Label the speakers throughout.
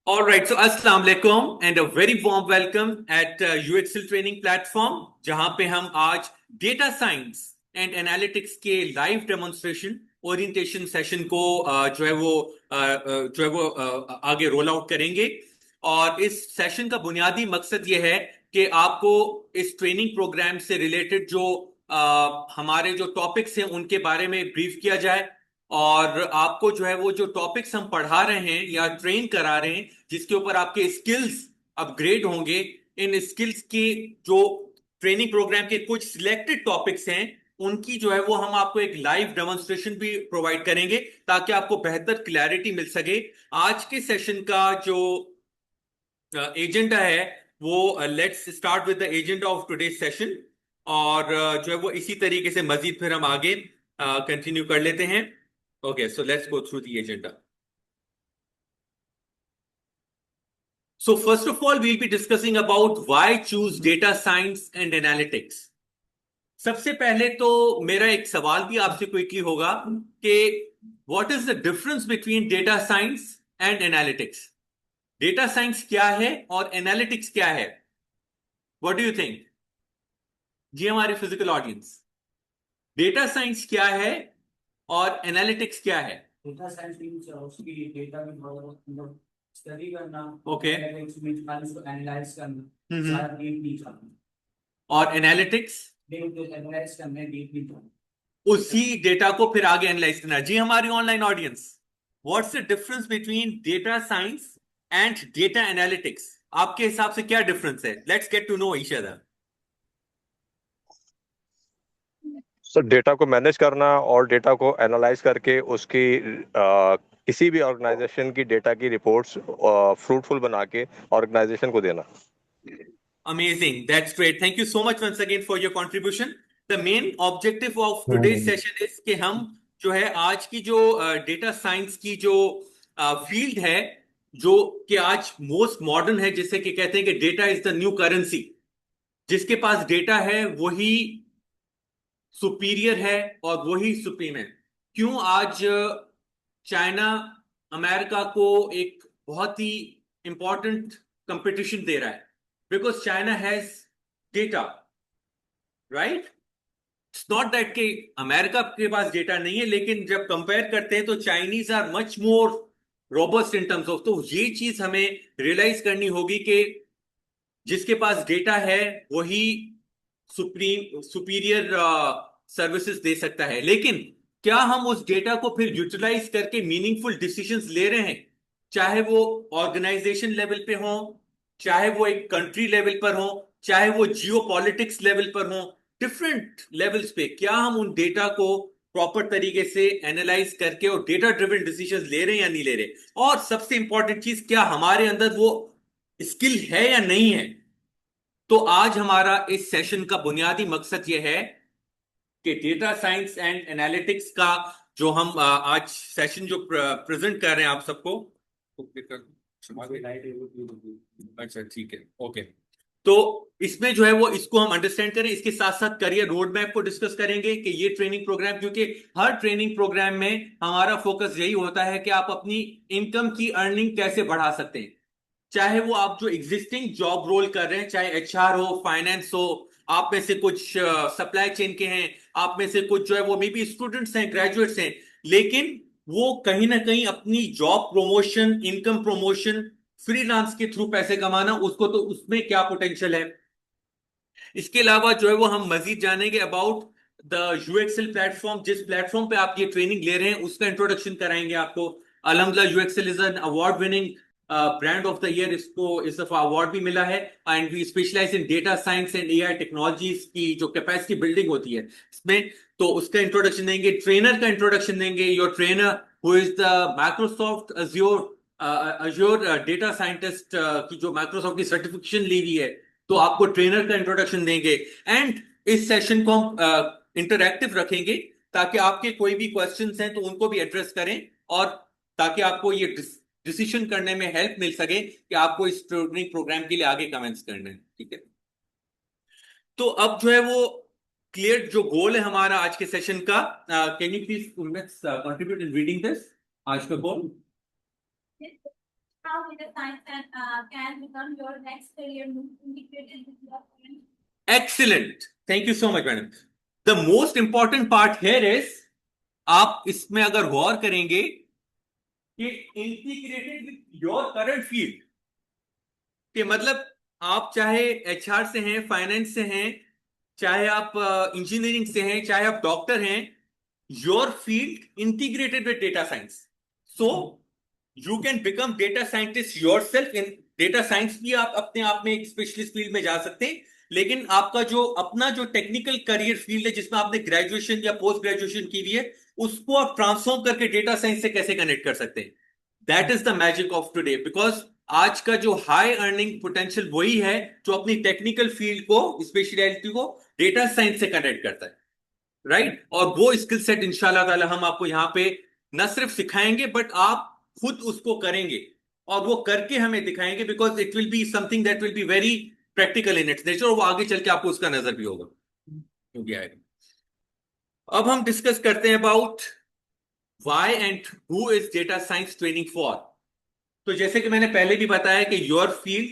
Speaker 1: All right, so अस्सलाम वालेकुम and a very warm welcome at UXL training platform जहां पे हम आज डेटा साइंस एंड एनालिटिक्स के लाइव डेमोन्स्ट्रेशन ओरिएंटेशन सेशन को आगे रोल आउट करेंगे। और इस सेशन का बुनियादी मकसद ये है कि आपको इस ट्रेनिंग प्रोग्राम से रिलेटेड जो हमारे जो टॉपिक्स हैं उनके बारे में ब्रीफ किया जाए और आपको जो है वो जो टॉपिक्स हम पढ़ा रहे हैं या ट्रेन करा रहे हैं जिसके ऊपर आपके स्किल्स अपग्रेड होंगे, इन स्किल्स की जो ट्रेनिंग प्रोग्राम के कुछ सिलेक्टेड टॉपिक्स हैं उनकी जो है वो हम आपको एक लाइव डेमोन्स्ट्रेशन भी प्रोवाइड करेंगे ताकि आपको बेहतर क्लैरिटी मिल सके। आज के सेशन का जो एजेंडा है वो let's start with the agenda of today session. और जो है वो इसी तरीके से मजीद फिर हम आगे कंटिन्यू कर लेते हैं। Okay, so let's go through the agenda. So first of all, we'll be discussing about why choose data science and analytics. सबसे पहले तो मेरा एक सवाल भी आपसे क्विकली होगा कि what is the difference between data science and analytics. Data science क्या है और एनालिटिक्स क्या है? व्हाट डू यू थिंक जी हमारे फिजिकल ऑडियंस, डेटा साइंस क्या है और एनालिटिक्स क्या है?
Speaker 2: डेटा साइंस मींस उसकी डेटा में मतलब स्टडी करना।
Speaker 1: ओके,
Speaker 2: एनालिटिक्स मींस उसको एनालाइज करना,
Speaker 1: हम्म,
Speaker 2: सारा डीपली जानना।
Speaker 1: और एनालिटिक्स
Speaker 2: एनालाइज करना, डीपली जानना।
Speaker 1: उसी डेटा को फिर आगे एनालाइज करना। जी हमारी online audience, what's the difference between data science and data analytics? आपके हिसाब से क्या डिफरेंस है? Let's get to know each other.
Speaker 3: Sir, data को मैनेज करना और डेटा को एनालाइज करके उसकी किसी भी ऑर्गेनाइजेशन की डेटा की रिपोर्ट्स फ्रूटफुल बना के ऑर्गेनाइजेशन को देना।
Speaker 1: Amazing. That's great. Thank you so much once again for your contribution. The main objective of today's session is कि हम जो है आज की जो डेटा साइंस की जो फील्ड है जो कि आज मोस्ट मॉडर्न है, जिससे कि कहते हैं कि data is the new currency. जिसके पास डेटा है वही सुपीरियर है और वही सुप्रीम है। क्यों आज चाइना अमेरिका को एक बहुत ही इंपॉर्टेंट कंपटीशन दे रहा है? Because China has data, right? It's not that कि अमेरिका के पास डेटा नहीं है, लेकिन जब कंपेयर करते हैं तो Chinese are much more robust in terms of. तो ये चीज हमें रियलाइज करनी होगी कि जिसके पास डेटा है वही सुपीरियर सर्विसेज दे सकता है। लेकिन क्या हम उस डेटा को फिर यूटिलाइज करके मीनिंगफुल डिसीजंस ले रहे हैं, चाहे वो ऑर्गेनाइजेशन लेवल पे हो, चाहे वो एक कंट्री लेवल पर हो, चाहे वो जियो पॉलिटिक्स लेवल पर हो, डिफरेंट लेवल्स पे क्या हम उन डेटा को प्रॉपर तरीके से एनालाइज करके और डेटा ड्रिवन डिसीजंस ले रहे हैं या नहीं ले रहे? और सबसे इंपॉर्टेंट चीज, क्या हमारे अंदर वो स्किल है या नहीं है? तो आज हमारा इस सेशन का बुनियादी मकसद यह है कि डेटा साइंस एंड एनालिटिक्स का जो हम आज सेशन जो प्रेजेंट कर रहे हैं आप सबको। अच्छा, ठीक है, ओके। तो इसमें जो है वो इसको हम अंडरस्टैंड करें, इसके साथ साथ करियर रोड मैप को डिस्कस करेंगे कि ये ट्रेनिंग प्रोग्राम, क्योंकि हर ट्रेनिंग प्रोग्राम में हमारा फोकस यही होता है कि आप अपनी इनकम की अर्निंग कैसे बढ़ा सकते हैं। चाहे वो आप जो एग्जिस्टिंग जॉब रोल कर रहे हैं, चाहे एचआर हो, फाइनेंस हो, आप में से कुछ सप्लाई चेन के हैं, आप में से कुछ जो है वो मे बी स्टूडेंट्स हैं, ग्रेजुएट्स हैं, लेकिन वो कहीं ना कहीं अपनी job promotion, income promotion, freelance के थ्रू पैसे कमाना, उसको तो उसमें क्या पोटेंशियल है। इसके अलावा जो है वो हम मजीद जानेंगे अबाउट द यूएक्सएल प्लेटफॉर्म। जिस प्लेटफॉर्म पे आप ये ट्रेनिंग ले रहे हैं उसका इंट्रोडक्शन कराएंगे आपको। अल्हम्दुलिल्लाह UXL is an award winning brand of the year, इसको इस दफा अवार्ड भी मिला है। And we specialise in data science and AI technologies की जो कैपेसिटी बिल्डिंग होती है इसमें, तो उसका इंट्रोडक्शन देंगे। ट्रेनर का इंट्रोडक्शन देंगे, your trainer who is the Microsoft Azure data scientist की जो माइक्रोसॉफ्ट की सर्टिफिकेशन ली हुई है, तो आपको ट्रेनर का इंट्रोडक्शन देंगे। एंड इस सेशन को हम इंटरैक्टिव रखेंगे ताकि आपके कोई भी क्वेश्चंस हैं तो उनको भी एड्रेस करें, और ताकि आपको ये डिसीजन करने में हेल्प मिल सके कि आपको इस ट्रेनिंग प्रोग्राम के लिए आगे कमेंट्स करने हैं। ठीक है, तो अब जो है वो क्लियर जो गोल है हमारा आज के सेशन का, can you please contribute in reading this आज का गोल?
Speaker 4: how data science can become your next career move integrated with your current?
Speaker 1: Excellent. Thank you so much, madam. The most important part here is, आप इसमें अगर गौर करेंगे कि integrated with your current field, कि मतलब आप चाहे एचआर से हैं, फाइनेंस से हैं, चाहे आप इंजीनियरिंग से हैं, चाहे आप डॉक्टर हैं, your field integrated with data science. So you can become data scientist your self. In data science भी आप अपने आप में एक स्पेशलिस्ट फील्ड में जा सकते हैं, लेकिन आपका जो अपना जो टेक्निकल करियर फील्ड है जिसमें आपने ग्रेजुएशन या पोस्ट ग्रेजुएशन की हुई है, उसको आप ट्रांसफॉर्म करके डेटा साइंस से कैसे कनेक्ट कर सकते हैं. That is the magic of today, because आज का जो हाई अर्निंग पोटेंशियल वही है जो अपनी टेक्निकल फील्ड को, स्पेशलिटी को डेटा साइंस से कनेक्ट करता है, राइट. और वो स्किल सेट इंशाल्लाह ताला हम आपको यहाँ पे न सिर्फ सिखाएंगे, बट आप खुद उसको करेंगे और वो करके हमें दिखाएंगे, because it will be something that will be very practical in its nature, और वो आगे चल के आपको उसका नजर भी होगा क्योंकि आएगा. अब हम डिस्कस करते हैं about why and who is data science training for. तो जैसे कि मैंने पहले भी बताया कि your field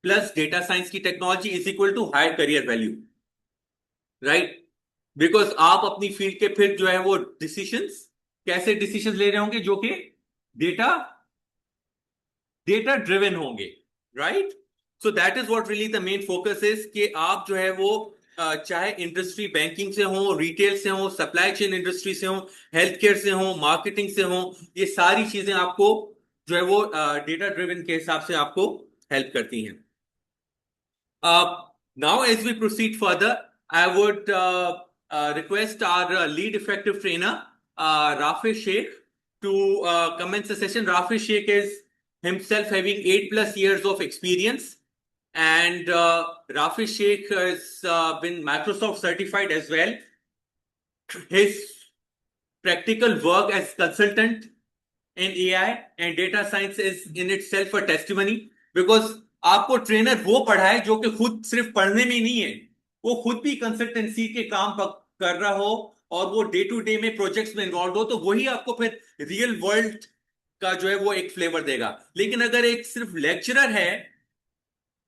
Speaker 1: plus data science की technology is equal to higher career value, right. Because आप अपनी फील्ड के फिर जो है वो डिसीजंस, कैसे डिसीजंस ले रहे होंगे, जो कि डेटा ड्रिवन होंगे, right. So that is what really the main focus is, कि आप जो है वो चाहे इंडस्ट्री बैंकिंग से हो, रिटेल से हो, सप्लाई चेन इंडस्ट्री से हो, हेल्थ केयर से हो, मार्केटिंग से हो, ये सारी चीजें आपको जो है वो डेटा ड्रिवन के हिसाब से आपको हेल्प करती हैं. Now as we proceed further, I would request our lead effective trainer, Rafiz Sheikh, to commence the session. Rafiz Sheikh is himself having 8+ years of experience, and Rafiz Sheikh has been Microsoft certified as well. His practical work as consultant in AI and data science is in itself a testimony, because आपको trainer वो पढ़ाए जो कि खुद सिर्फ पढ़ने में नहीं है, वो खुद भी कंसल्टेंसी के काम कर रहा हो और वो डे टू डे में प्रोजेक्ट्स में इन्वॉल्व हो, तो वही आपको फिर रियल वर्ल्ड का जो है वो एक फ्लेवर देगा. लेकिन अगर एक सिर्फ लेक्चरर है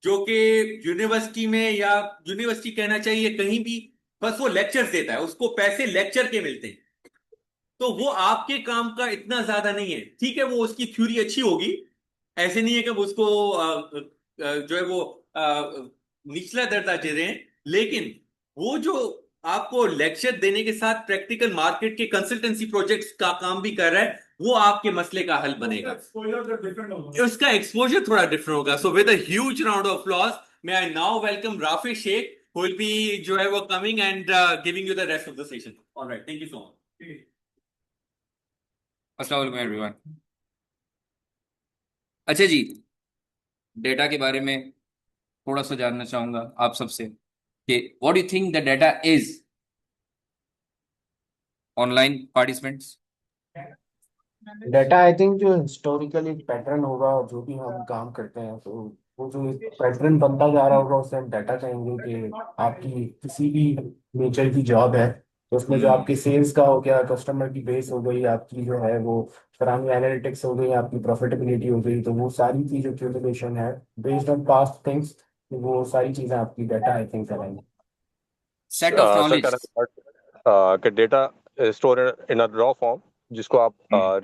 Speaker 1: जो कि यूनिवर्सिटी में, या यूनिवर्सिटी कहना चाहिए कहीं भी, बस वो लेक्चर्स देता है, उसको पैसे लेक्चर के मिलते हैं, तो वो आपके काम का इतना ज्यादा नहीं है. ठीक है, वो उसकी थ्योरी अच्छी होगी, ऐसे नहीं है कि वो उसको जो है वो निचला दर्जा दे रहे हैं, लेकिन वो जो आपको लेक्चर देने के साथ प्रैक्टिकल मार्केट के कंसल्टेंसी प्रोजेक्ट्स का काम भी कर रहा है, वो आपके मसले का हल बनेगा. उसका एक्सपोजर थोड़ा डिफरेंट होगा. So with a huge round of applause, may I now welcome Rafiz Sheikh, who will be जो है वो coming and giving you the rest of the session. Alright, thank you so much.
Speaker 5: अस्सलाम वालेकुम एवरीवन. अच्छा जी, data के बारे में थोड़ा सा जानना चाहूंगा आप सबसे कि what do you think the data is. Online participants,
Speaker 6: data I think जो हिस्टोरिकल एक पैटर्न होगा, जो भी हम काम करते हैं तो वो जो एक पैटर्न बनता जा रहा होगा, उससे हम डाटा कहेंगे. कि आपकी किसी भी नेचर की जॉब है तो उसमें जो आपके सेल्स का हो गया, कस्टमर की बेस हो गई, आपकी जो है वो पुरानी एनालिटिक्स हो गई, आपकी प्रॉफिटेबिलिटी हो गई, तो वो सारी चीज एक्यूमुलेशन है बेस्ड ऑन पास्ट थिंग्स. वो सारी चीजें आपकी डाटा आई थिंक कराएंगे.
Speaker 5: सेट ऑफ नॉलेज,
Speaker 3: कि data store in a raw form, जिसको आप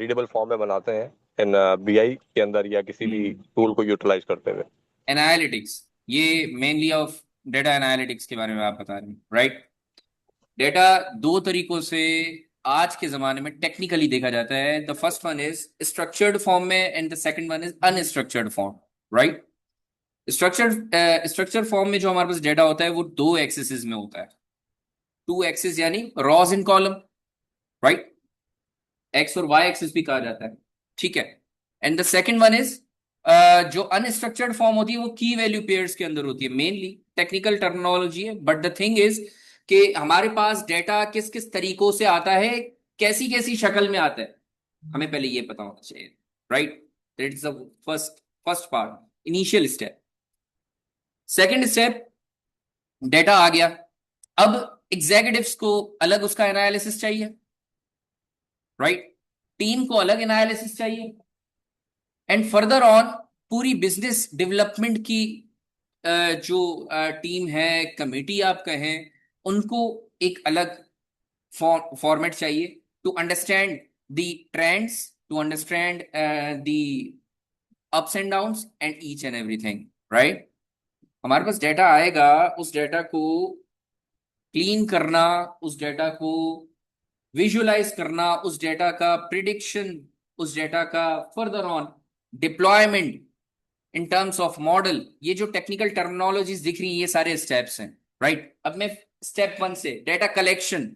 Speaker 3: रीडेबल फॉर्म में बनाते हैं इन बीआई के अंदर या किसी भी टूल को यूटिलाइज करते हुए.
Speaker 5: एनालिटिक्स, ये मेनली ऑफ डेटा एनालिटिक्स के बारे में आप बता रहे हैं, राइट. डेटा दो तरीकों से आज के जमाने में टेक्निकली देखा जाता है. The first one is structured form में and the second one is unstructured form, right. Structure form में जो हमारे पास डेटा होता है वो 2 एक्सिस में होता है. 2 एक्सिस यानी रॉज इन कॉलम, राइट. एक्स और वाई एक्सिस भी कहा जाता है, ठीक है. And the second one is जो अनस्ट्रक्चर्ड फॉर्म होती है वो की वैल्यू पेयर्स के अंदर होती है. मेनली टेक्निकल टर्मिनोलॉजी है, बट द थिंग इज कि हमारे पास डेटा किस किस तरीकों से आता है, कैसी कैसी शक्ल में आता है, हमें पहले ये पता होना चाहिए, right. That is the first part, initial step. Second step, data आ गया, अब एग्जीक्यूटिव्स को अलग उसका एनालिसिस चाहिए, राइट. टीम को अलग एनालिसिस चाहिए, एंड फर्दर ऑन पूरी बिजनेस डेवलपमेंट की जो टीम है, कमेटी आप कहें, उनको एक अलग फॉर्मेट चाहिए to understand the trends, to understand the ups and downs and each and everything, right. हमारे पास डेटा आएगा, उस डेटा को क्लीन करना, उस डेटा को विजुअलाइज करना, उस डेटा का प्रिडिक्शन, उस डेटा का further on deployment in terms of model, ये जो टेक्निकल टर्मिनोलॉजीज दिख रही है, ये सारे स्टेप्स हैं, राइट। अब मैं स्टेप 1 से डेटा कलेक्शन,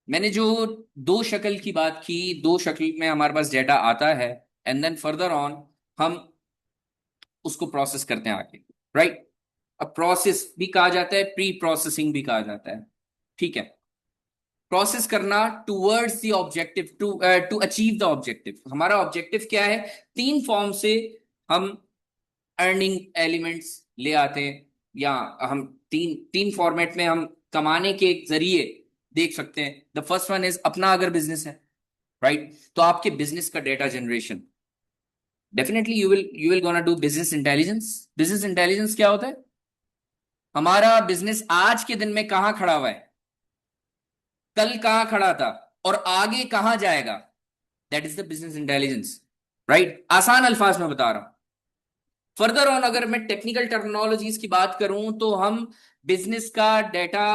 Speaker 5: मैंने जो दो शक्ल की बात की, दो शक्ल में हमारे पास डेटा आता है, एंड देन फर्दर ऑन हम उसको प्रोसेस करते हैं आगे, राइट। अब प्रोसेस भी कहा जाता है, प्री प्रोसेसिंग भी कहा जाता है, ठीक है। प्रोसेस करना towards the objective, to achieve the objective. हमारा ऑब्जेक्टिव क्या है? 3 फॉर्म से हम अर्निंग एलिमेंट्स ले आते हैं, या हम तीन फॉर्मेट में हम कमाने के जरिए देख सकते हैं। द फर्स्ट वन इज, अपना अगर बिजनेस है, राइट, तो आपके बिजनेस का data generation, definitely you will gonna do business intelligence. Business intelligence क्या होता है? हमारा बिजनेस आज के दिन में कहां खड़ा हुआ है, कल कहां खड़ा था, और आगे कहां जाएगा, that is the business intelligence, right. आसान अल्फाज में बता रहा हूं। फर्दर ऑन अगर मैं टेक्निकल टर्मिनोलॉजीज की बात करूं, तो हम बिजनेस का डेटा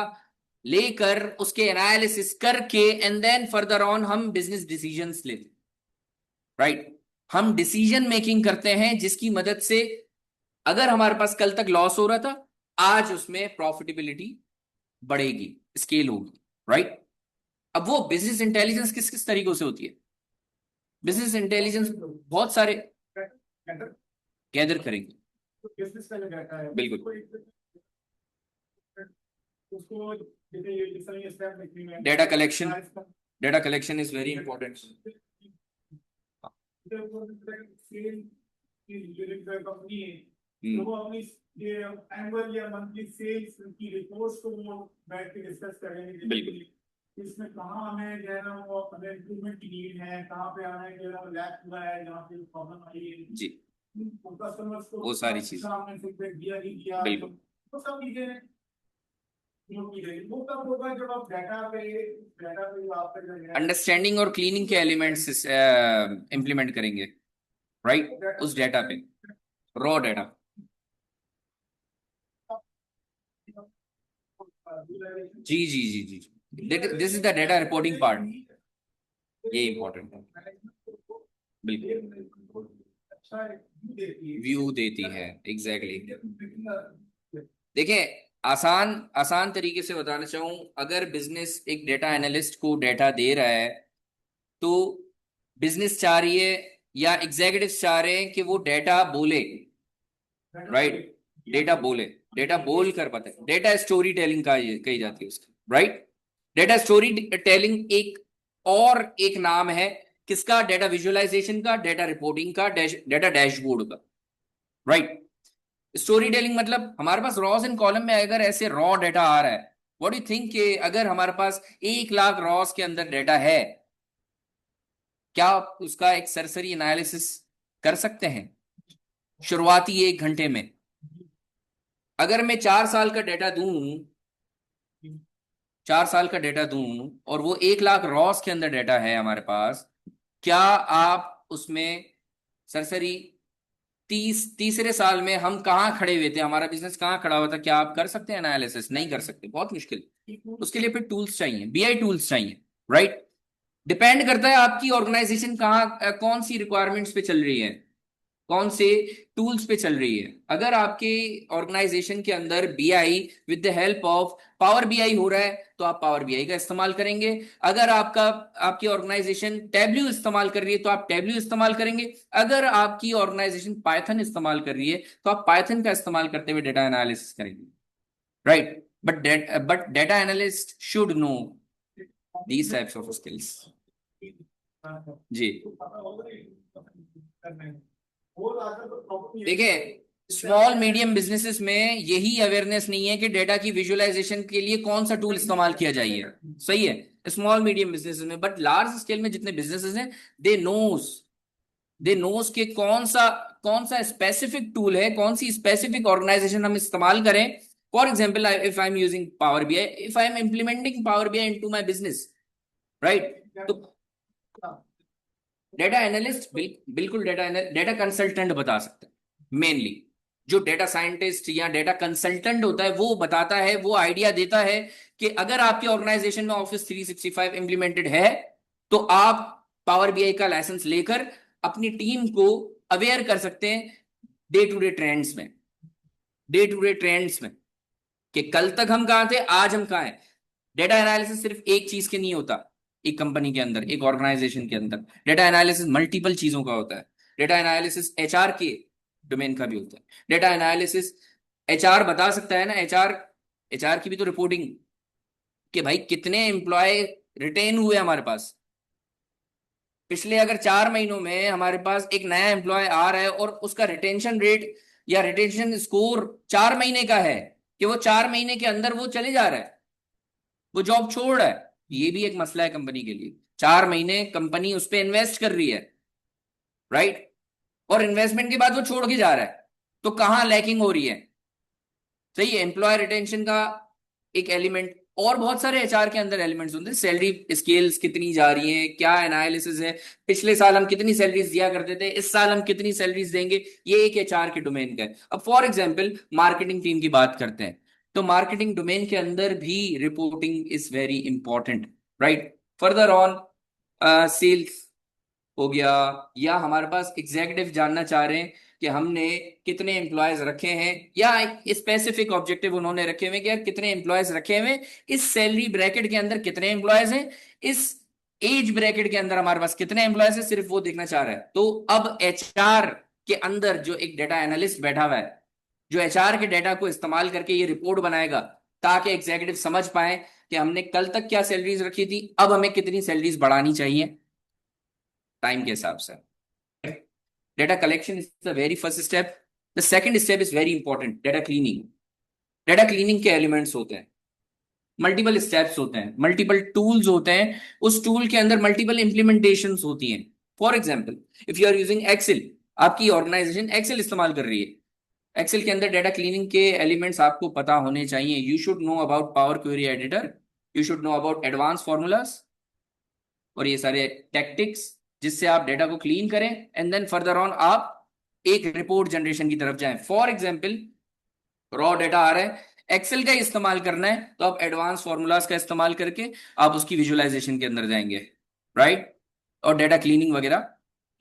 Speaker 5: लेकर उसके एनालिसिस करके एंड देन फर्दर ऑन हम बिजनेस डिसीजंस लेते, राइट। हम डिसीजन मेकिंग करते हैं जिसकी मदद से अगर हमारे पास कल तक लॉस हो रहा था, आज उसमें प्रॉफिटेबिलिटी बढ़ेगी, स्केल होगी, राइट। अब वो बिजनेस इंटेलिजेंस किस किस तरीकों से होती है? बिजनेस इंटेलिजेंस बहुत सारे गैदर करेंगे,
Speaker 2: बिजनेस का जो डाटा है
Speaker 5: बिल्कुल।
Speaker 2: उसको जैसे ये स्टेप लिखने में
Speaker 5: data collection, data collection is very important.
Speaker 2: Company है तो वो अपनी ये एनुअल या मंथली सेल्स की रिपोर्ट्स को वो बैठ के डिस्कस करेंगे।
Speaker 5: बिल्कुल।
Speaker 2: इसमें कहाँ हमें जो है ना वो हमें इम्प्रूवमेंट की नीड है, कहाँ पे हमें जो है ना लैक हुआ है, जहाँ पे प्रॉब्लम आई है
Speaker 5: जी,
Speaker 2: कस्टमर्स को
Speaker 5: वो सारी चीजें
Speaker 2: हमने फीडबैक दिया नहीं दिया,
Speaker 5: बिल्कुल।
Speaker 2: वो सब चीजें जो की गई वो कब होगा जब आप डाटा पे आपका जो है
Speaker 5: अंडरस्टैंडिंग और क्लीनिंग के एलिमेंट्स इंप्लीमेंट करेंगे, राइट, उस डेटा पे, रॉ डेटा। जी जी जी जी, this is the data reporting part, ये इंपॉर्टेंट है, बिल्कुल। व्यू देती है, एग्जैक्टली। देखिए, आसान आसान तरीके से बताना चाहूं, अगर बिजनेस एक डेटा एनालिस्ट को डेटा दे रहा है, तो बिजनेस चाह रही है या एग्जीक्यूटिव चाह रहे हैं कि वो डेटा बोले, राइट, डेटा बोले, डेटा बोल कर पता है, डेटा स्टोरी टेलिंग कही जाती है उसकी, राइट। डेटा स्टोरी टेलिंग एक और एक नाम है किसका? डेटा विजुअलाइजेशन का, डेटा रिपोर्टिंग का, डेटा डैशबोर्ड का, राइट। स्टोरी टेलिंग मतलब हमारे पास रॉस एंड कॉलम में अगर ऐसे रॉ डेटा आ रहा है, व्हाट डू थिंक कि अगर हमारे पास 1 लाख रॉस के अंदर डेटा है, क्या आप उसका एक सरसरी एनालिसिस कर सकते हैं शुरुआती 1 घंटे में? अगर मैं 4 साल का डेटा दूं, 4 साल का डेटा दूं और वो 1 लाख रॉस के अंदर डेटा है हमारे पास, क्या आप उसमें सरसरी तीसरे साल में हम कहाँ खड़े हुए थे, हमारा बिजनेस कहाँ खड़ा हुआ था, क्या आप कर सकते हैं एनालिसिस? नहीं कर सकते, बहुत मुश्किल। उसके लिए फिर टूल्स चाहिए, बीआई टूल्स चाहिए, राइट। डिपेंड करता है आपकी ऑर्गेनाइजेशन कहाँ कौन सी रिक्वायरमेंट्स पे चल रही है, कौन से टूल्स पे चल रही है। अगर आपके ऑर्गेनाइजेशन के अंदर BI with the help of power BI हो रहा है, तो आप पावर बीआई का इस्तेमाल करेंगे। अगर आपकी ऑर्गेनाइजेशन टैब्ल्यू इस्तेमाल कर रही है, तो आप टैब्ल्यू इस्तेमाल करेंगे। अगर आपकी ऑर्गेनाइजेशन पाइथन इस्तेमाल कर रही है, तो आप पाइथन का इस्तेमाल करते हुए डेटा एनालिसिस करेंगे, right. But data analyst should know these types of skills. जी, देखिए, स्मॉल मीडियम बिजनेसेस में यही अवेयरनेस नहीं है कि डेटा की विजुअलाइजेशन के लिए कौन सा टूल इस्तेमाल किया जाइए, सही है, स्मॉल मीडियम बिजनेसेस में। बट लार्ज स्केल में जितने बिजनेसेस हैं, दे नोज दे नोस के कौन सा स्पेसिफिक टूल है, कौन सी स्पेसिफिक ऑर्गेनाइजेशन हम इस्तेमाल करें. For example, if I am using power BI, if I am implementing power BI into my business, right. तो डेटा एनालिस्ट बिल्कुल डेटा कंसल्टेंट बता सकते हैं मेनली. जो डेटा साइंटिस्ट या डेटा कंसल्टेंट होता है वो बताता है, वो आइडिया देता है कि अगर आपके ऑर्गेनाइजेशन में ऑफिस 365 इंप्लीमेंटेड है तो आप पावर बीआई का लाइसेंस लेकर अपनी टीम को अवेयर कर सकते हैं डे टू डे ट्रेंड्स में, कि कल तक हम कहां थे, आज हम कहां हैं. डेटा एनालिसिस सिर्फ एक चीज के नहीं होता. एक कंपनी के अंदर, एक ऑर्गेनाइजेशन के अंदर डेटा एनालिसिस मल्टीपल चीजों का होता है. डेटा एनालिसिस एचआर के डोमेन का भी होता है. डेटा एनालिसिस एचआर बता सकता है ना, एचआर की भी तो रिपोर्टिंग, कि भाई कितने एम्प्लॉय रिटेन हुए हमारे पास. पिछले अगर 4 महीनों में हमारे पास एक नया एम्प्लॉय आ रहा है और उसका रिटेंशन रेट या रिटेंशन स्कोर 4 महीने का है, कि वो 4 महीने के अंदर वो चले जा रहा है, वो जॉब छोड़ रहा है, ये भी एक मसला है कंपनी के लिए. 4 महीने कंपनी उस पर इन्वेस्ट कर रही है, राइट, और इन्वेस्टमेंट के बाद वो छोड़ के जा रहा है, तो कहां लैकिंग हो रही है. सही है, एम्प्लॉय रिटेंशन का एक एलिमेंट. और बहुत सारे एचआर के अंदर एलिमेंट्स होते हैं. सैलरी स्केल्स कितनी जा रही हैं, क्या एनालिसिस है, पिछले साल हम कितनी सैलरीज दिया करते थे, इस साल हम कितनी सैलरीज देंगे, ये एक एचआर के डोमेन का है. अब फॉर एग्जांपल मार्केटिंग टीम की बात करते हैं, तो मार्केटिंग डोमेन के अंदर भी reporting is very important, right. Further on sales हो गया, या हमारे पास एग्जीक्यूटिव जानना चाह रहे हैं कि हमने कितने एम्प्लॉयज रखे हैं, या एक स्पेसिफिक ऑब्जेक्टिव उन्होंने रखे हुए कि यार कितने एम्प्लॉयज रखे हुए, इस सैलरी ब्रैकेट के अंदर कितने एम्प्लॉयज हैं, इस एज ब्रैकेट के अंदर हमारे पास कितने एम्प्लॉयज हैं, सिर्फ वो देखना चाह रहा है. तो अब एचआर के अंदर जो एक डेटा एनालिस्ट बैठा हुआ है, जो एचआर के डेटा को इस्तेमाल करके ये रिपोर्ट बनाएगा, ताकि एग्जीक्यूटिव समझ पाए कि हमने कल तक क्या सैलरीज रखी थी, अब हमें कितनी सैलरीज बढ़ानी चाहिए टाइम के हिसाब से. Data collection is the very first step. The second step is very important, data cleaning. Data cleaning के एलिमेंट्स होते हैं, मल्टीपल स्टेप्स होते हैं, मल्टीपल टूल्स होते हैं, उस टूल के अंदर मल्टीपल इंप्लीमेंटेशंस होती हैं. For example, if you are using Excel, आपकी ऑर्गेनाइजेशन एक्सेल इस्तेमाल कर रही है, एक्सेल के अंदर डेटा क्लीनिंग के एलिमेंट्स आपको पता होने चाहिए. You should know about power query editor, you should know about advance formulas और ये सारे टैक्टिक्स, जिससे आप डेटा को क्लीन करें एंड देन फर्दर ऑन आप एक रिपोर्ट जनरेशन की तरफ जाएं. फॉर एग्जांपल, रॉ डेटा आ रहा है, एक्सेल का इस्तेमाल करना है, तो आप एडवांस फॉर्मूलाज का इस्तेमाल करके आप उसकी विजुअलाइजेशन के अंदर जाएंगे, राइट, और डेटा क्लीनिंग वगैरह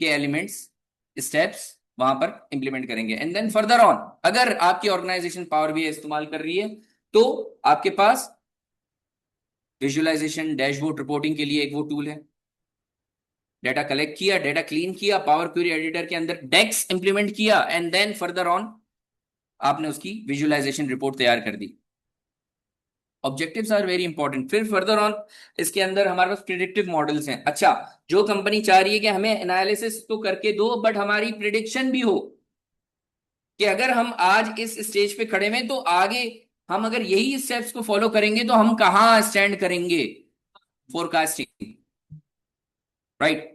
Speaker 5: के एलिमेंट्स, स्टेप्स वहां पर इंप्लीमेंट करेंगे. एंड देन फर्दर ऑन, अगर आपकी ऑर्गेनाइजेशन पावर बीआई इस्तेमाल कर रही है तो आपके पास विजुअलाइजेशन, डैशबोर्ड, रिपोर्टिंग के लिए एक वो टूल है. डेटा कलेक्ट किया, डेटा क्लीन किया, पावर क्वेरी एडिटर के अंदर डेक्स इंप्लीमेंट किया, एंड देन फर्दर ऑन आपने उसकी विजुअलाइजेशन रिपोर्ट तैयार कर दी. Objectives are very important. फिर फर्दर ऑन इसके अंदर हमारे पास प्रिडिक्टिव मॉडल्स हैं. अच्छा, जो कंपनी चाह रही है कि हमें एनालिसिस तो करके दो, बट हमारी प्रिडिक्शन भी हो कि अगर हम आज इस स्टेज पे खड़े हैं तो आगे हम अगर यही स्टेप्स को फॉलो करेंगे तो हम कहां स्टैंड करेंगे, फोरकास्टिंग, राइट.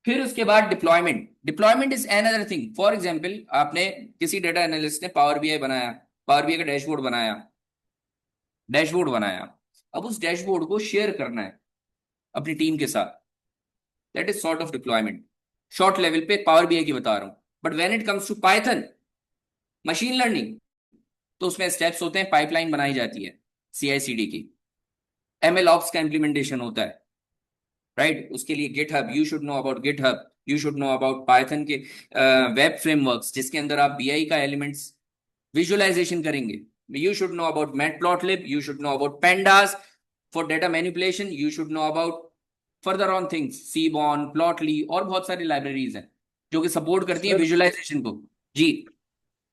Speaker 5: फिर उसके बाद deployment is another thing. For example, आपने किसी डेटा एनालिस्ट ने पावर बीआई बनाया, पावर बीआई का डैशबोर्ड बनाया. अब उस डैशबोर्ड को शेयर करना है अपनी टीम के साथ. That is sort of deployment. Short level पे पावर बीआई की बता रहा हूं, but when it comes to Python, machine learning, तो उसमें स्टेप्स होते हैं, पाइपलाइन बनाई जाती है CI/CD की, ML ऑप्स का इंप्लीमेंटेशन होता है, राइट. उसके लिए GitHub, you should know about GitHub, you should know about Python के वेब फ्रेमवर्क्स, जिसके अंदर आप बीआई का एलिमेंट्स विजुअलाइजेशन करेंगे. You should know about matplotlib, you should know about pandas for data manipulation, you should know about further on things, सीबॉन, Plotly, और बहुत सारी libraries हैं जो कि सपोर्ट करती हैं विजुअलाइजेशन को. जी,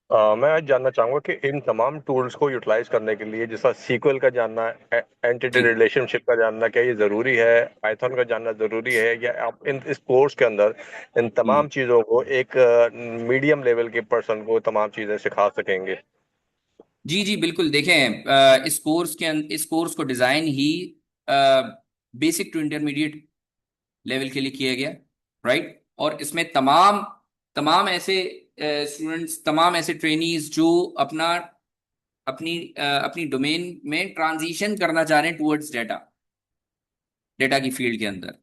Speaker 3: मैं आज जानना चाहूंगा कि इन तमाम टूल्स को यूटिलाइज करने के लिए, जैसा सीक्वल का जानना, एंटिटी
Speaker 5: जी,
Speaker 3: रिलेशनशिप का जानना, क्या ये जरूरी है, पाइथन का जानना जरूरी है, या आप इस कोर्स के अंदर इन तमाम चीजों को एक मीडियम लेवल के पर्सन को तमाम चीजें सिखा सकेंगे?
Speaker 5: जी, जी, बिल्कुल. देखें, इस कोर्स को डिजाइन ही बेसिक टू इंटरमीडिएट लेवल के लिए किया गया, राइट. और इसमें तमाम तमाम ऐसे स्टूडेंट्स, तमाम ऐसे ट्रेनीज जो अपना अपनी डोमेन में ट्रांजिशन करना चाह रहे हैं टुवर्ड्स डेटा की फील्ड के अंदर,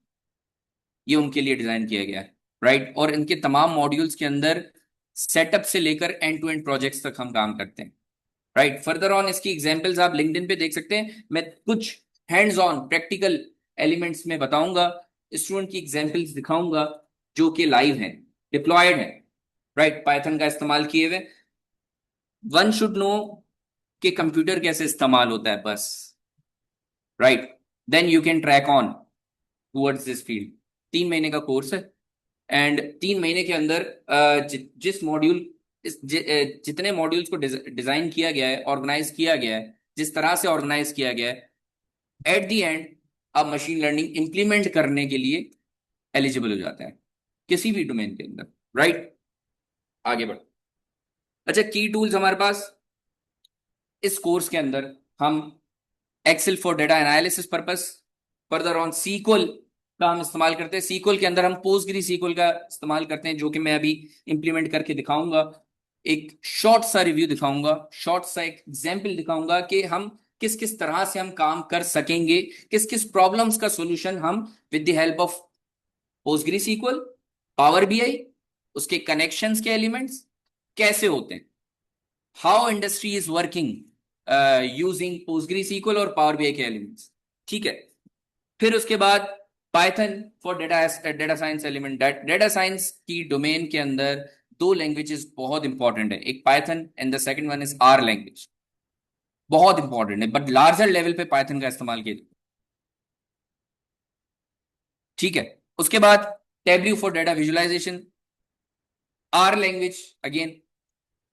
Speaker 5: ये उनके लिए डिजाइन किया गया है, राइट। और इनके तमाम मॉड्यूल्स के अंदर सेटअप से लेकर एंड टू एंड प्रोजेक्ट्स तक हम काम करते हैं, राइट। फर्दर ऑन इसकी एग्जांपल्स आप लिंक्डइन पे देख सकते हैं। मैं कुछ हैंड्स ऑन प्रैक्टिकल एलिमेंट्स में बताऊंगा, स्टूडेंट की एग्जांपल्स दिखाऊंगा जो कि लाइव हैं, डिप्लॉयड हैं, राइट, पाइथन का इस्तेमाल किए हुए। वन शुड नो कि कंप्यूटर कैसे इस्तेमाल होता है बस, right, then you can track on towards this field. 3 महीने का कोर्स है एंड 3 महीने के अंदर जिस मॉड्यूल जितने मॉड्यूल्स को डिजाइन किया गया है, ऑर्गेनाइज किया गया है, जिस तरह से ऑर्गेनाइज किया गया है, एट द एंड आप मशीन लर्निंग इंप्लीमेंट करने के लिए एलिजिबल हो जाता है किसी भी डोमेन के अंदर, राइट। आगे बढ़ो। अच्छा, की टूल्स हमारे पास इस कोर्स के अंदर हम Excel for data analysis purpose, further on SQL का हम इस्तेमाल करते हैं। सीक्वल के अंदर हम पोस्टग्री सीक्वल का इस्तेमाल करते हैं, जो कि मैं अभी इंप्लीमेंट करके दिखाऊंगा। एक शॉर्ट सा रिव्यू दिखाऊंगा, शॉर्ट सा एक एग्जाम्पल दिखाऊंगा कि हम किस किस तरह से हम काम कर सकेंगे, किस किस प्रॉब्लम्स का सोल्यूशन हम with the help of PostgreSQL, power BI, उसके कनेक्शंस के एलिमेंट्स कैसे होते हैं, how industry is working using PostgreSQL और पावर बीआई के एलिमेंट्स, ठीक है। फिर उसके बाद Python for data science element. Data science की डोमेन के अंदर 2 लैंग्वेजेस बहुत इंपॉर्टेंट है, एक Python and the second one is R language, बहुत इंपॉर्टेंट है, बट लार्जर लेवल पे पाइथन का इस्तेमाल किया, ठीक है। उसके बाद Tableau for data visualisation, R language again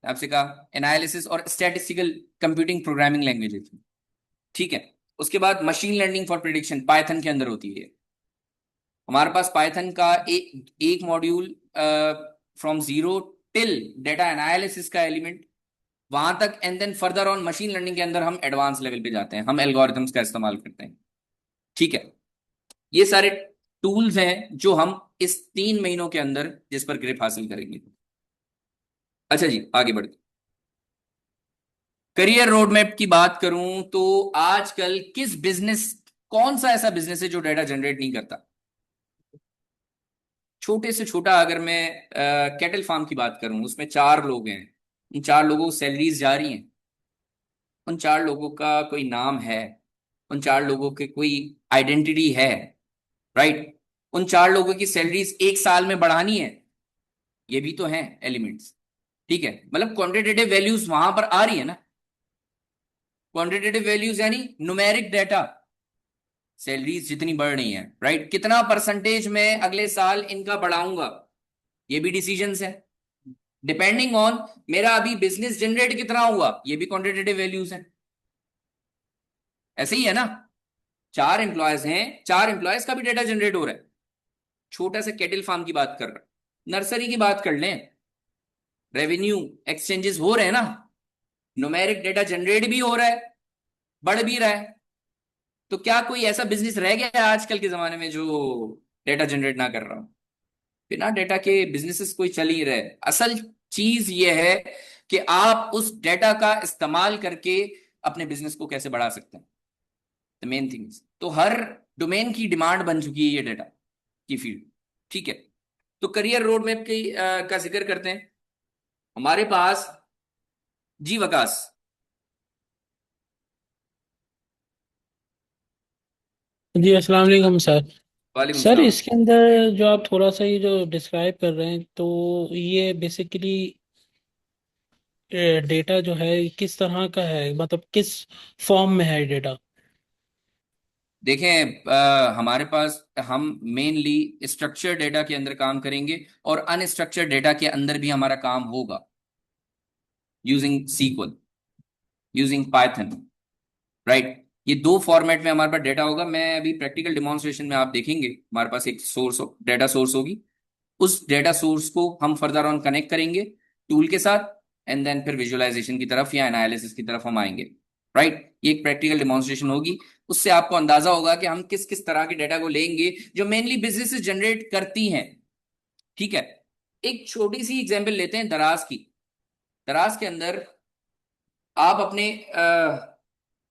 Speaker 5: आपसे कहा एनालिसिस और स्टैटिस्टिकल कंप्यूटिंग प्रोग्रामिंग लैंग्वेजेस, ठीक है। उसके बाद machine learning for prediction Python के अंदर होती है। हमारे पास पाइथन का एक module from zero till data analysis का एलिमेंट वहां तक, and then further on machine learning के अंदर हम एडवांस लेवल पे जाते हैं, हम एल्गोरिथम्स का इस्तेमाल करते हैं, ठीक है। ये सारे टूल्स हैं जो हम इस 3 महीनों के अंदर जिस पर ग्रिप हासिल करेंगे। अच्छा जी, आगे बढ़ते। करियर रोड मैप की बात करूं तो आजकल कौन सा ऐसा बिजनेस है जो डेटा जनरेट नहीं करता। छोटे से छोटा अगर मैं कैटल फार्म की बात करूं, उसमें 4 लोग हैं, उन 4 लोगों को सैलरीज जा रही हैं, उन 4 लोगों का कोई नाम है, उन 4 लोगों के कोई आइडेंटिटी है, राइट। उन 4 लोगों की सैलरीज 1 साल में बढ़ानी है, ये भी तो है एलिमेंट्स, ठीक है। मतलब क्वांटिटेटिव वैल्यूज वहां पर आ रही है ना, क्वांटिटेटिव वैल्यूज यानी न्यूमेरिक डेटा, सैलरीज जितनी बढ़ रही है, राइट, कितना परसेंटेज में अगले साल इनका बढ़ाऊंगा, ये भी डिसीजंस है। डिपेंडिंग ऑन मेरा अभी बिजनेस जनरेट कितना हुआ, ये भी क्वांटिटेटिव वैल्यूज है। ऐसे ही है ना, 4 एम्प्लॉयज हैं, 4 एम्प्लॉयज का भी डेटा जनरेट हो रहा है। छोटा सा कैटल फार्म की बात कर रहा है, नर्सरी की बात कर लें, रेवेन्यू एक्सचेंजेस हो रहे हैं ना, न्यूमेरिक डेटा जनरेट भी हो रहा है, बढ़ भी रहा है। तो क्या कोई ऐसा बिजनेस रह गया है आजकल के जमाने में जो डेटा जनरेट ना कर रहा हो? बिना डेटा के बिजनेसेस कोई चल ही रहे। असल चीज ये है कि आप उस डेटा का इस्तेमाल करके अपने बिजनेस को कैसे बढ़ा सकते हैं, द मेन थिंग्स। तो हर डोमेन की डिमांड बन चुकी है ये डेटा की फील्ड, ठीक है। तो करियर रोड मैप का जिक्र करते हैं। हमारे पास जी वकास,
Speaker 7: जी अस्सलाम वालेकुम सर।
Speaker 5: वालेकुम
Speaker 7: सर
Speaker 5: सलाम।
Speaker 7: इसके अंदर जो आप थोड़ा सा ये जो डिस्क्राइब कर रहे हैं, तो ये बेसिकली डेटा जो है किस तरह का है, मतलब किस फॉर्म में है डेटा?
Speaker 5: देखें, हमारे पास हम मेनली स्ट्रक्चर डेटा के अंदर काम करेंगे और अनस्ट्रक्चर डेटा के अंदर भी हमारा काम होगा using SQL, using Python, right. ये 2 फॉर्मेट में हमारे पास डेटा होगा। मैं अभी प्रैक्टिकल डिमॉन्स्ट्रेशन में आप देखेंगे हमारे पास एक डेटा सोर्स होगी, उस डेटा सोर्स को हम फर्दर ऑन कनेक्ट करेंगे टूल के साथ, एंड देन फिर विजुअलाइजेशन की तरफ या एनालिसिस की तरफ हम आएंगे, राइट। ये एक प्रैक्टिकल डिमॉन्स्ट्रेशन होगी, उससे आपको अंदाजा होगा कि हम किस किस तरह के डेटा को लेंगे जो मेनली बिजनेसेस जनरेट करती हैं, ठीक है। एक छोटी सी एग्जांपल लेते हैं दराज की। दराज के अंदर आप अपने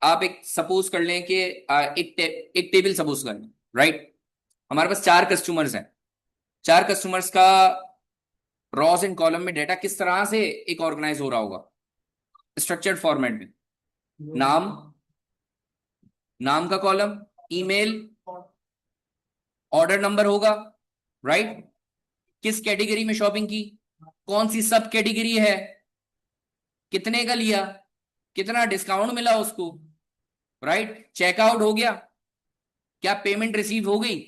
Speaker 5: आप एक सपोज कर लें कि एक टेबल सपोज कर लें, राइट। हमारे पास 4 कस्टमर्स हैं। 4 कस्टमर्स का रॉज एंड कॉलम में डेटा किस तरह से एक ऑर्गेनाइज हो रहा होगा, स्ट्रक्चर्ड फॉर्मेट में। नाम, नाम का कॉलम, ईमेल, ऑर्डर नंबर होगा, राइट। किस कैटेगरी में शॉपिंग की, कौन सी सब कैटेगरी है, कितने का लिया, कितना डिस्काउंट मिला उसको, राइट। चेकआउट हो गया, क्या पेमेंट रिसीव हो गई,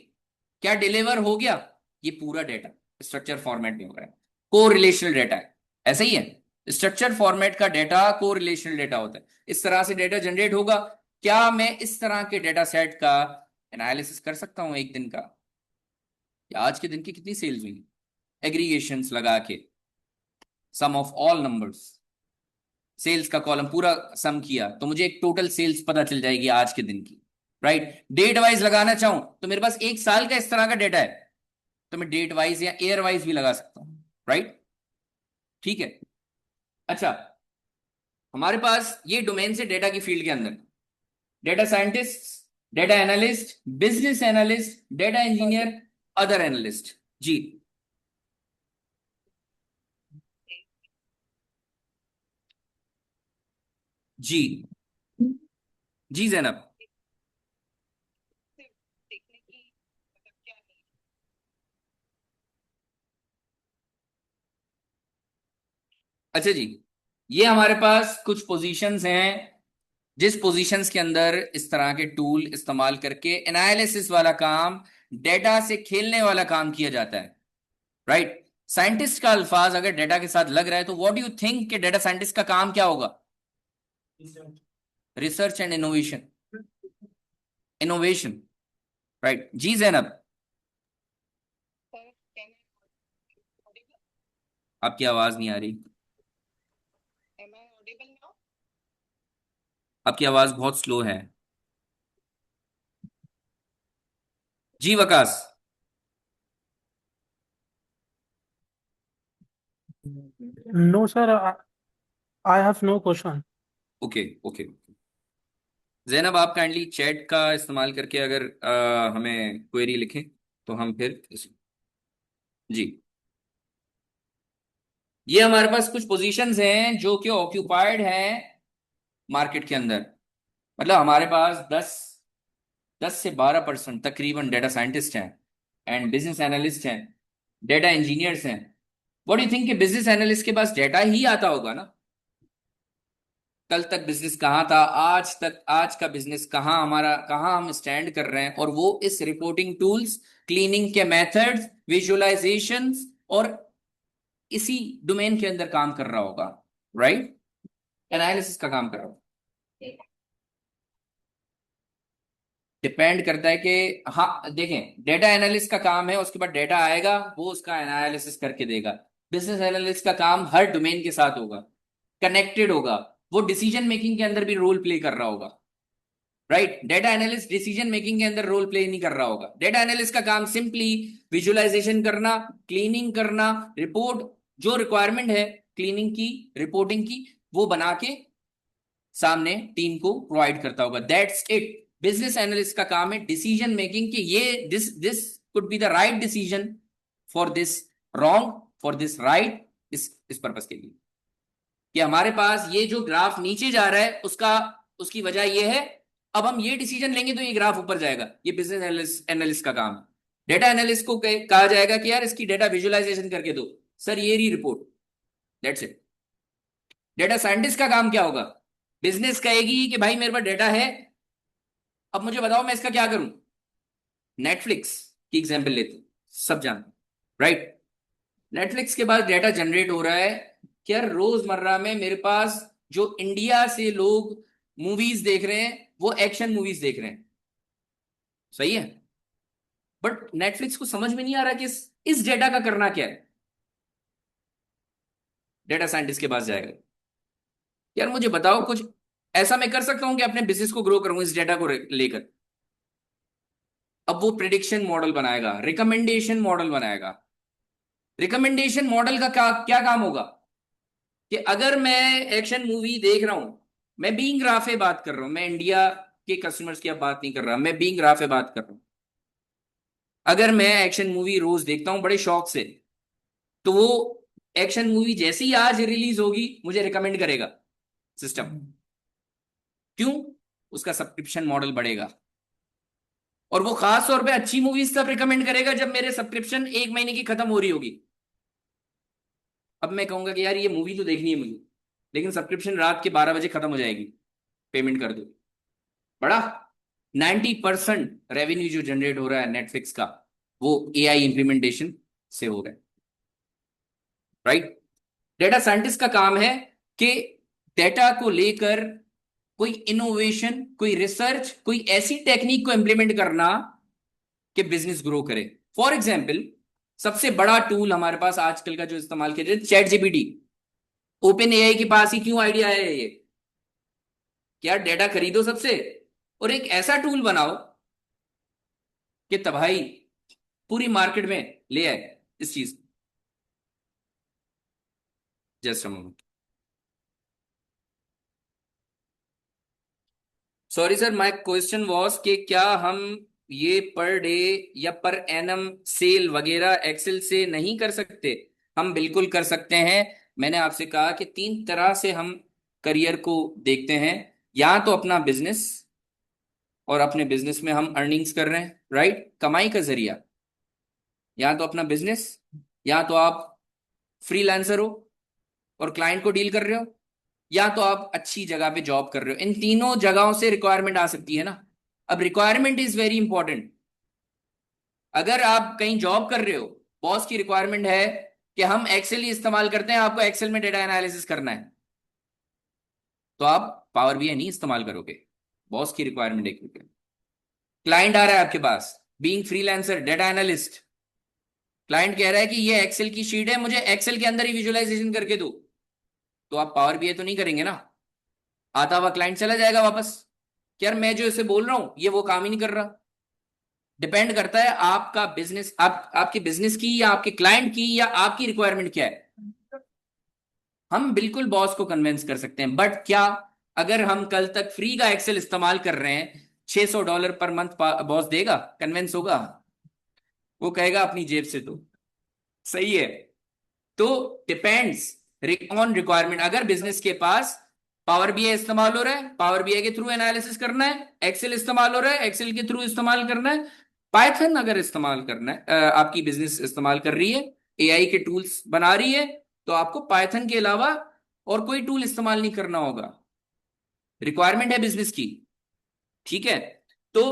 Speaker 5: क्या डिलीवर हो गया, ये पूरा डेटा स्ट्रक्चर फॉर्मेट में हो रहा है। को रिलेशनल डेटा है, ऐसा ही है। स्ट्रक्चर फॉर्मेट का डेटा को रिलेशनल डेटा होता है। इस तरह से डेटा जनरेट होगा। क्या मैं इस तरह के डेटा सेट का एनालिसिस कर सकता हूं एक दिन का, या आज के दिन की कितनी सेल्स हुई, एग्रीगेशंस लगा के सम ऑफ ऑल नंबर्स, सेल्स का कॉलम पूरा सम किया तो मुझे एक टोटल सेल्स पता चल जाएगी आज के दिन की, राइट। डेट वाइज लगाना चाहूं तो मेरे पास एक साल का इस तरह का डेटा है, तो मैं डेट वाइज या ईयर वाइज भी लगा सकता हूं, राइट। ठीक है। अच्छा, हमारे पास ये डोमेन से डेटा की फील्ड के अंदर data scientist, data analyst, business analyst, data engineer, other analyst. जी जी जी जैनब। अच्छा जी, ये हमारे पास कुछ पोजीशंस हैं जिस पोजीशंस के अंदर इस तरह के टूल इस्तेमाल करके एनालिसिस वाला काम, डेटा से खेलने वाला काम किया जाता है, राइट। साइंटिस्ट का अल्फाज अगर डेटा के साथ लग रहा है तो व्हाट डू यू थिंक कि डेटा साइंटिस्ट का काम क्या होगा? Research and innovation, innovation, right. जी जैनब, आपकी आवाज नहीं आ रही, आपकी आवाज बहुत स्लो है। जी Waqas.
Speaker 7: No, sir, I have no question.
Speaker 5: Okay okay. Zainab, आप काइंडली चैट का इस्तेमाल करके अगर हमें क्वेरी लिखें तो हम फिर जी। ये हमारे पास कुछ पोजीशंस हैं जो कि ऑक्यूपाइड हैं मार्केट के अंदर। मतलब हमारे पास 10 से 12% तकरीबन डेटा साइंटिस्ट हैं एंड बिजनेस एनालिस्ट हैं, डेटा इंजीनियर्स हैं। व्हाट डू थिंक कि बिजनेस एनालिस्ट के पास डेटा ही आता होगा ना? कल तक बिजनेस कहाँ था, आज तक आज का बिजनेस कहाँ, हमारा कहाँ हम स्टैंड कर रहे हैं, और वो इस रिपोर्टिंग टूल्स, क्लीनिंग के मेथड्स, विजुअलाइजेशंस और इसी डोमेन के अंदर काम कर रहा होगा, राइट। एनालिसिस का काम कर रहा होगा। डिपेंड करता है कि हाँ देखें, डेटा एनालिस्ट का काम है, उसके बाद डेटा आएगा वो उसका एनालिसिस करके देगा। बिजनेस एनालिस्ट का काम हर डोमेन के साथ होगा, कनेक्टेड होगा, वो डिसीजन मेकिंग के अंदर भी रोल प्ले कर रहा होगा, right. Data analyst decision making के अंदर रोल प्ले नहीं कर रहा होगा। डेटा एनालिस्ट का काम सिंपली विजुअलाइजेशन करना, क्लीनिंग करना, रिपोर्ट जो रिक्वायरमेंट है क्लीनिंग की, रिपोर्टिंग की, वो बना के सामने टीम को प्रोवाइड करता होगा। That's it. बिजनेस एनालिस्ट का काम है डिसीजन मेकिंग कि ये this could be the right decision for this, wrong for this, right, इस पर्पस के लिए कि हमारे पास ये जो ग्राफ नीचे जा रहा है उसकी वजह ये है, अब हम ये डिसीजन लेंगे तो ये ग्राफ ऊपर जाएगा। ये बिजनेस एनालिस्ट का काम है। डेटा एनालिस्ट को कहा जाएगा कि यार इसकी डेटा विजुअलाइजेशन करके दो, सर ये रही report, that's it. Data scientist का काम क्या होगा? बिजनेस कहेगी कि भाई मेरे पास डेटा है, अब मुझे बताओ मैं इसका क्या करूं। नेटफ्लिक्स की एग्जांपल लेते हैं, सब जानते, राइट। नेटफ्लिक्स के बाद डेटा जनरेट हो रहा है कि यार रोजमर्रा में मेरे पास जो इंडिया से लोग मूवीज देख रहे हैं वो एक्शन मूवीज देख रहे हैं, सही है। बट नेटफ्लिक्स को समझ में नहीं आ रहा कि इस डेटा का करना क्या है। डेटा साइंटिस्ट के पास जाएगा, यार मुझे बताओ कुछ ऐसा मैं कर सकता हूं कि अपने बिजनेस को ग्रो करूं इस डेटा को लेकर। अब वो प्रिडिक्शन मॉडल बनाएगा, रिकमेंडेशन मॉडल बनाएगा, रिकमेंडेशन मॉडल का क्या काम होगा कि अगर मैं एक्शन मूवी देख रहा हूं, मैं बीइंग राफे बात कर रहा हूं, मैं इंडिया के कस्टमर्स की अब बात नहीं कर रहा, मैं बीइंग राफे बात कर रहा हूं। अगर मैं एक्शन मूवी रोज देखता हूं बड़े शौक से, तो वो एक्शन मूवी जैसे ही आज रिलीज होगी मुझे रिकमेंड करेगा सिस्टम। क्यों? उसका सब्सक्रिप्शन मॉडल बढ़ेगा, और वो खास तौर पे अच्छी मूवीज तब रिकमेंड करेगा जब मेरे सब्सक्रिप्शन 1 महीने की खत्म हो रही होगी। अब मैं कहूंगा कि यार ये मूवी तो देखनी है मुझे, लेकिन सब्सक्रिप्शन रात के 12 बजे खत्म हो जाएगी, पेमेंट कर दो। बड़ा 90% रेवेन्यू जो जनरेट हो रहा है नेटफ्लिक्स का, वो एआई इंप्लीमेंटेशन से हो रहा है, राइट। डेटा साइंटिस्ट का काम है कि डेटा को लेकर कोई इनोवेशन, कोई रिसर्च, कोई ऐसी टेक्निक को इंप्लीमेंट करना कि बिजनेस ग्रो करे। फॉर एग्जाम्पल, सबसे बड़ा टूल हमारे पास आजकल का जो इस्तेमाल किया जाए, चैट जीपीटी। ओपन एआई के पास ही क्यों आइडिया है ये, क्या डेटा खरीदो सबसे और एक ऐसा टूल बनाओ कि तबाही पूरी मार्केट में ले आए इस चीज। Just a moment, sorry sir, my question was कि क्या हम ये पर डे या पर एनम सेल वगैरह एक्सेल से नहीं कर सकते? हम बिल्कुल कर सकते हैं। मैंने आपसे कहा कि 3 तरह से हम करियर को देखते हैं, या तो अपना बिजनेस, और अपने बिजनेस में हम अर्निंग्स कर रहे हैं, राइट, कमाई का जरिया। या तो अपना बिजनेस, या तो आप फ्रीलांसर हो और क्लाइंट को डील कर रहे हो, या तो आप अच्छी जगह पे जॉब कर रहे हो। इन तीनों जगहों से रिक्वायरमेंट आ सकती है ना। अब रिक्वायरमेंट इज वेरी इंपॉर्टेंट। अगर आप कहीं जॉब कर रहे हो, बॉस की रिक्वायरमेंट है कि हम एक्सेल ही इस्तेमाल करते हैं, आपको एक्सेल में डेटा एनालिसिस करना है, तो आप पावर बीआई नहीं इस्तेमाल करोगे, बॉस की रिक्वायरमेंट एक। क्लाइंट आ रहा है आपके पास, being freelancer data analyst, client कह रहा है कि ये एक्सेल की शीट है, मुझे एक्सेल के अंदर ही विजुअलाइजेशन करके दो, तो आप पावर बीआई तो नहीं करेंगे ना। आता हुआ क्लाइंट चला जाएगा वापस कि यार मैं जो इसे बोल रहा हूं ये वो काम ही नहीं कर रहा। डिपेंड करता है आपका बिजनेस, आपके बिजनेस की या आपके क्लाइंट की या आपकी रिक्वायरमेंट क्या है। हम बिल्कुल बॉस को कन्विंस कर सकते हैं, बट क्या अगर हम कल तक फ्री का एक्सेल इस्तेमाल कर रहे हैं, $600 पर मंथ बॉस देगा, कन्विंस होगा? वो कहेगा अपनी जेब से दो। सही है। तो डिपेंड्स ऑन रिक्वायरमेंट। अगर बिजनेस के पास पावर बीआई इस्तेमाल हो रहा है, पावर बीआई के थ्रू एनालिसिस करना है, एक्सेल इस्तेमाल हो रहा है, एक्सेल के थ्रू इस्तेमाल करना है, पाइथन अगर इस्तेमाल करना है, आपकी बिजनेस इस्तेमाल कर रही है, एआई के टूल्स बना रही है, तो आपको पाइथन के अलावा और कोई टूल इस्तेमाल नहीं करना होगा। रिक्वायरमेंट है बिजनेस की, ठीक है। तो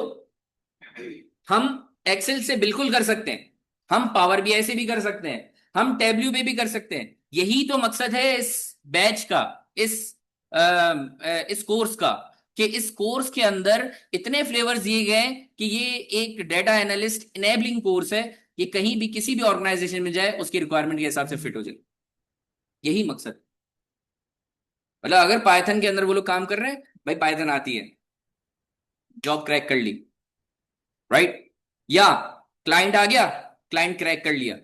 Speaker 5: हम एक्सेल से बिल्कुल कर सकते हैं, हम पावर बीआई से भी कर सकते हैं, हम टैब्ल्यू पे भी कर सकते हैं। यही तो मकसद है इस बैच का, इस इस कोर्स का, कि इस कोर्स के अंदर इतने फ्लेवर्स दिए गए हैं कि ये एक डेटा एनालिस्ट इनेबलिंग कोर्स है। ये कहीं भी किसी भी ऑर्गेनाइजेशन में जाए उसकी रिक्वायरमेंट के हिसाब से फिट हो जाए, यही मकसद। मतलब अगर पाइथन के अंदर वो लोग काम कर रहे हैं, भाई पाइथन आती है, जॉब क्रैक कर ली, राइट। या क्लाइंट आ गया, क्लाइंट क्रैक कर लिया,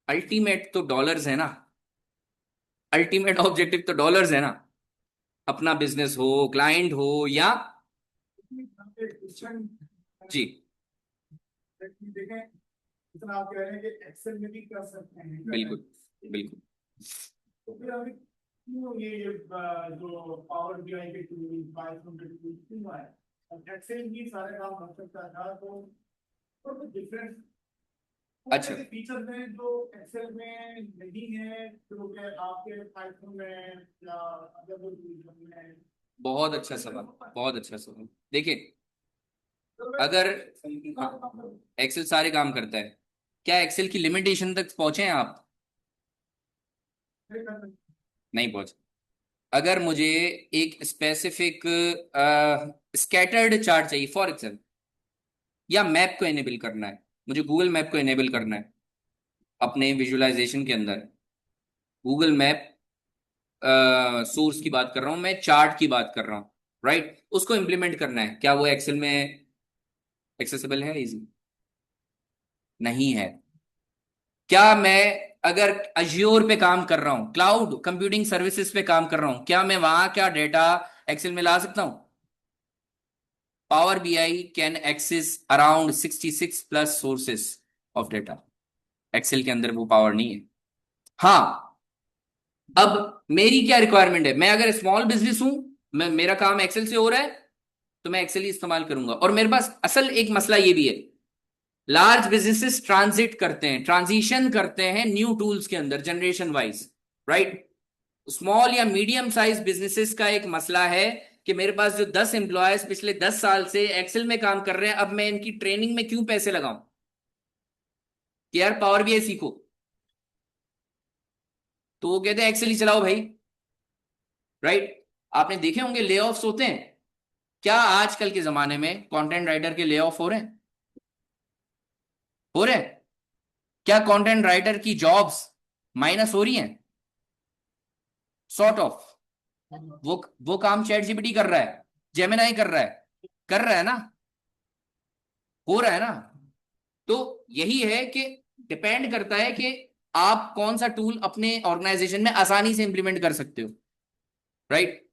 Speaker 5: अल्टीमेट तो डॉलर्स है ना, अल्टीमेट ऑब्जेक्टिव तो डॉलर्स है ना। अपना बिजनेस हो, क्लाइंट हो, या जी
Speaker 2: देखें, इतना आप कह रहे हैं कि एक्सेल में भी कर सकते हैं,
Speaker 5: बिल्कुल बिल्कुल।
Speaker 2: तो फिर अभी क्यों ये जो पावर बीआई के टूल, पाइथन के टूल क्यों आए? अब एक्सेल भी सारे काम कर सकता था, तो डिफरेंस
Speaker 5: अच्छा,
Speaker 2: फीचर में जो एक्सेल में नहीं है, जो कि आपके पाइथन में या अदर टूल में।
Speaker 5: बहुत अच्छा सवाल, बहुत अच्छा सवाल। देखिए, अगर एक्सेल सारे काम करता है, क्या एक्सेल की लिमिटेशन तक पहुंचे हैं आप? नहीं पहुंचे। अगर मुझे एक स्पेसिफिक स्कैटर्ड चार्ट चाहिए फॉर एग्जाम्पल, या मैप को इनेबल करना है, मुझे गूगल मैप को इनेबल करना है अपने विजुअलाइजेशन के अंदर, गूगल मैप सोर्स की बात कर रहा हूं मैं, चार्ट की बात कर रहा हूं, राइट। उसको इंप्लीमेंट करना है, क्या वो एक्सेल में एक्सेसिबल है? इजी नहीं है। क्या मैं अगर अज्योर पे काम कर रहा हूं, क्लाउड कंप्यूटिंग सर्विसेज पे काम कर रहा हूं, क्या मैं वहां क्या डेटा एक्सेल में ला सकता हूं? Power BI can access around 66 plus sources of data. Excel के अंदर वो पावर नहीं है। हाँ, अब मेरी क्या रिक्वायरमेंट है, मैं अगर स्मॉल बिजनेस हूं, मैं मेरा काम एक्सेल से हो रहा है, तो मैं एक्सेल ही इस्तेमाल करूंगा। और मेरे पास असल एक मसला ये भी है, लार्ज बिजनेसेस ट्रांजिट करते हैं, ट्रांजिशन करते हैं न्यू टूल्स के अंदर जनरेशन वाइज, राइट। स्मॉल या मीडियम साइज बिजनेसेस का एक मसला है कि मेरे पास जो 10 एम्प्लॉयज पिछले 10 साल से एक्सेल में काम कर रहे हैं, अब मैं इनकी ट्रेनिंग में क्यों पैसे लगाऊं कि यार पावर बीआई सीखो। तो वो कहते हैं एक्सेल ही चलाओ भाई, राइट। आपने देखे होंगे ले ऑफ्स होते हैं। क्या आजकल के जमाने में कंटेंट राइटर के ले ऑफ हो रहे हैं? हो रहे हैं? क्या कंटेंट राइटर की जॉब्स माइनस हो रही हैं? Sort of. वो काम चैट जीपीटी कर रहा है, जेमिनाई कर रहा है ना, हो रहा है ना। तो यही है कि डिपेंड करता है कि आप कौन सा टूल अपने ऑर्गेनाइजेशन में आसानी से इंप्लीमेंट कर सकते हो, राइट।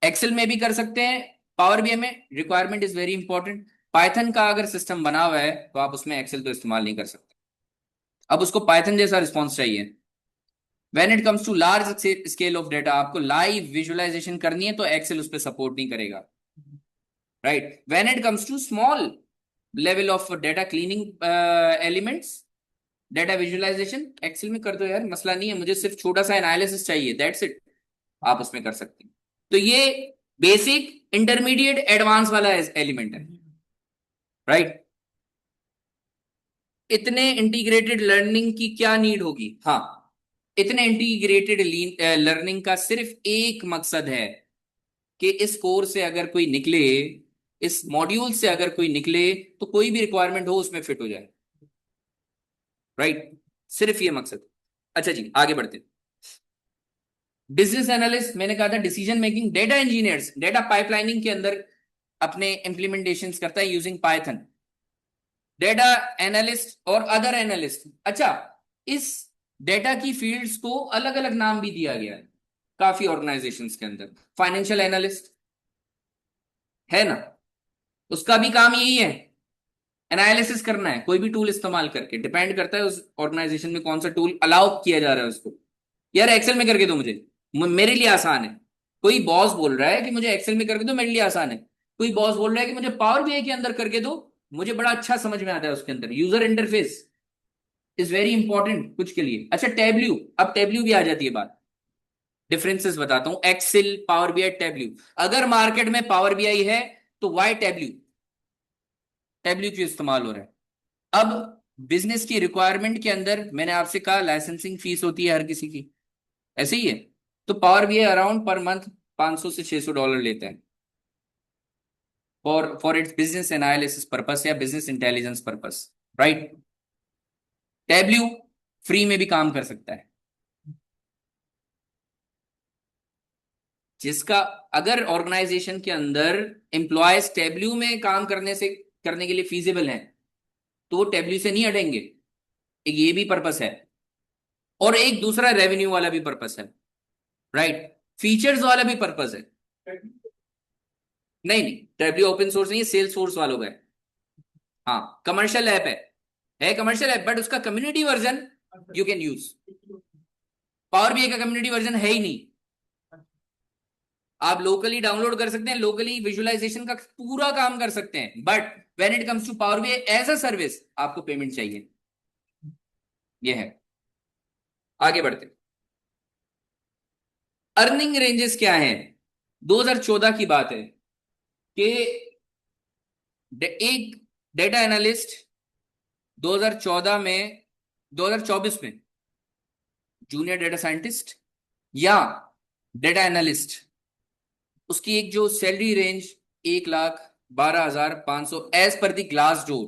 Speaker 5: एक्सेल में भी कर सकते हैं, पावर बीआई में requirement is very important. Python का अगर सिस्टम बना हुआ है तो आप उसमें एक्सेल तो इस्तेमाल नहीं कर सकते। अब उसको पाइथन जैसा रिस्पॉन्स चाहिए। When it comes to large scale of data, आपको लाइव विजुअलाइजेशन करनी है तो एक्सेल उस पर सपोर्ट नहीं करेगा, right. When it comes to small level of data cleaning elements, data visualisation Excel में कर दो यार, मसला नहीं है, मुझे सिर्फ छोटा सा एनालिसिस चाहिए, दैट्स इट, आप उसमें कर सकते हैं। तो ये बेसिक इंटरमीडिएट एडवांस वाला एलिमेंट है, राइट। इतने इंटीग्रेटेड लर्निंग की क्या नीड होगी? हाँ, इतने इंटीग्रेटेड लर्निंग का सिर्फ एक मकसद है कि इस कोर्स से अगर कोई निकले, इस मॉड्यूल से अगर कोई निकले, तो कोई भी रिक्वायरमेंट हो उसमें फिट हो जाए, राइट। सिर्फ ये मकसद। अच्छा जी, आगे बढ़ते हैं। बिजनेस एनालिस्ट, मैंने कहा था decision making. Data engineers data pipelining के अंदर अपने इंप्लीमेंटेशंस करता है यूजिंग पाइथन। डेटा एनालिस्ट और अदर एनालिस्ट, अच्छा, इस डेटा की फील्ड्स को अलग अलग नाम भी दिया गया है काफी ऑर्गेनाइजेशंस के अंदर। फाइनेंशियल एनालिस्ट है ना, उसका भी काम यही है, एनालिसिस करना है कोई भी टूल इस्तेमाल करके। डिपेंड करता है उस ऑर्गेनाइजेशन में कौन सा टूल अलाउ किया जा रहा है उसको। यार एक्सेल में करके दो मुझे, मेरे लिए आसान है। कोई बॉस बोल रहा है कि मुझे एक्सेल में करके दो, मेरे लिए आसान है। कोई बॉस बोल रहा है कि मुझे पावर बीआई के अंदर करके दो, मुझे बड़ा अच्छा समझ में आता है उसके अंदर। User interface is very important कुछ के लिए। अच्छा, टेब्ल्यू, अब टेब्ल्यू भी आ जाती है बात। डिफरेंसेस बताता हूं, एक्सेल, पावर बीआई, टेब्ल्यू। अगर मार्केट में पावर बीआई है तो वाई टेब्ल्यू, टेब्ल्यू क्यों इस्तेमाल हो रहा है? अब बिजनेस की रिक्वायरमेंट के अंदर मैंने आपसे कहा लाइसेंसिंग फीस होती है हर किसी की, ऐसे ही है। तो power BI around per month 500 से $600 लेता है for its business analysis purpose या business intelligence purpose, right. Tableau free में भी काम कर सकता है। जिसका अगर ऑर्गेनाइजेशन के अंदर एम्प्लॉयज टेब्ल्यू में काम करने के लिए फीजिबल है, तो वो टेब्ल्यू से नहीं हटेंगे। एक ये भी पर्पस है, और एक दूसरा रेवेन्यू वाला भी पर्पस है, राइट। फीचर्स वाला भी पर्पस है। नहीं नहीं, टेब्ल्यू ओपन सोर्स नहीं है, सेल्स सोर्स वालों का है। हाँ, कमर्शियल ऐप है कमर्शियल ऐप, बट उसका community version you can use. Power BI का कम्युनिटी वर्जन है ही नहीं। आप लोकली डाउनलोड कर सकते हैं, लोकली विजुअलाइजेशन का पूरा काम कर सकते हैं, but when it comes to power BI as a service आपको पेमेंट चाहिए। ये है। आगे बढ़ते, अर्निंग रेंजेस क्या है? 2014 की बात है कि एक डेटा एनालिस्ट 2014 में, 2024 में जूनियर डेटा साइंटिस्ट या डेटा एनालिस्ट, उसकी एक जो salary range 1,12,500 as per the Glassdoor,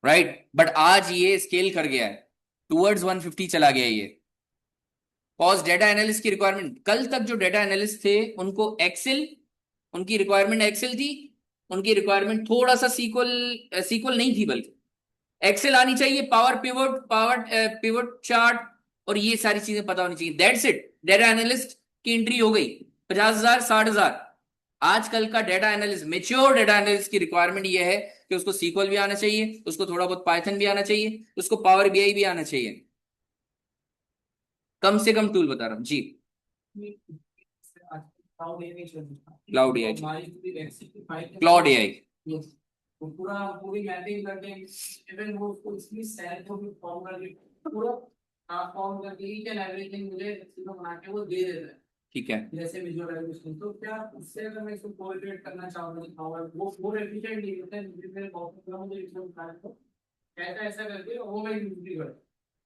Speaker 5: right. But आज ये स्केल कर गया है, टूवर्ड्स 150 चला गया ये। कॉज डेटा एनालिस्ट की रिक्वायरमेंट, कल तक जो डेटा एनालिस्ट थे उनको एक्सेल, उनकी रिक्वायरमेंट एक्सेल थी, उनकी रिक्वायरमेंट थोड़ा सा सीक्वल नहीं थी, बल्कि एक्सेल आनी चाहिए, पावर पिवट चार्ट, और ये सारी चीजें पता होनी चाहिए। That's it. डेटा एनालिस्ट की एंट्री हो गई, 50,000 60,000। आजकल का data analyst, mature data analyst की रिक्वायरमेंट ये है कि उसको सीक्वल भी आना चाहिए, उसको थोड़ा बहुत पाइथन भी आना चाहिए, उसको पावर बीआई भी आना चाहिए। कम से कम टूल बता रहा हूँ जी। Claude AI, Claude AI.
Speaker 6: तो पूरा पूरी मैपिंग करके इवन वो उसको इसकी सेल को भी फॉर्म करके पूरा ट्रांसफॉर्म करके ईच एंड एवरीथिंग मुझे चीजों बना के वो दे देता है।
Speaker 5: ठीक है,
Speaker 6: जैसे विजुअलाइजेशन, तो क्या उससे अगर मैं इसको कोरिलेट करना चाहूँ तो पावर वो मोर एफिशिएंट नहीं होता है, जिसमें बहुत सारा मुझे इसको बता तो कैसा ऐसा करके वो मैं यूज भी करता हूँ।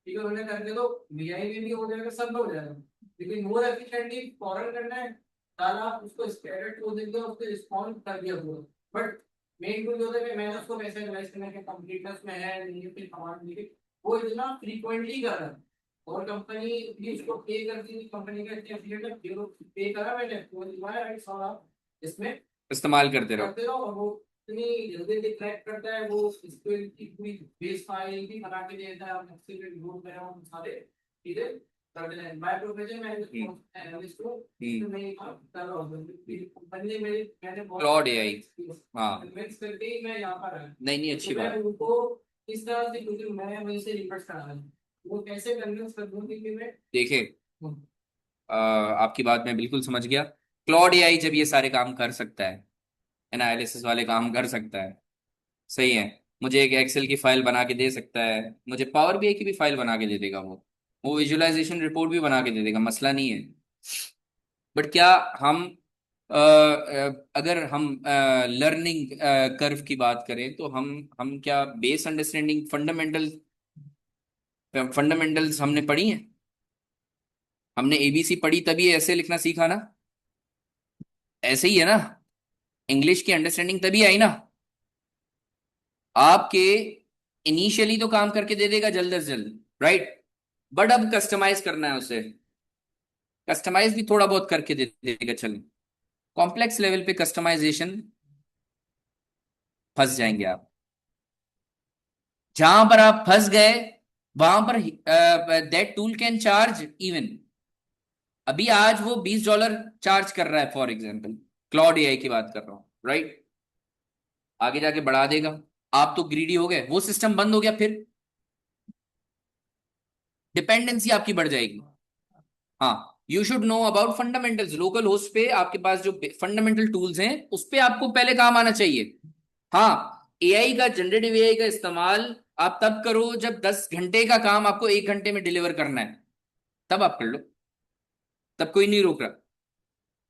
Speaker 6: ठीक है, मैंने करके तो बीआई में भी हो जाएगा, सब हो जाएगा, लेकिन मोर एफिशिएंटली फॉरन करना है, सारा उसको स्कैटर्ड को देंगे और उसको रिस्पॉन्स कर दिया पूरा। बट मेन टूल होता है कि मैंने उसको कैसे एनालाइज करना है कि कंप्लीटनेस में है नहीं है, फिर कमांड लिखे वो इतना फ्रीक्वेंटली कर रहा है, और कंपनी भी उसको पे करती है, कंपनी का इतना एफिशिएंट है, जीरो पे करा मैंने तो तुम्हारा राइट सारा इसमें
Speaker 5: इस्तेमाल करते रहो।
Speaker 6: करते रहो, और वो इतनी जल्दी ट्रैक करता है, वो इसको की पूरी बेस फाइल भी बना के देता है, आप एक्सेल में लोड कर रहे हो सारे चीजें कर देना है। बाय प्रोफेशन मैंने एनालिस्ट को तो मैं कर रहा हूं, बंदे मेरे मैंने
Speaker 5: क्लाउड एआई, हाँ
Speaker 6: मिक्स करके ही मैं यहाँ पर आया।
Speaker 5: नहीं नहीं, अच्छी
Speaker 6: तो मैं
Speaker 5: बात।
Speaker 6: उनको इस तरह से, क्योंकि मैं वहीं से रिवर्स करा रहा हूँ, वो कैसे कन्विंस कर दूं कि मैं
Speaker 5: देखिए, आपकी बात मैं बिल्कुल समझ गया। क्लाउड एआई जब ये सारे काम कर सकता है, एनालिसिस वाले काम कर सकता है, सही है, मुझे एक एक्सेल की फाइल बना के दे सकता है, मुझे पावर बीआई की भी फाइल बना के दे देगा, वो विजुअलाइजेशन रिपोर्ट भी बना के दे देगा, मसला नहीं है। बट क्या हम अगर हम लर्निंग कर्व की बात करें तो हम क्या बेस अंडरस्टैंडिंग फंडामेंटल्स हमने पढ़ी हैं? हमने एबीसी पढ़ी तभी ऐसे लिखना सीखा ना? ऐसे ही है ना? इंग्लिश की अंडरस्टैंडिंग तभी आई ना? आपके इनिशियली तो काम करके दे देगा जल्द से जल्द, राइट, बट अब कस्टमाइज करना है उसे, कस्टमाइज भी थोड़ा बहुत करके दे देगा, चलो कॉम्प्लेक्स लेवल पे कस्टमाइजेशन फंस जाएंगे आप। जहां पर आप फंस गए वहां पर that tool can charge even, अभी आज वो $20 चार्ज कर रहा है फॉर एग्जाम्पल, क्लाउड एआई की बात कर रहा हूं, राइट, आगे जाके बढ़ा देगा। आप तो ग्रीडी हो गए, वो सिस्टम बंद हो गया, फिर डिपेंडेंसी आपकी बढ़ जाएगी। हाँ, you should know about fundamentals, local host पे आपके पास जो फंडामेंटल टूल्स हैं उस पे आपको पहले काम आना चाहिए। हाँ, एआई का, जनरेटिव एआई का इस्तेमाल आप तब करो जब 10 घंटे का काम आपको 1 घंटे में डिलीवर करना है, तब आप कर लो, तब कोई नहीं रोक रहा।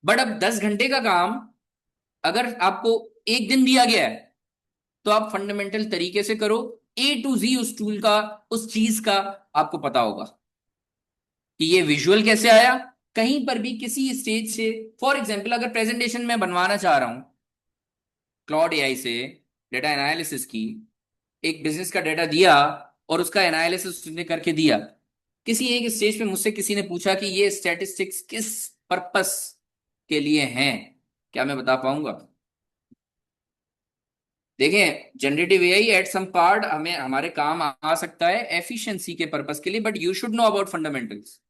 Speaker 5: बट अब 10 घंटे का काम अगर आपको एक दिन दिया गया है तो आप फंडामेंटल तरीके से करो, A to Z उस टूल का, उस चीज का आपको पता होगा कि ये विजुअल कैसे आया, कहीं पर भी किसी स्टेज से। फॉर एग्जाम्पल अगर प्रेजेंटेशन में बनवाना चाह रहा हूं क्लाउड एआई से डेटा एनालिसिस की, एक बिजनेस का डेटा दिया और उसका एनालिसिस उसने करके दिया, किसी एक स्टेज पे मुझसे किसी ने पूछा कि ये स्टैटिस्टिक्स किस पर्पस के लिए हैं, क्या मैं बता पाऊंगा? देखें, generative AI at some part हमें हमारे काम आ सकता है एफिशिएंसी के पर्पस के लिए, but you should know about fundamentals.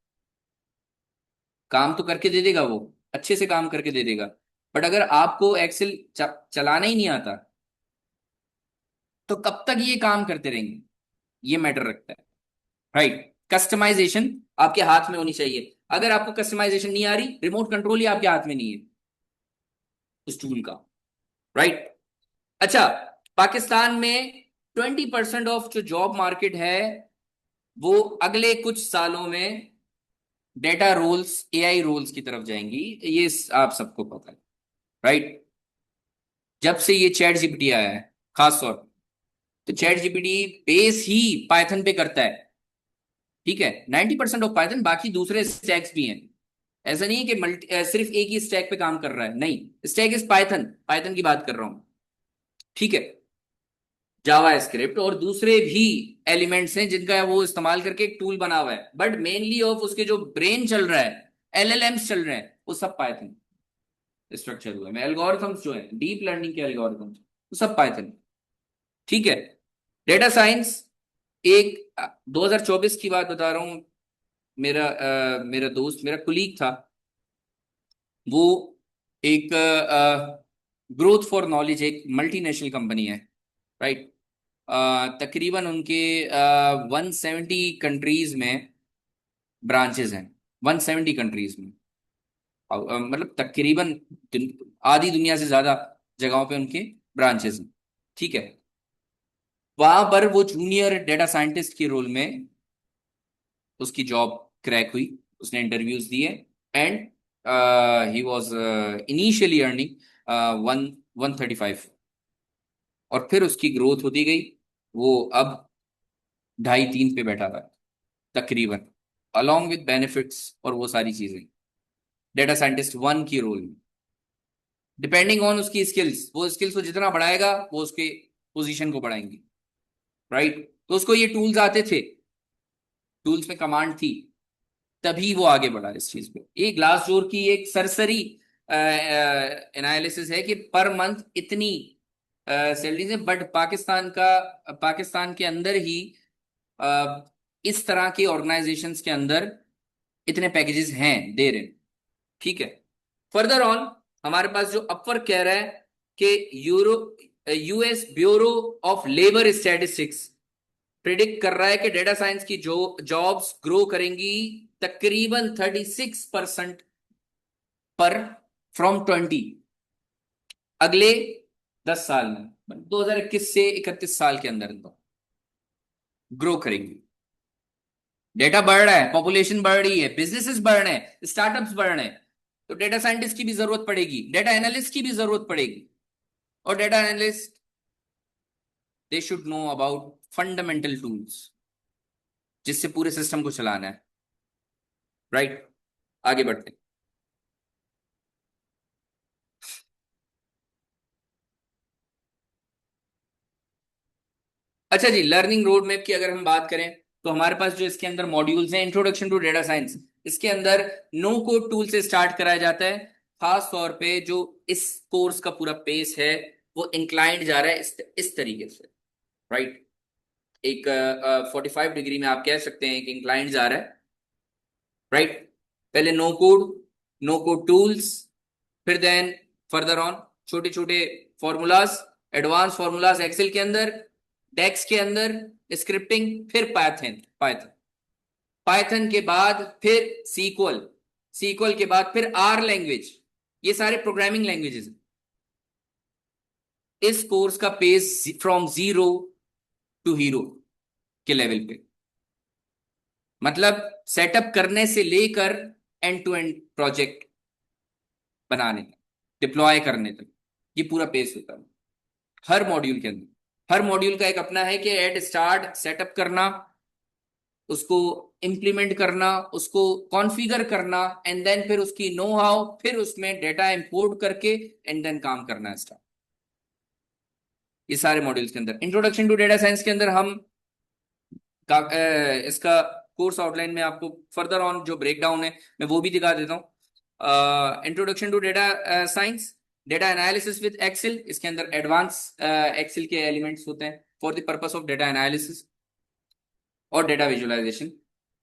Speaker 5: काम तो करके दे देगा वो, अच्छे से काम करके दे देगा, बट अगर आपको एक्सेल चलाना ही नहीं आता तो कब तक ये काम करते रहेंगे, ये मैटर रखता है, राइट। कस्टमाइजेशन आपके हाथ में होनी चाहिए, अगर आपको कस्टमाइजेशन नहीं आ रही, रिमोट कंट्रोल ही आपके हाथ में नहीं है उस टूल का, राइट। अच्छा, पाकिस्तान में 20% ऑफ जो जॉब मार्केट है वो अगले कुछ सालों में डेटा रोल्स, एआई रोल्स की तरफ जाएंगी, ये आप सबको पता है, राइट। जब से ये चैट जीपीटी आया है खास तौर पर, तो चैट जीपीटी बेस ही पाइथन पे करता है, ठीक है, 90% ऑफ पाइथन, बाकी दूसरे स्टैक्स भी हैं, ऐसा नहीं है कि सिर्फ एक ही स्टैक पे काम कर रहा है, नहीं, स्टैक इज पाइथन, पाइथन की बात कर रहा हूं, ठीक है, जावा स्क्रिप्ट और दूसरे भी एलिमेंट्स हैं जिनका वो इस्तेमाल करके एक टूल बना हुआ है, बट मेनली ऑफ उसके जो ब्रेन चल रहा है, एलएलएम्स चल रहे हैं, वो सब पाइथन स्ट्रक्चर हुआ है, एल्गोरिथम्स जो है, डीप लर्निंग के एल्गोरिथम्स, वो सब पाइथन, ठीक है। डेटा साइंस एक 2024 की बात बता रहा हूँ। मेरा दोस्त, मेरा कुलीग था, वो एक ग्रोथ फॉर नॉलेज एक मल्टीनेशनल कंपनी है, राइट। तकरीबन उनके 170 कंट्रीज में ब्रांचेस हैं, 170 कंट्रीज में। मतलब तकरीबन आधी दुनिया से ज्यादा जगहों पे उनके ब्रांचेस हैं, ठीक है। वहां पर वो जूनियर डेटा साइंटिस्ट के रोल में उसकी जॉब क्रैक हुई, उसने इंटरव्यूज दिए, and he was initially earning 135, और फिर उसकी ग्रोथ होती गई। वो अब 2.5-3 पे बैठा था तकरीबन, अलॉन्ग विद बेनिफिट्स और वो सारी चीजें, डेटा साइंटिस्ट 1 की रोल में। डिपेंडिंग ऑन उसकी स्किल्स, वो स्किल्स को जितना बढ़ाएगा वो उसके पोजीशन को बढ़ाएंगे, राइट। तो उसको ये टूल्स आते थे, टूल्स में कमांड थी, तभी वो आगे बढ़ा इस चीज पे। ये ग्लास डोर की एक सरसरी एनालिसिस है कि पर मंथ इतनी सैलरीज है, बट पाकिस्तान के अंदर ही इस तरह के ऑर्गेनाइजेशंस के अंदर इतने पैकेजेस हैं, दे रहे हैं, ठीक है। फर्दर ऑन हमारे पास जो अपवर्क कह रहा है कि US bureau of labour statistics predict कर रहा है कि डेटा साइंस की जो जॉब्स ग्रो करेंगी तकरीबन 36% पर फ्रॉम 20 अगले 10 साल में, 2021 से 31 साल के अंदर ग्रो करेंगी। डेटा बढ़ रहा है, पॉपुलेशन बढ़ रही है, बिजनेसेस बढ़ रहे हैं, स्टार्टअप्स बढ़ रहे हैं, तो डेटा साइंटिस्ट की भी जरूरत पड़ेगी, डेटा एनालिस्ट की भी जरूरत पड़ेगी। और data analyst they should know about fundamental tools जिससे पूरे सिस्टम को चलाना है, राइट। आगे बढ़ते हैं। अच्छा जी, लर्निंग रोड मैप की अगर हम बात करें तो हमारे पास जो इसके अंदर मॉड्यूल्स हैं, इंट्रोडक्शन टू डेटा साइंस, इसके अंदर नो कोड टूल से स्टार्ट कराया जाता है। खास तौर पे जो इस कोर्स का पूरा पेस है वो इंक्लाइंड जा रहा है इस तरीके से, राइट। एक 45 डिग्री में आप कह सकते हैं कि इंक्लाइंड जा रहा है, राइट। पहले नो कोड टूल्स, फिर देन फर्दर ऑन छोटे छोटे फॉर्मूलाज, एडवांस फॉर्मूलाज एक्सेल के अंदर, डेक्स के अंदर, स्क्रिप्टिंग, फिर पाइथन पाइथन पाइथन के बाद फिर सीक्वल के बाद फिर आर लैंग्वेज। ये सारे प्रोग्रामिंग लैंग्वेजेस। इस कोर्स का पेज फ्रॉम 0 टू हीरो के लेवल पे, मतलब सेटअप करने से लेकर एंड टू एंड प्रोजेक्ट बनाने तक, डिप्लॉय करने तक, ये पूरा पेज होता है हर मॉड्यूल के अंदर। हर मॉड्यूल का एक अपना है कि एट स्टार्ट सेटअप करना, उसको इंप्लीमेंट करना, उसको कॉन्फ़िगर करना, एंड देन फिर उसकी नो हाउ, फिर उसमें डेटा इंपोर्ट करके एंड देन काम करना स्टार्ट। ये सारे मॉड्यूल्स के अंदर इंट्रोडक्शन टू डेटा साइंस के अंदर हम इसका कोर्स आउटलाइन में आपको फर्दर ऑन जो ब्रेकडाउन है मैं वो भी दिखा देता हूँ। Introduction to data science, data analysis with Excel, इसके अंदर एडवांस एक्सेल के एलिमेंट्स होते हैं for the purpose of data analysis और डेटा विजुअलाइजेशन,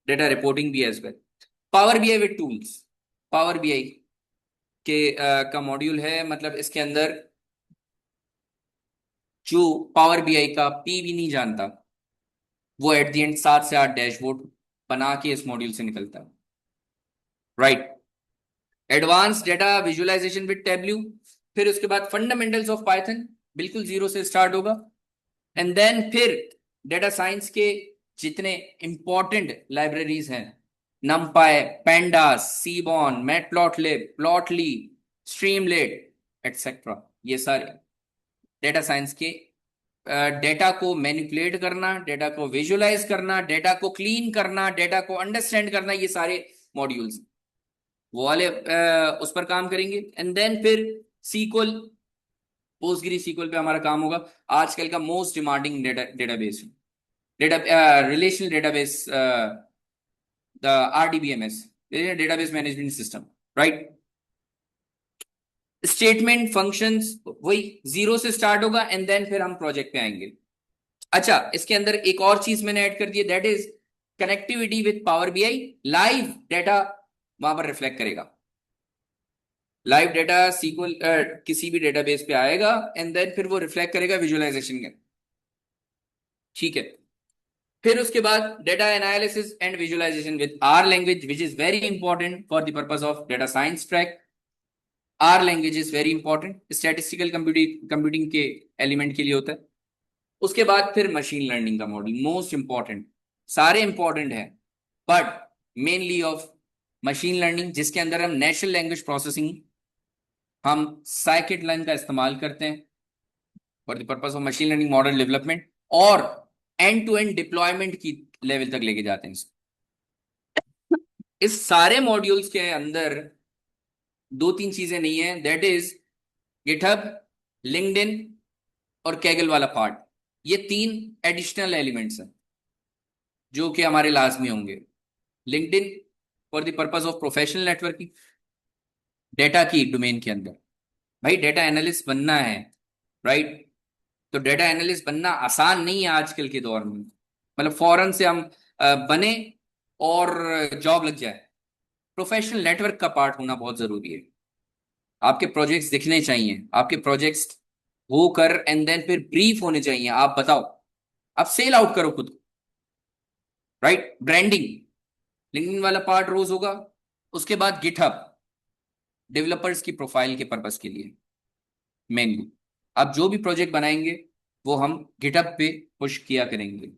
Speaker 5: डेटा रिपोर्टिंग भी as well. Power BI with tools, power BI के का मॉड्यूल है, मतलब इसके अंदर जो पावर बीआई का पी भी नहीं जानता वो एट दी एंड 7 से 8 डैशबोर्ड बना के इस मॉड्यूल से निकलता है, right. Advance data visualisation with Tableau, फिर उसके बाद फंडामेंटल्स ऑफ पाइथन, बिल्कुल 0 से स्टार्ट होगा, एंड देन फिर डेटा साइंस के जितने इंपॉर्टेंट लाइब्रेरीज हैं, नमपाई, pandas, सीबॉन, matplotlib, Plotly, Streamlit etcetera, ये सारे डेटा साइंस के डेटा को मैनिपुलेट करना, डेटा को विजुअलाइज करना, डेटा को क्लीन करना, डेटा को अंडरस्टैंड करना, ये सारे मॉड्यूल्स वो वाले उस पर काम करेंगे। एंड देन फिर सीक्वल, पोस्टग्री सीक्वल पे हमारा काम होगा। आजकल का most demanding database, data relational database, the RDBMS, database management system, right. Statement functions वही 0 से स्टार्ट होगा, एंड देन फिर हम प्रोजेक्ट पे आएंगे। अच्छा, इसके अंदर एक और चीज मैंने ऐड कर दी है, that is connectivity with power BI. Live data वहां पर रिफ्लेक्ट करेगा, लाइव डाटा सीक्वल किसी भी डेटाबेस पे आएगा एंड देन फिर वो रिफ्लेक्ट करेगा विजुअलाइजेशन के। ठीक है, फिर उसके बाद data analysis and visualisation with R language which is very important for the purpose of data science track. R language is very important, statistical computing के एलिमेंट के लिए होता है। उसके बाद फिर मशीन लर्निंग का मॉडल मोस्ट इंपॉर्टेंट, सारे इंपॉर्टेंट है but mainly of machine learning, जिसके अंदर हम नेचुरल लैंग्वेज प्रोसेसिंग, हम साइकिट लाइन का इस्तेमाल करते हैं for the purpose of machine learning model development, और एंड टू एंड डिप्लॉयमेंट की लेवल तक लेके जाते हैं इसको। इस सारे मॉड्यूल्स के अंदर दो तीन चीजें नहीं है, दैट इज गिटहब, लिंक्डइन और कैगल वाला पार्ट। ये तीन एडिशनल एलिमेंट्स हैं जो कि हमारे लाजमी होंगे। LinkedIn for the purpose of professional networking, data की डोमेन के अंदर भाई डेटा एनालिस्ट बनना है, राइट? तो डेटा एनालिस्ट बनना आसान नहीं है आजकल के दौर में, मतलब फौरन से हम बने और जॉब लग जाए। प्रोफेशनल नेटवर्क का पार्ट होना बहुत जरूरी है। आपके प्रोजेक्ट्स दिखने चाहिए, आपके प्रोजेक्ट्स होकर एंड देन फिर ब्रीफ होने चाहिए। आप बताओ, आप सेल आउट करो खुद को, राइट? ब्रांडिंग, लिंक्डइन वाला पार्ट रोज होगा। उसके बाद गिटहब, डेवलपर्स की प्रोफाइल के पर्पस के लिए मेनली। आप जो भी प्रोजेक्ट बनाएंगे वो हम गिटहब पे पुश किया करेंगे,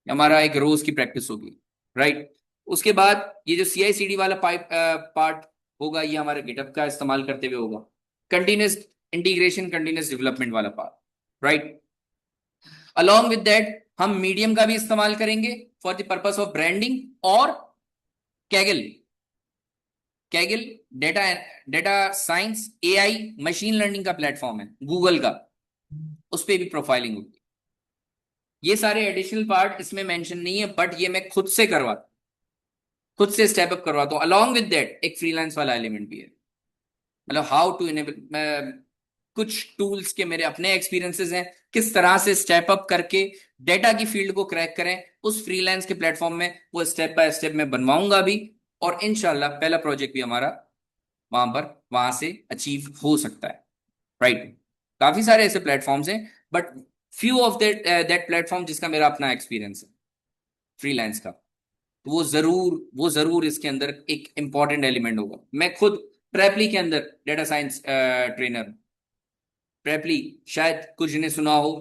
Speaker 5: हमारा एक रोज की प्रैक्टिस होगी, राइट? उसके बाद ये जो CI/CD वाला पार्ट होगा, ये हमारे गिटहब का इस्तेमाल करते हुए होगा। कंटिन्यूस इंटीग्रेशन, कंटिन्यूस डेवलपमेंट वाला part, right? Along with that हम मीडियम का भी इस्तेमाल करेंगे for the purpose of branding, और Kaggle, Kaggle data data science AI machine learning का प्लेटफॉर्म है गूगल का, उस पर भी प्रोफाइलिंग होगी। ये सारे एडिशनल पार्ट इसमें मेंशन नहीं है बट ये मैं खुद से करवाता, खुद से स्टेप अप करवाता हूँ। अलॉन्ग विद दैट एक फ्रीलांस वाला एलिमेंट भी है, मतलब हाउ टू इनेबल, कुछ टूल्स के मेरे अपने एक्सपीरियंसेस हैं, किस तरह से स्टेप अप करके डेटा की फील्ड को क्रैक करें उस फ्रीलांस के प्लेटफॉर्म में, वो स्टेप बाय स्टेप मैं बनवाऊंगा भी, और इंशाल्लाह पहला प्रोजेक्ट भी हमारा वहां से अचीव हो सकता है, राइट? काफी सारे ऐसे प्लेटफॉर्म्स हैं but few of that platform जिसका मेरा अपना एक्सपीरियंस है फ्रीलांस का, तो वो जरूर इसके अंदर एक इंपॉर्टेंट एलिमेंट होगा। मैं खुद प्रेपली के अंदर डेटा साइंस ट्रेनर। प्रेपली शायद कुछ ने सुना हो,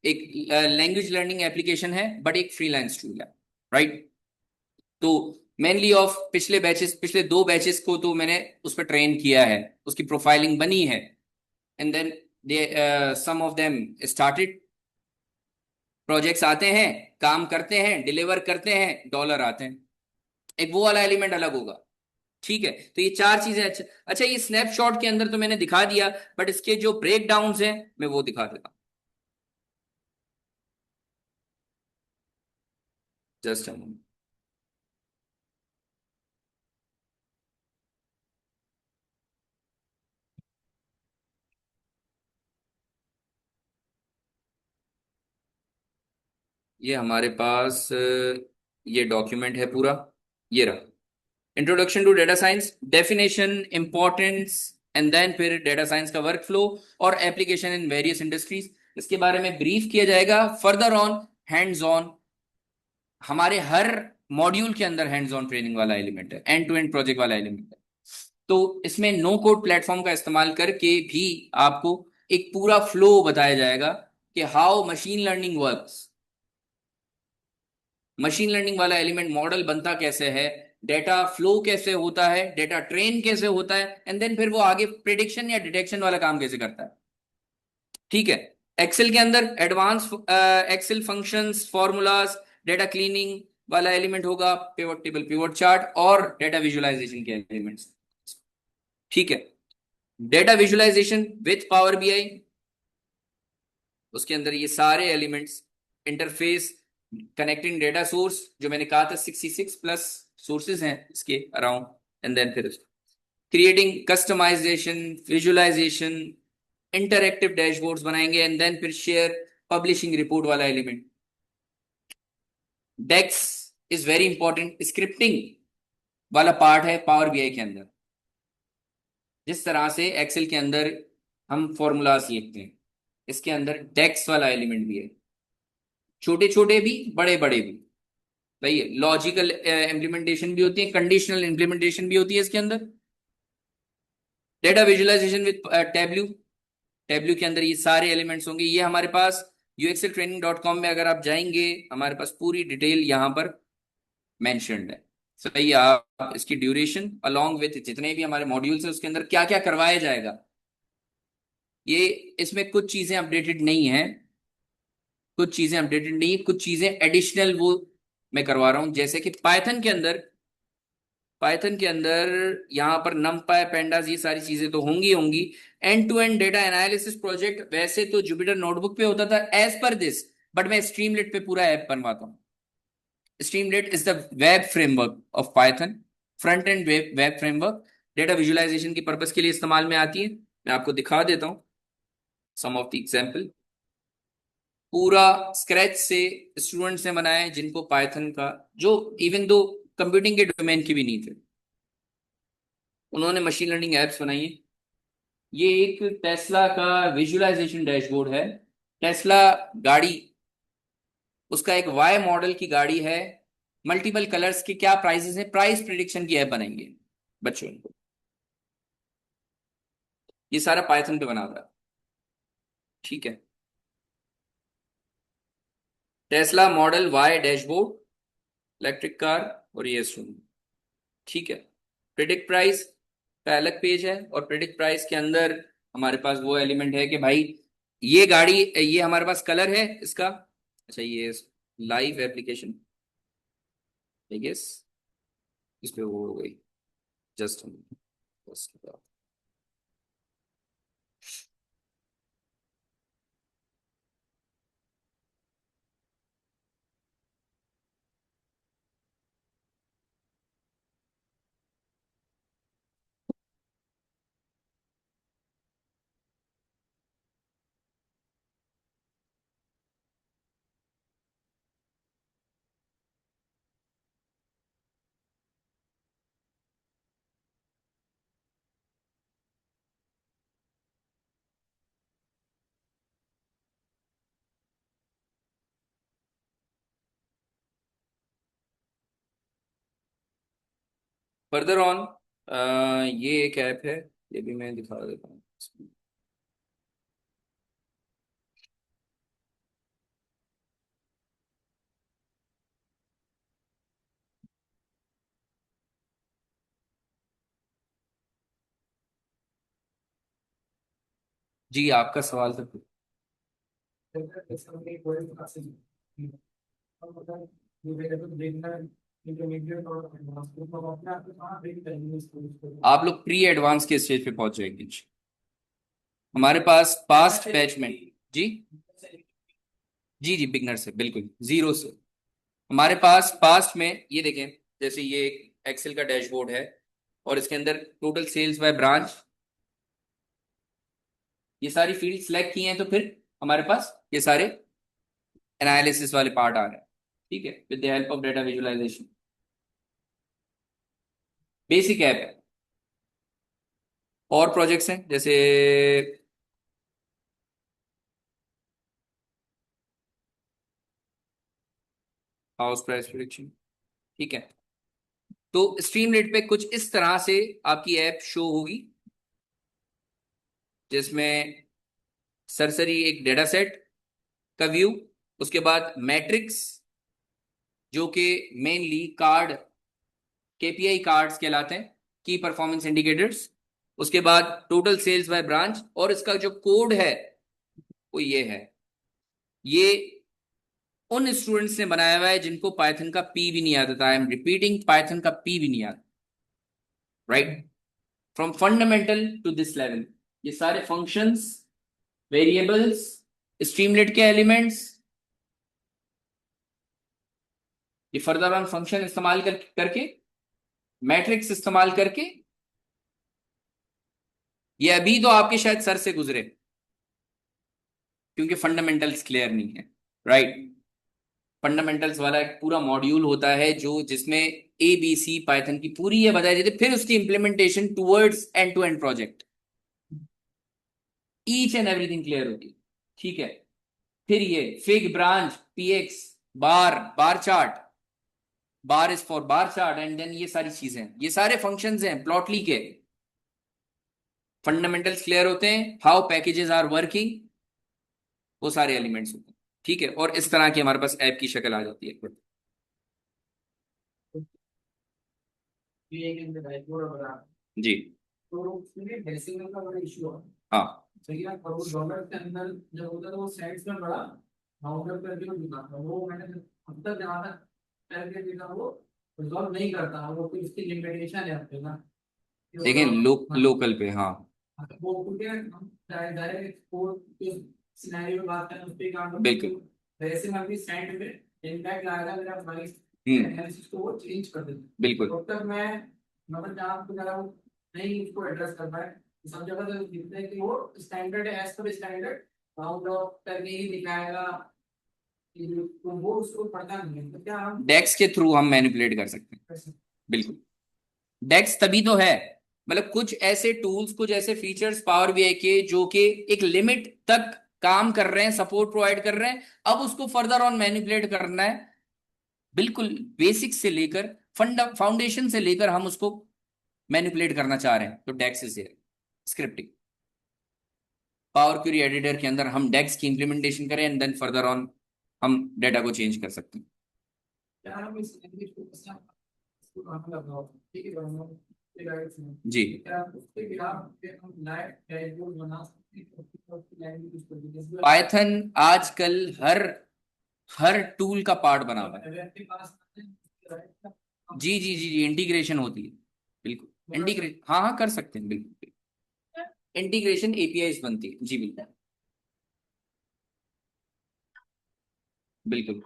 Speaker 5: एक लैंग्वेज लर्निंग एप्लीकेशन है बट एक फ्रीलांस टूल है, राइट? तो मेनली ऑफ पिछले बैचेस, पिछले 2 बैचेस को तो मैंने उस पर ट्रेन किया है, उसकी प्रोफाइलिंग बनी है and then they some of them started, projects आते हैं, काम करते हैं, डिलीवर करते हैं, डॉलर आते हैं। एक वो वाला एलिमेंट अलग होगा, ठीक है? तो ये 4 चीजें। अच्छा अच्छा, ये स्नैपशॉट के अंदर तो मैंने दिखा दिया बट इसके जो ब्रेक डाउन्स हैं मैं वो दिखा देता हूं, जस्ट ये हमारे पास ये डॉक्यूमेंट है पूरा, ये रहा। Introduction to data science, definition, importance and then फिर डेटा साइंस का वर्क फ्लो और एप्लीकेशन इन वेरियस इंडस्ट्रीज, इसके बारे में ब्रीफ किया जाएगा। फर्दर ऑन हैंड्स ऑन, हमारे हर मॉड्यूल के अंदर हैंड्स ऑन ट्रेनिंग वाला एलिमेंट है, एंड टू एंड प्रोजेक्ट वाला एलिमेंट है। तो इसमें नो कोड प्लेटफॉर्म का इस्तेमाल करके भी आपको एक पूरा फ्लो बताया जाएगा कि how machine learning works, machine learning वाला एलिमेंट मॉडल बनता कैसे है, डेटा फ्लो कैसे होता है, डेटा ट्रेन कैसे होता है एंड देन फिर वो आगे प्रिडिक्शन या डिटेक्शन वाला काम कैसे करता है, ठीक है? एक्सेल के अंदर advance Excel functions, formulas, data cleaning वाला एलिमेंट होगा, पिवट टेबल, पिवट चार्ट और डेटा विजुअलाइजेशन के एलिमेंट्स, ठीक है? Data visualisation with power BI, उसके अंदर ये सारे elements, interface, connecting data source, जो मैंने कहा था 66+ सोर्सेज हैं इसके अराउंड, एंड देन फिर creating customisation, visualisation, interactive dashboards बनाएंगे एंड देन फिर शेयर पब्लिशिंग रिपोर्ट वाला element. DAX is very important, scripting वाला पार्ट है पावर बीआई के अंदर। जिस तरह से एक्सेल के अंदर हम फॉर्मूलाज लिखते हैं, इसके अंदर डेक्स वाला एलिमेंट भी है, छोटे छोटे भी बड़े बड़े भी। सही है, लॉजिकल इम्प्लीमेंटेशन भी होती है, कंडीशनल इम्प्लीमेंटेशन भी होती है इसके अंदर। Data visualisation with Tableau, Tableau के अंदर ये सारे एलिमेंट्स होंगे। ये हमारे पास uxltraining.com में अगर आप जाएंगे, हमारे पास पूरी डिटेल यहाँ पर मेंशन्ड है। सही है, आप इसकी ड्यूरेशन अलोंग विथ जितने भी हमारे मॉड्यूल्स हैं उसके अंदर क्या क्या करवाया जाएगा, ये इसमें कुछ चीजें अपडेटेड नहीं है, कुछ चीजें अपडेटेड नहीं है, कुछ चीजें एडिशनल वो मैं करवा रहा हूं। जैसे कि पाइथन के अंदर यहाँ पर numpy pandas ये सारी चीजें तो होंगी होंगी। End to end data analysis project वैसे तो जुपिटर नोटबुक पे होता था एज पर दिस, बट मैं स्ट्रीमलेट पे पूरा ऐप बनवाता हूँ। Streamlit is the web framework of Python, front end web framework. Data visualisation की पर्पस के लिए इस्तेमाल में आती है। मैं आपको दिखा देता हूँ सम ऑफ द एग्जाम्पल। पूरा स्क्रैच से स्टूडेंट्स ने बनाया है जिनको पाइथन का, जो इवन दो कंप्यूटिंग के डोमेन की भी नहीं थे, उन्होंने मशीन लर्निंग एप्स बनाई है। ये एक टेस्ला का विजुअलाइजेशन डैशबोर्ड है। टेस्ला गाड़ी, उसका एक वाई मॉडल की गाड़ी है, मल्टीपल कलर्स के क्या प्राइसेस है, प्राइस प्रिडिक्शन की ऐप बनाएंगे बच्चों को। ये सारा पाइथन पे बना रहा है, ठीक है। Tesla model Y dashboard, electric car, और ये सुन, ठीक है। प्रिडिक्ट प्राइस का अलग पेज है, और प्रिडिक्ट प्राइस के अंदर हमारे पास वो एलिमेंट है कि भाई ये गाड़ी, ये हमारे पास कलर है इसका। अच्छा, ये लाइव एप्लीकेशन, आई गेस इस पे वो हो गई जस्ट। फर्दर ऑन, ये एक ऐप है, ये भी मैं दिखा देता हूँ। जी, आपका सवाल था। आप लोग प्री एडवांस के स्टेज पे पहुंच जाएंगे। हमारे पास पास्ट बैच में, जी जी जी, बिगनर से, बिल्कुल जीरो से। हमारे पास पास्ट में ये देखें, जैसे ये एक एक्सेल का डैशबोर्ड है और इसके अंदर टोटल सेल्स बाय ब्रांच, ये सारी फील्ड सिलेक्ट की हैं, तो फिर हमारे पास ये सारे एनालिसिस वाले पार्ट आ रहे हैं, ठीक है, with the help of data visualisation. Basic app है। और प्रोजेक्ट्स हैं जैसे हाउस प्राइस प्रेडिक्शन, ठीक है। तो स्ट्रीमलेट पे कुछ इस तरह से आपकी ऐप शो होगी, जिसमें सरसरी एक डेटा सेट का व्यू, उसके बाद मैट्रिक्स जो कि मेनली कार्ड, केपीआई कार्ड्स कहलाते हैं, की परफॉर्मेंस इंडिकेटर्स, उसके बाद टोटल सेल्स बाय ब्रांच, और इसका जो कोड है वो ये है। ये उन स्टूडेंट्स ने बनाया हुआ है जिनको पाइथन का पी भी नहीं आता था। आई एम रिपीटिंग, पाइथन का पी भी नहीं आता, right, from fundamental to this level. ये सारे फंक्शंस, वेरिएबल्स, स्ट्रीमलेट के एलिमेंट्स, ये फर्दर ऑन फंक्शन इस्तेमाल करके, मैट्रिक्स इस्तेमाल करके, ये अभी तो आपके शायद सर से गुजरे, क्योंकि फंडामेंटल्स क्लियर नहीं है, राइट। फंडामेंटल्स वाला एक पूरा मॉड्यूल होता है जो जिसमें ABC पाइथन की पूरी ये बताई जाती है, फिर उसकी implementation towards end to end project, each and everything clear होती है, ठीक है। फिर ये fig, branch, PX, bar chart, bar is for bar chart, and then ये सारी चीजें हैं, ये सारे फंक्शंस हैं प्लॉटली के। फंडामेंटल्स क्लियर होते हैं, हाउ पैकेजेस आर वर्किंग, वो सारे एलिमेंट्स होते हैं, ठीक है। और इस तरह की हमारे पास ऐप की शक्ल आ जाती है।
Speaker 6: ये एक डैशबोर्ड बना
Speaker 5: जी
Speaker 6: तो उसमें डेसिमल का बड़ा इशू है।
Speaker 5: हाँ
Speaker 6: सही है, करोड़ डॉलर के अंदर जब होता है तो वो सेंट्स में बड़ा काउंटर करके वो दिखाता है, वो मैंने अब तक जहाँ तक करके देखा वो रिजॉल्व नहीं करता, वो कोई इसकी लिमिटेशन है अपने ना।
Speaker 5: देखें, लोकल पे, हाँ
Speaker 6: वो क्योंकि हम डायरेक्ट एक्सपोर्ट के सिनेरियो में बात करें उस पे काम
Speaker 5: बिल्कुल।
Speaker 6: वैसे में भी सेंट में इम्पैक्ट आएगा, मेरा प्राइस
Speaker 5: हम्म
Speaker 6: एनालिसिस को वो चेंज कर देते हैं।
Speaker 5: बिल्कुल
Speaker 6: तब तक मैं मतलब जहाँ पे जरा वो नहीं उसको एड्रेस कर पाए, सब जगह तो दिखता है कि वो स्टैंडर्ड है, as per standard round of करके ही दिखाएगा, तो वो उसको पढ़ता नहीं है, तो क्या हम
Speaker 5: डेक्स के थ्रू हम मैनिपुलेट कर सकते हैं,
Speaker 6: कैसे
Speaker 5: बिल्कुल। डेक्स तभी तो है, मतलब कुछ ऐसे टूल्स, कुछ ऐसे फीचर्स पावर BI के जो कि एक लिमिट तक काम कर रहे हैं, सपोर्ट प्रोवाइड कर रहे हैं, अब उसको फर्दर ऑन मैनिपुलेट करना है, बिल्कुल बेसिक से लेकर फाउंडेशन से लेकर हम उसको मैनिपुलेट करना चाह रहे हैं, तो DAX is here. Scripting, power query editor के अंदर हम डेक्स की इंप्लीमेंटेशन करें एंड देन फर्दर ऑन हम डेटा को चेंज कर सकते हैं।
Speaker 6: क्या हम इस लैंग्वेज को कैसे इसको काम लगाओ, ठीक है हम ये गाइड सुनो
Speaker 5: जी
Speaker 6: क्या उसके बिना फिर हम लाइव डैशबोर्ड बना सकते हैं उसकी लैंग्वेज यूज करके, जैसे
Speaker 5: पाइथन आजकल हर हर टूल का पार्ट बना हुआ है।
Speaker 6: अगर के पास राइट
Speaker 5: जी जी जी जी, इंटीग्रेशन होती है, बिल्कुल इंटीग्रेट, हाँ हाँ कर सकते हैं, बिल्कुल इंटीग्रेशन APIs बनती है, जी बिल्कुल बिल्कुल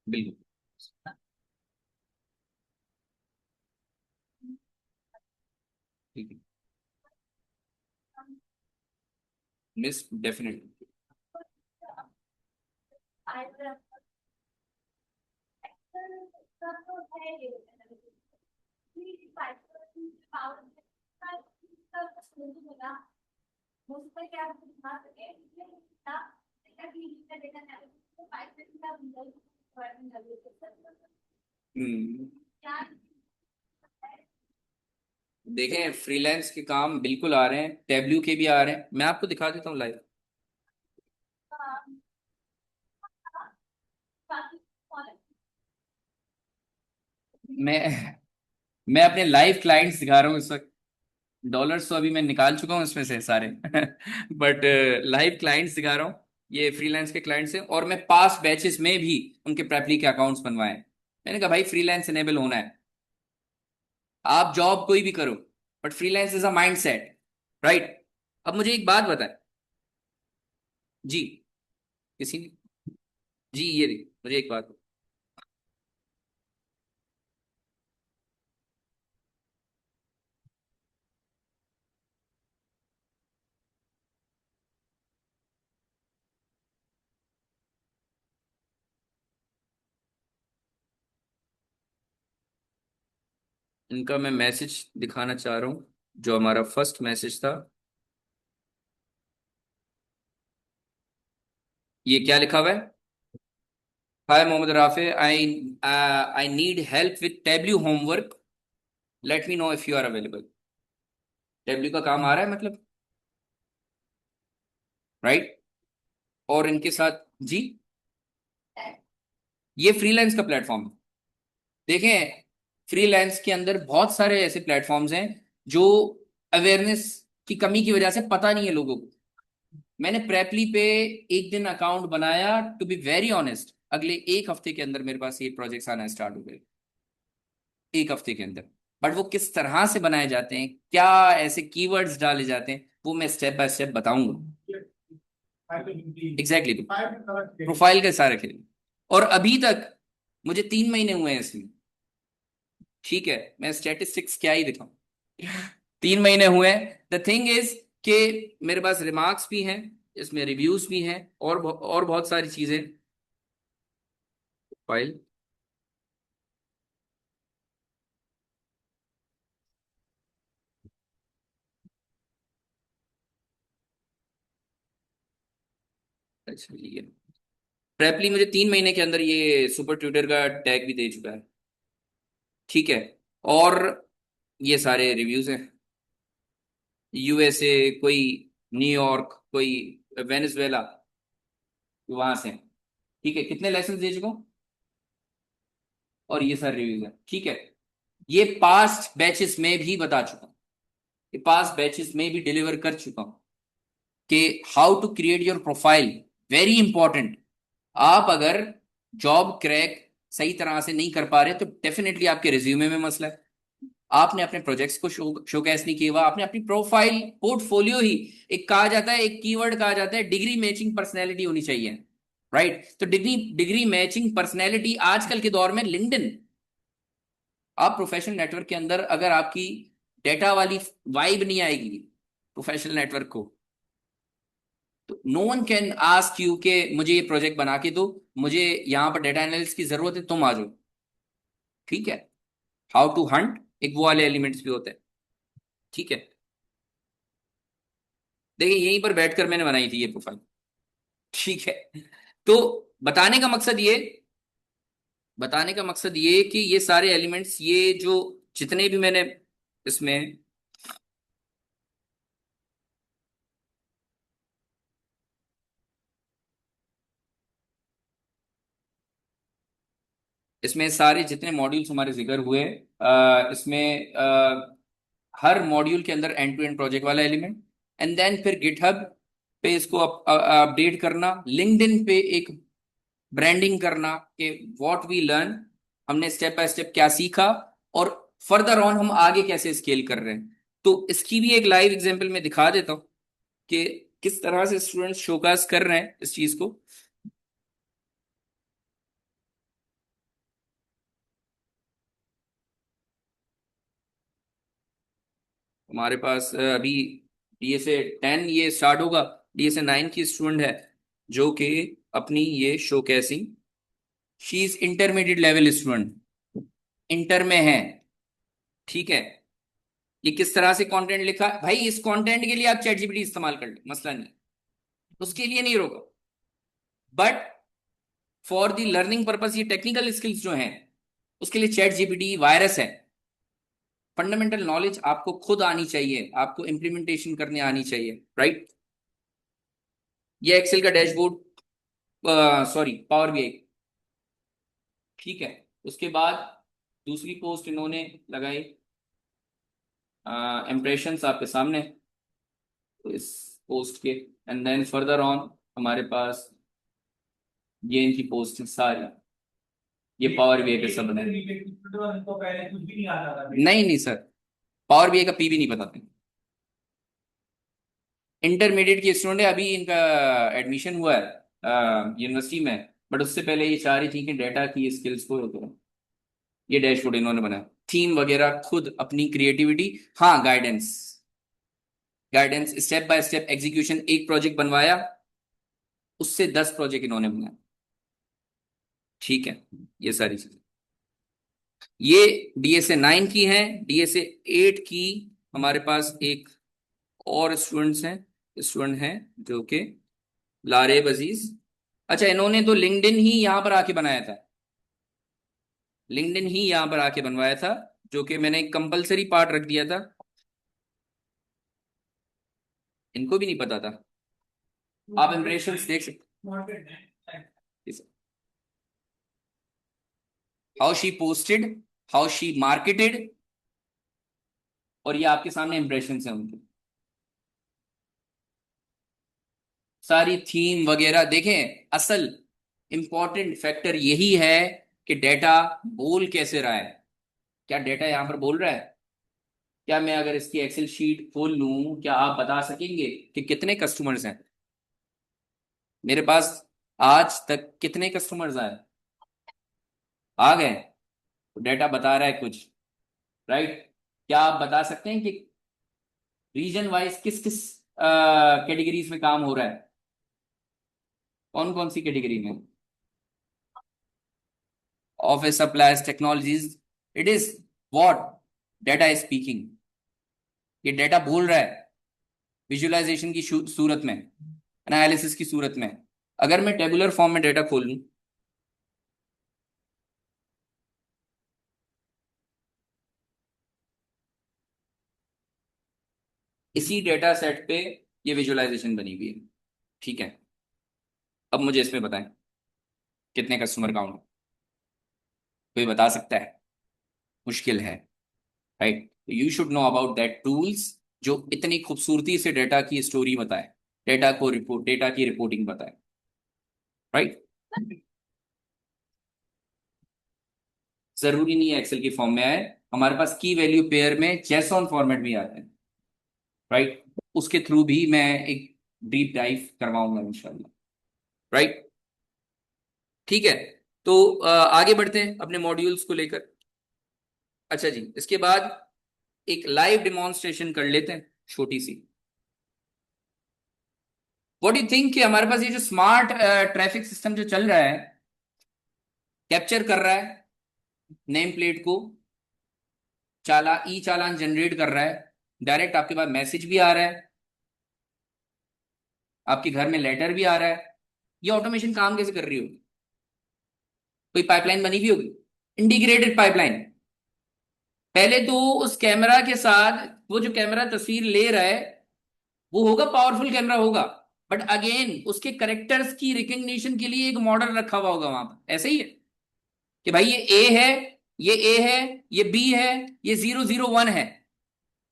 Speaker 5: बिल्कुल। ठीक है मिस, डेफिनेटली।
Speaker 4: I will सब तो है ये थ्री फाइव पावर सब मुझे लगा मुझ पर क्या दिखा सके ना डेटा की डेटा एनालिसिस 5 का
Speaker 5: हम्म
Speaker 4: क्या
Speaker 5: देखें, फ्रीलांस के काम बिल्कुल आ रहे हैं, टेब्ल्यू के भी आ रहे हैं, मैं आपको दिखा देता हूँ लाइव। मैं मैं अपने लाइव क्लाइंट्स दिखा रहा हूँ इस वक्त। डॉलर्स तो अभी मैं निकाल चुका हूँ इसमें से सारे बट लाइव क्लाइंट्स दिखा रहा हूँ, ये फ्रीलांस के क्लाइंट्स हैं, और मैं पास बैचेस में भी उनके प्रेपली के अकाउंट्स बनवाए हैं। मैंने कहा भाई फ्रीलांस इनेबल होना है, आप जॉब कोई भी करो, but freelance is a mind set, right. अब मुझे एक बात बताएं जी, किसी ने, जी ये देखिए, मुझे एक बात, इनका मैं मैसेज दिखाना चाह रहा हूँ, जो हमारा फर्स्ट मैसेज था। ये क्या लिखा हुआ है? Hi Mohammad Rafay, I need help with Tableau homework, let me know if you are available. Tableau का काम आ रहा है मतलब, राइट। और इनके साथ जी, ये फ्रीलांस का प्लेटफॉर्म है। देखें, फ्रीलांस के अंदर बहुत सारे ऐसे प्लेटफॉर्म्स हैं जो अवेयरनेस की कमी की वजह से पता नहीं है लोगों को। मैंने प्रेपली पे एक दिन अकाउंट बनाया, टू बी वेरी ऑनेस्ट अगले एक हफ्ते के अंदर मेरे पास ये प्रोजेक्ट्स आना स्टार्ट हो गए, एक हफ्ते के अंदर। बट वो किस तरह से बनाए जाते हैं, क्या ऐसे कीवर्ड्स डाले जाते हैं, वो मैं स्टेप बाय स्टेप बताऊंगा। एग्जैक्टली प्रोफाइल के सारे खेल, और अभी तक मुझे 3 महीने हुए हैं इसमें, ठीक है। मैं स्टैटिस्टिक्स क्या ही दिखाऊं, 3 महीने हुए हैं। द थिंग इज कि मेरे पास रिमार्क्स भी हैं, इसमें रिव्यूज भी हैं और बहुत सारी चीजें। फाइल अच्छा ये प्रेपली मुझे 3 महीने के अंदर ये सुपर ट्यूटर का टैग भी दे चुका है। ठीक है। और ये सारे रिव्यूज हैं। यूएसए, कोई न्यूयॉर्क, कोई वेनेजुएला, वहां से हैं। ठीक है, कितने लेसन दे चुका हूँ और ये सारे रिव्यूज हैं। ठीक है, ये पास्ट बैचेस में भी बता चुका हूँ, ये पास्ट बैचेस में भी डिलीवर कर चुका हूँ कि how to create your profile. Very important. आप अगर जॉब क्रैक सही तरह से नहीं कर पा रहे तो डेफिनेटली आपके रिज्यूमे में मसला है। आपने अपने प्रोजेक्ट्स को शोकेस नहीं किया हुआ, आपने अपनी प्रोफाइल पोर्टफोलियो ही, एक कहा जाता है, एक कीवर्ड कहा जाता है, डिग्री मैचिंग पर्सनैलिटी होनी चाहिए। राइट, तो डिग्री डिग्री मैचिंग पर्सनैलिटी आजकल के दौर में लिंक्डइन। आप प्रोफेशनल नेटवर्क के अंदर अगर आपकी डेटा वाली वाइब नहीं आएगी प्रोफेशनल नेटवर्क को, तो no one can ask you के मुझे ये प्रोजेक्ट बना के दो, मुझे यहाँ पर डेटा एनालिस्ट की जरूरत है, तुम आ जाओ। ठीक है, हाउ टू हंट, एक वो वाले एलिमेंट्स भी होते हैं। ठीक है, देखिए यहीं पर बैठकर मैंने बनाई थी ये प्रोफाइल। ठीक है, तो बताने का मकसद ये बताने का मकसद ये कि ये सारे एलिमेंट्स, ये जो जितने भी मैंने इसमें इसमें सारे जितने मॉड्यूल्स हमारे जिक्र हुए, इसमें हर मॉड्यूल के अंदर एंड टू एंड प्रोजेक्ट वाला एलिमेंट, एंड देन फिर गिटहब पे इसको अपडेट करना, लिंक्डइन पे एक ब्रांडिंग करना कि व्हाट वी लर्न, हमने स्टेप बाय स्टेप क्या सीखा और फर्दर ऑन हम आगे कैसे स्केल कर रहे हैं। तो इसकी भी एक लाइव एग्जांपल में दिखा देता हूँ कि किस तरह से स्टूडेंट्स शोकास कर रहे हैं इस चीज को। हमारे पास अभी DSA 10 ये स्टार्ट होगा, DSA 9 की स्टूडेंट है जो कि अपनी ये showcasing, she is intermediate level student, inter में है। ठीक है, ये किस तरह से कंटेंट लिखा भाई, इस कंटेंट के लिए आप चैट जीपीटी इस्तेमाल कर ले, मसला नहीं, उसके लिए नहीं रोका। But for the learning purpose, ये टेक्निकल स्किल्स जो हैं उसके लिए चैट जीपीटी वायरस है। फंडामेंटल नॉलेज आपको खुद आनी चाहिए, आपको इंप्लीमेंटेशन करने आनी चाहिए। राइट, ये एक्सेल का डैशबोर्ड, सॉरी पावर बीआई। ठीक है, उसके बाद दूसरी पोस्ट इन्होंने लगाई, इम्प्रेशंस आपके सामने इस पोस्ट के, एंड देन फर्दर ऑन हमारे पास ये इनकी पोस्ट है सारी, ये पावर बीआई पे सब है।
Speaker 2: तो पहले कुछ भी नहीं आता था।
Speaker 5: नहीं नहीं सर, पावर बीआई का पी भी नहीं पता था। इंटरमीडिएट की स्टूडेंट है, अभी इनका एडमिशन हुआ है यूनिवर्सिटी में, बट उससे पहले ये चाह रही थी कि डेटा की स्किल्स को करो। ये डैशबोर्ड इन्होंने बनाया, थीम वगैरह खुद अपनी क्रिएटिविटी। हाँ, guidance, guidance step by step execution, एक प्रोजेक्ट बनवाया उससे 10 प्रोजेक्ट इन्होंने बनाए। ठीक है, ये सारी चीजें ये DSA 9 की हैं। DSA 8 की हमारे पास एक और स्टूडेंट हैं जो कि लारेब अजीज। अच्छा, इन्होंने तो लिंक्डइन ही यहां पर आके बनाया था, लिंक्डइन ही यहां पर आके बनवाया था, जो कि मैंने कंपलसरी पार्ट रख दिया था, इनको भी नहीं पता था। आप इम्प्रेशंस देख सकते, how she posted, how she marketed, और ये आपके सामने इंप्रेशंस हैं उनके, सारी थीम वगैरह देखें। असल इंपॉर्टेंट फैक्टर यही है कि डेटा बोल कैसे रहा है। क्या डेटा यहां पर बोल रहा है? क्या मैं अगर इसकी एक्सेल शीट खोल लूं, क्या आप बता सकेंगे कि कितने कस्टमर्स हैं मेरे पास, आज तक कितने कस्टमर्स आए, आ गए? तो डेटा बता रहा है कुछ। राइट, क्या आप बता सकते हैं कि रीजन वाइज किस किस कैटेगरीज में काम हो रहा है? कौन कौन सी कैटेगरी में? Office suppliers, technologies, it is what data is speaking. ये डेटा बोल रहा है विजुअलाइजेशन की सूरत में, एनालिसिस की सूरत में। अगर मैं टेबुलर फॉर्म में डेटा खोल लूं, इसी डेटा सेट पे ये विजुअलाइजेशन बनी हुई है, ठीक है। अब मुझे इसमें बताएं कितने कस्टमर काउंट, कोई बता सकता है? मुश्किल है, right? You should know about that tools जो इतनी खूबसूरती से डेटा की स्टोरी बताए, डेटा की रिपोर्टिंग बताए, राइट? जरूरी नहीं है एक्सेल की फॉर्म में आए, हमारे पास की वैल्यू पेयर में जेसॉन फॉर्मेट भी आते हैं, राइट? उसके थ्रू भी मैं एक डीप डाइव करवाऊंगा इंशाल्लाह, राइट? ठीक है, तो आगे बढ़ते हैं अपने मॉड्यूल्स को लेकर। अच्छा जी, इसके बाद एक लाइव डिमॉन्स्ट्रेशन कर लेते हैं छोटी सी। व्हाट यू थिंक कि हमारे पास ये जो स्मार्ट ट्रैफिक सिस्टम जो चल रहा है, कैप्चर कर रहा है नेम प्लेट को, ई चालान जनरेट कर रहा है, डायरेक्ट आपके पास मैसेज भी आ रहा है, आपके घर में लेटर भी आ रहा है। ये ऑटोमेशन काम कैसे कर रही होगी? कोई पाइपलाइन बनी हुई होगी, इंटीग्रेटेड पाइपलाइन। पहले तो उस कैमरा के साथ, वो जो कैमरा तस्वीर ले रहा है वो होगा पावरफुल कैमरा होगा, बट अगेन उसके करेक्टर्स की रिकग्निशन के लिए एक मॉडल रखा हुआ होगा वहां पर। ऐसे ही है कि भाई ये ए है, ये ए है, ये बी है, ये 001 है,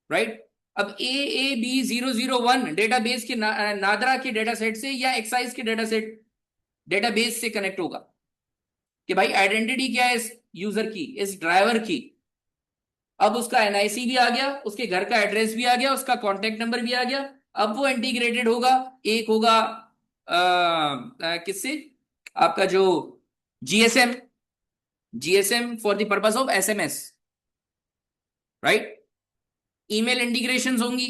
Speaker 5: राइट? अब A B 001 डेटाबेस के नादरा के डेटा सेट से या एक्साइज के डेटा सेट डेटाबेस से कनेक्ट होगा कि भाई आइडेंटिटी क्या है इस यूजर की, इस ड्राइवर की। अब उसका एनआईसी भी आ गया, उसके घर का एड्रेस भी आ गया, उसका कॉन्टेक्ट नंबर भी आ गया। अब वो इंटीग्रेटेड होगा, एक होगा किससे, आपका जो GSM, GSM for the purpose of SMS, right? Email integrations होंगी,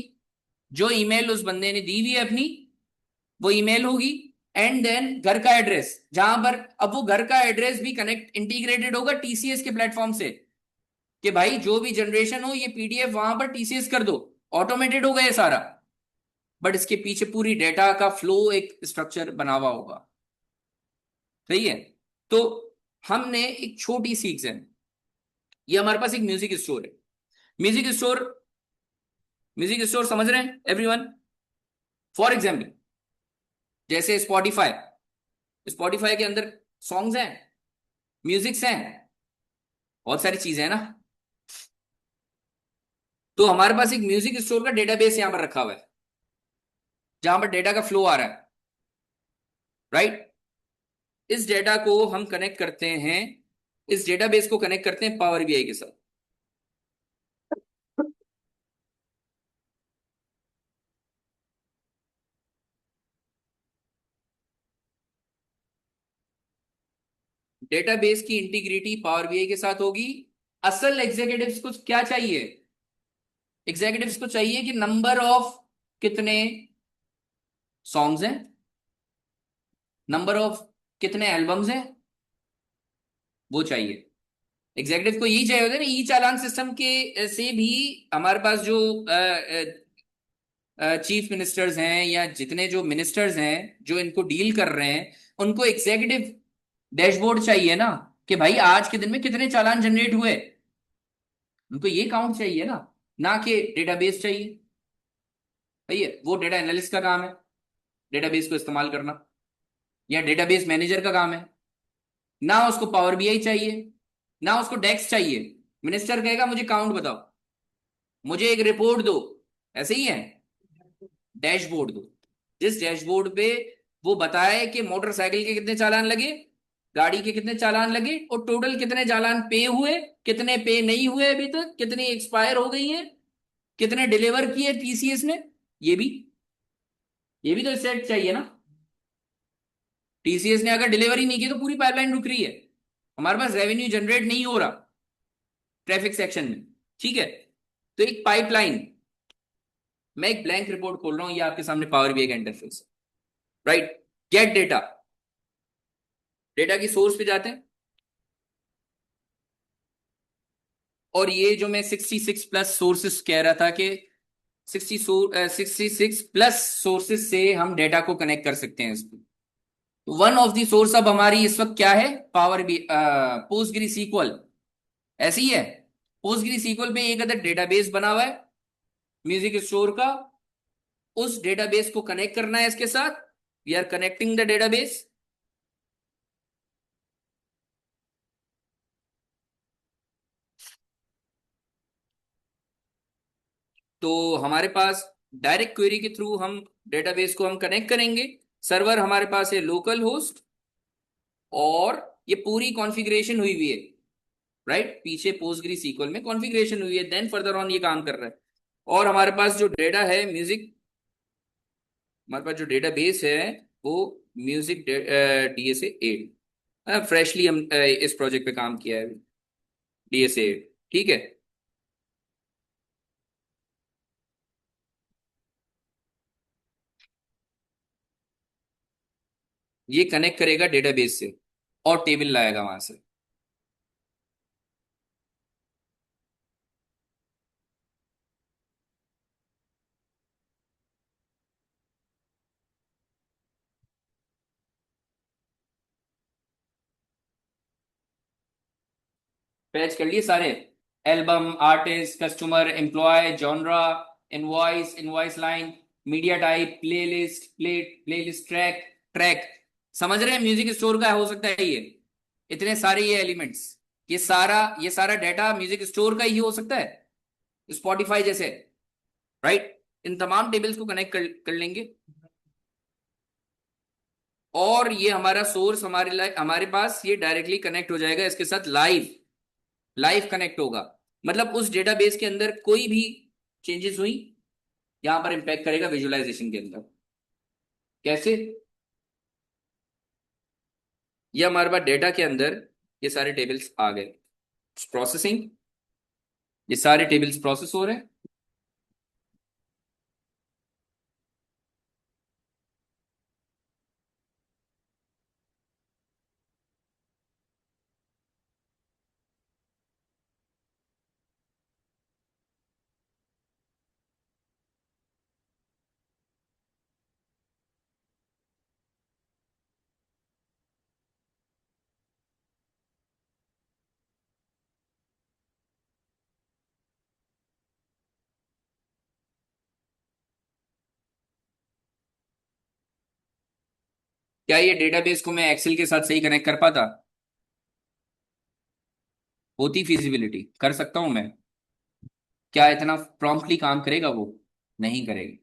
Speaker 5: जो ईमेल उस बंदे ने दी हुई है अपनी, वो ईमेल होगी। एंड देन घर का एड्रेस, जहां पर अब वो घर का एड्रेस भी कनेक्ट इंटीग्रेटेड होगा टीसीएस के प्लेटफॉर्म से कि भाई जो भी जनरेशन हो ये पीडीएफ वहां पर टीसीएस कर दो, ऑटोमेटेड होगा ये सारा। बट इसके पीछे पूरी डेटा का फ्लो एक स्ट्रक्चर बना हुआ होगा, सही है? तो हमने एक छोटी सी एग्जाम्पल, ये हमारे पास एक म्यूजिक स्टोर है। म्यूजिक स्टोर, म्यूजिक स्टोर समझ रहे हैं एवरीवन? फॉर एग्जाम्पल जैसे स्पॉटिफाई, स्पॉटिफाई के अंदर सॉन्ग्स हैं, म्यूजिक्स हैं, बहुत सारी चीजें हैं ना। तो हमारे पास एक म्यूजिक स्टोर का डेटाबेस यहां पर रखा हुआ है जहां पर डेटा का फ्लो आ रहा है, राइट? इस डेटा को हम कनेक्ट करते हैं, इस डेटाबेस को कनेक्ट करते हैं पावर बीआई के साथ। डेटाबेस की इंटीग्रिटी पावर बीआई के साथ होगी। असल एग्जीक्यूटिव्स को क्या चाहिए? एग्जीक्यूटिव्स को चाहिए कि नंबर ऑफ कितने सॉन्ग्स हैं, नंबर ऑफ कितने एल्बम्स हैं, वो चाहिए। एग्जीक्यूटिव को यही चाहिए होता है ना। ई चालान सिस्टम के से भी हमारे पास जो चीफ मिनिस्टर्स हैं या जितने जो मिनिस्टर्स हैं जो इनको डील कर रहे हैं, उनको एग्जीक्यूटिव डैशबोर्ड चाहिए ना कि भाई आज के दिन में कितने चालान जनरेट हुए, उनको ये काउंट चाहिए ना कि डेटाबेस चाहिए। सही है, वो डेटा एनालिस्ट का काम है डेटाबेस को इस्तेमाल करना, या डेटाबेस मैनेजर का काम है। ना उसको पावर बीआई चाहिए, ना उसको डेक्स चाहिए। मिनिस्टर कहेगा मुझे काउंट बताओ, मुझे एक रिपोर्ट दो, ऐसे ही है, डैशबोर्ड दो जिस डैशबोर्ड पे वो बताए कि मोटरसाइकिल के कितने चालान लगे, गाड़ी के कितने चालान लगे, और टोटल कितने चालान पे हुए, कितने पे नहीं हुए अभी तक, कितनी एक्सपायर हो गई है, कितने डिलीवर किए टीसीएस ने। ये भी तो सेट चाहिए ना। टीसीएस ने अगर डिलीवरी नहीं की तो पूरी पाइपलाइन रुक रही है, हमारे पास रेवेन्यू जनरेट नहीं हो रहा ट्रैफिक सेक्शन में, ठीक है? तो एक पाइपलाइन, मैं एक ब्लैंक रिपोर्ट खोल रहा हूं, ये आपके सामने पावर बीआई का interface, right? Gate data, data की सोर्स पे जाते हैं, और ये जो मैं 66 प्लस सोर्सेस कह रहा था कि 66 प्लस सोर्सेस से हम डेटा को कनेक्ट कर सकते हैं इसको। वन ऑफ द सोर्स अब हमारी इस वक्त क्या है, पावर बी पोस्टग्री सीक्वल, ऐसी ही है। पोस्टग्री सीक्वल में एक अदर डेटाबेस बना हुआ है म्यूजिक स्टोर का, उस डेटाबेस को कनेक्ट करना है इसके साथ। We are connecting the database. तो हमारे पास डायरेक्ट क्वेरी के थ्रू हम डेटाबेस को हम कनेक्ट करेंगे। सर्वर हमारे पास है लोकल होस्ट, और ये पूरी कॉन्फ़िगरेशन हुई हुई है, राइट। पीछे पोस्टग्री सीक्वल में कॉन्फ़िगरेशन हुई है, देन फर्दर ऑन ये काम कर रहा है। और हमारे पास जो डेटा है म्यूजिक, हमारे पास जो डेटाबेस है वो म्यूजिक DSA 8, फ्रेशली हम इस प्रोजेक्ट पे काम किया है, DSA 8, ठीक है। ये कनेक्ट करेगा डेटाबेस से और टेबल लाएगा वहां से। पैच कर लिए सारे, album, artist, customer, employee, genre, invoice, invoice line, media type, playlist, track, track. समझ रहे हैं म्यूजिक स्टोर का हो सकता है ये, इतने सारे ये एलिमेंट्स, ये सारा डाटा म्यूजिक स्टोर का ही हो सकता है, स्पॉटिफाई जैसे, राइट। इन तमाम टेबल्स को कनेक्ट कर लेंगे, और ये हमारा सोर्स हमारे पास ये डायरेक्टली कनेक्ट हो जाएगा इसके साथ, लाइव लाइव कनेक्ट होगा। मतलब उस डेटाबेस के अंदर कोई भी चेंजेस हुई, यहां पर इंपैक्ट करेगा विजुअलाइजेशन के अंदर। कैसे? ये हमारे पास डेटा के अंदर ये सारे टेबल्स आ गए, प्रोसेसिंग, ये सारे टेबल्स प्रोसेस हो रहे हैं। क्या ये डेटाबेस को मैं एक्सेल के साथ सही कनेक्ट कर पाता? होती फिजिबिलिटी, कर सकता हूं मैं। क्या इतना प्रॉम्प्टली काम करेगा वो? नहीं करेगा,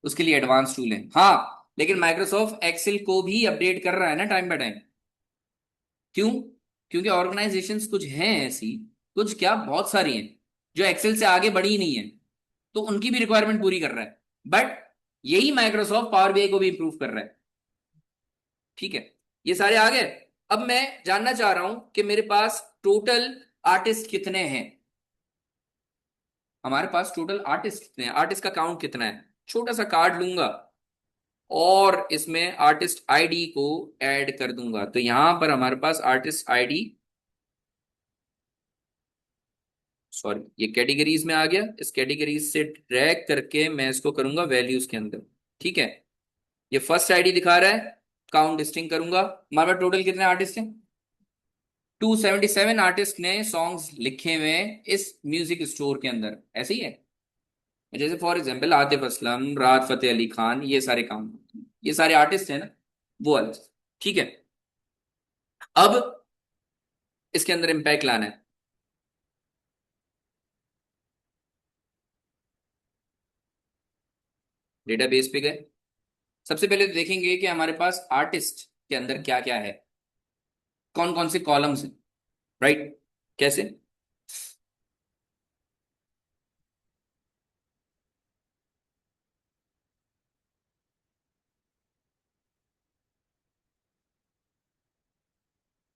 Speaker 5: उसके लिए एडवांस टूल है। हाँ, लेकिन माइक्रोसॉफ्ट एक्सेल को भी अपडेट कर रहा है ना टाइम बाय टाइम। क्यों? क्योंकि ऑर्गेनाइजेशंस कुछ हैं ऐसी, कुछ क्या बहुत सारी हैं, जो एक्सेल से आगे बढ़ी ही नहीं है, तो उनकी भी रिक्वायरमेंट पूरी कर रहा है। बट यही माइक्रोसॉफ्ट पावर बीआई को भी इंप्रूव कर रहा है, ठीक है। ये सारे आ गए। अब मैं जानना चाह रहा हूं कि मेरे पास टोटल आर्टिस्ट कितने हैं। हमारे पास टोटल आर्टिस्ट कितने हैं, आर्टिस्ट का काउंट कितना है। छोटा सा कार्ड लूंगा और इसमें आर्टिस्ट आईडी को ऐड कर दूंगा, तो यहां पर हमारे पास आर्टिस्ट आईडी, सॉरी ये कैटेगरीज में आ गया, इस कैटेगरीज से ड्रैग करके मैं इसको करूंगा वैल्यूज के अंदर, ठीक है। ये फर्स्ट आईडी दिखा रहा है, काउंट डिस्टिंग करूंगा। हमारे पास टोटल कितने आर्टिस्ट हैं? 277 आर्टिस्ट ने सॉन्ग्स लिखे हुए हैं इस म्यूजिक स्टोर के अंदर, ऐसे ही है। जैसे फॉर एग्जांपल आतिफ असलम, राहत फतेह अली खान, ये सारे काम, ये सारे आर्टिस्ट हैं ना, वो वाले, ठीक है। अब इसके अंदर इम्पैक्ट लाना है। डेटाबेस पे गए, सबसे पहले तो देखेंगे कि हमारे पास आर्टिस्ट के अंदर क्या क्या है, कौन कौन से कॉलम्स हैं, राइट। कैसे?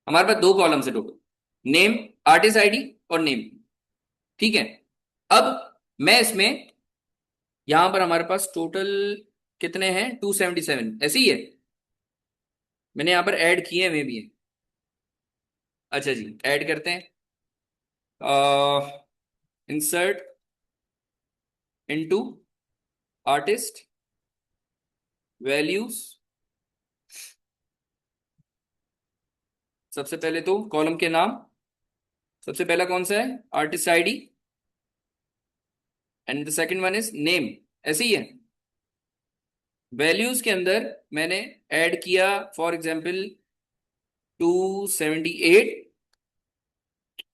Speaker 5: हमारे पास दो कॉलम्स है टोटल, नेम, आर्टिस्ट आईडी और नेम, ठीक है। अब मैं इसमें, यहां पर हमारे पास टोटल कितने हैं, 277, ऐसे ही है। मैंने यहाँ पर ऐड किए हुए भी हैं। अच्छा जी, ऐड करते हैं। Insert into artist values. सबसे पहले तो कॉलम के नाम, सबसे पहला कौन सा है, artist ID, and the second one is name, ऐसे ही है। वैल्यूज के अंदर मैंने ऐड किया फॉर एग्जांपल 278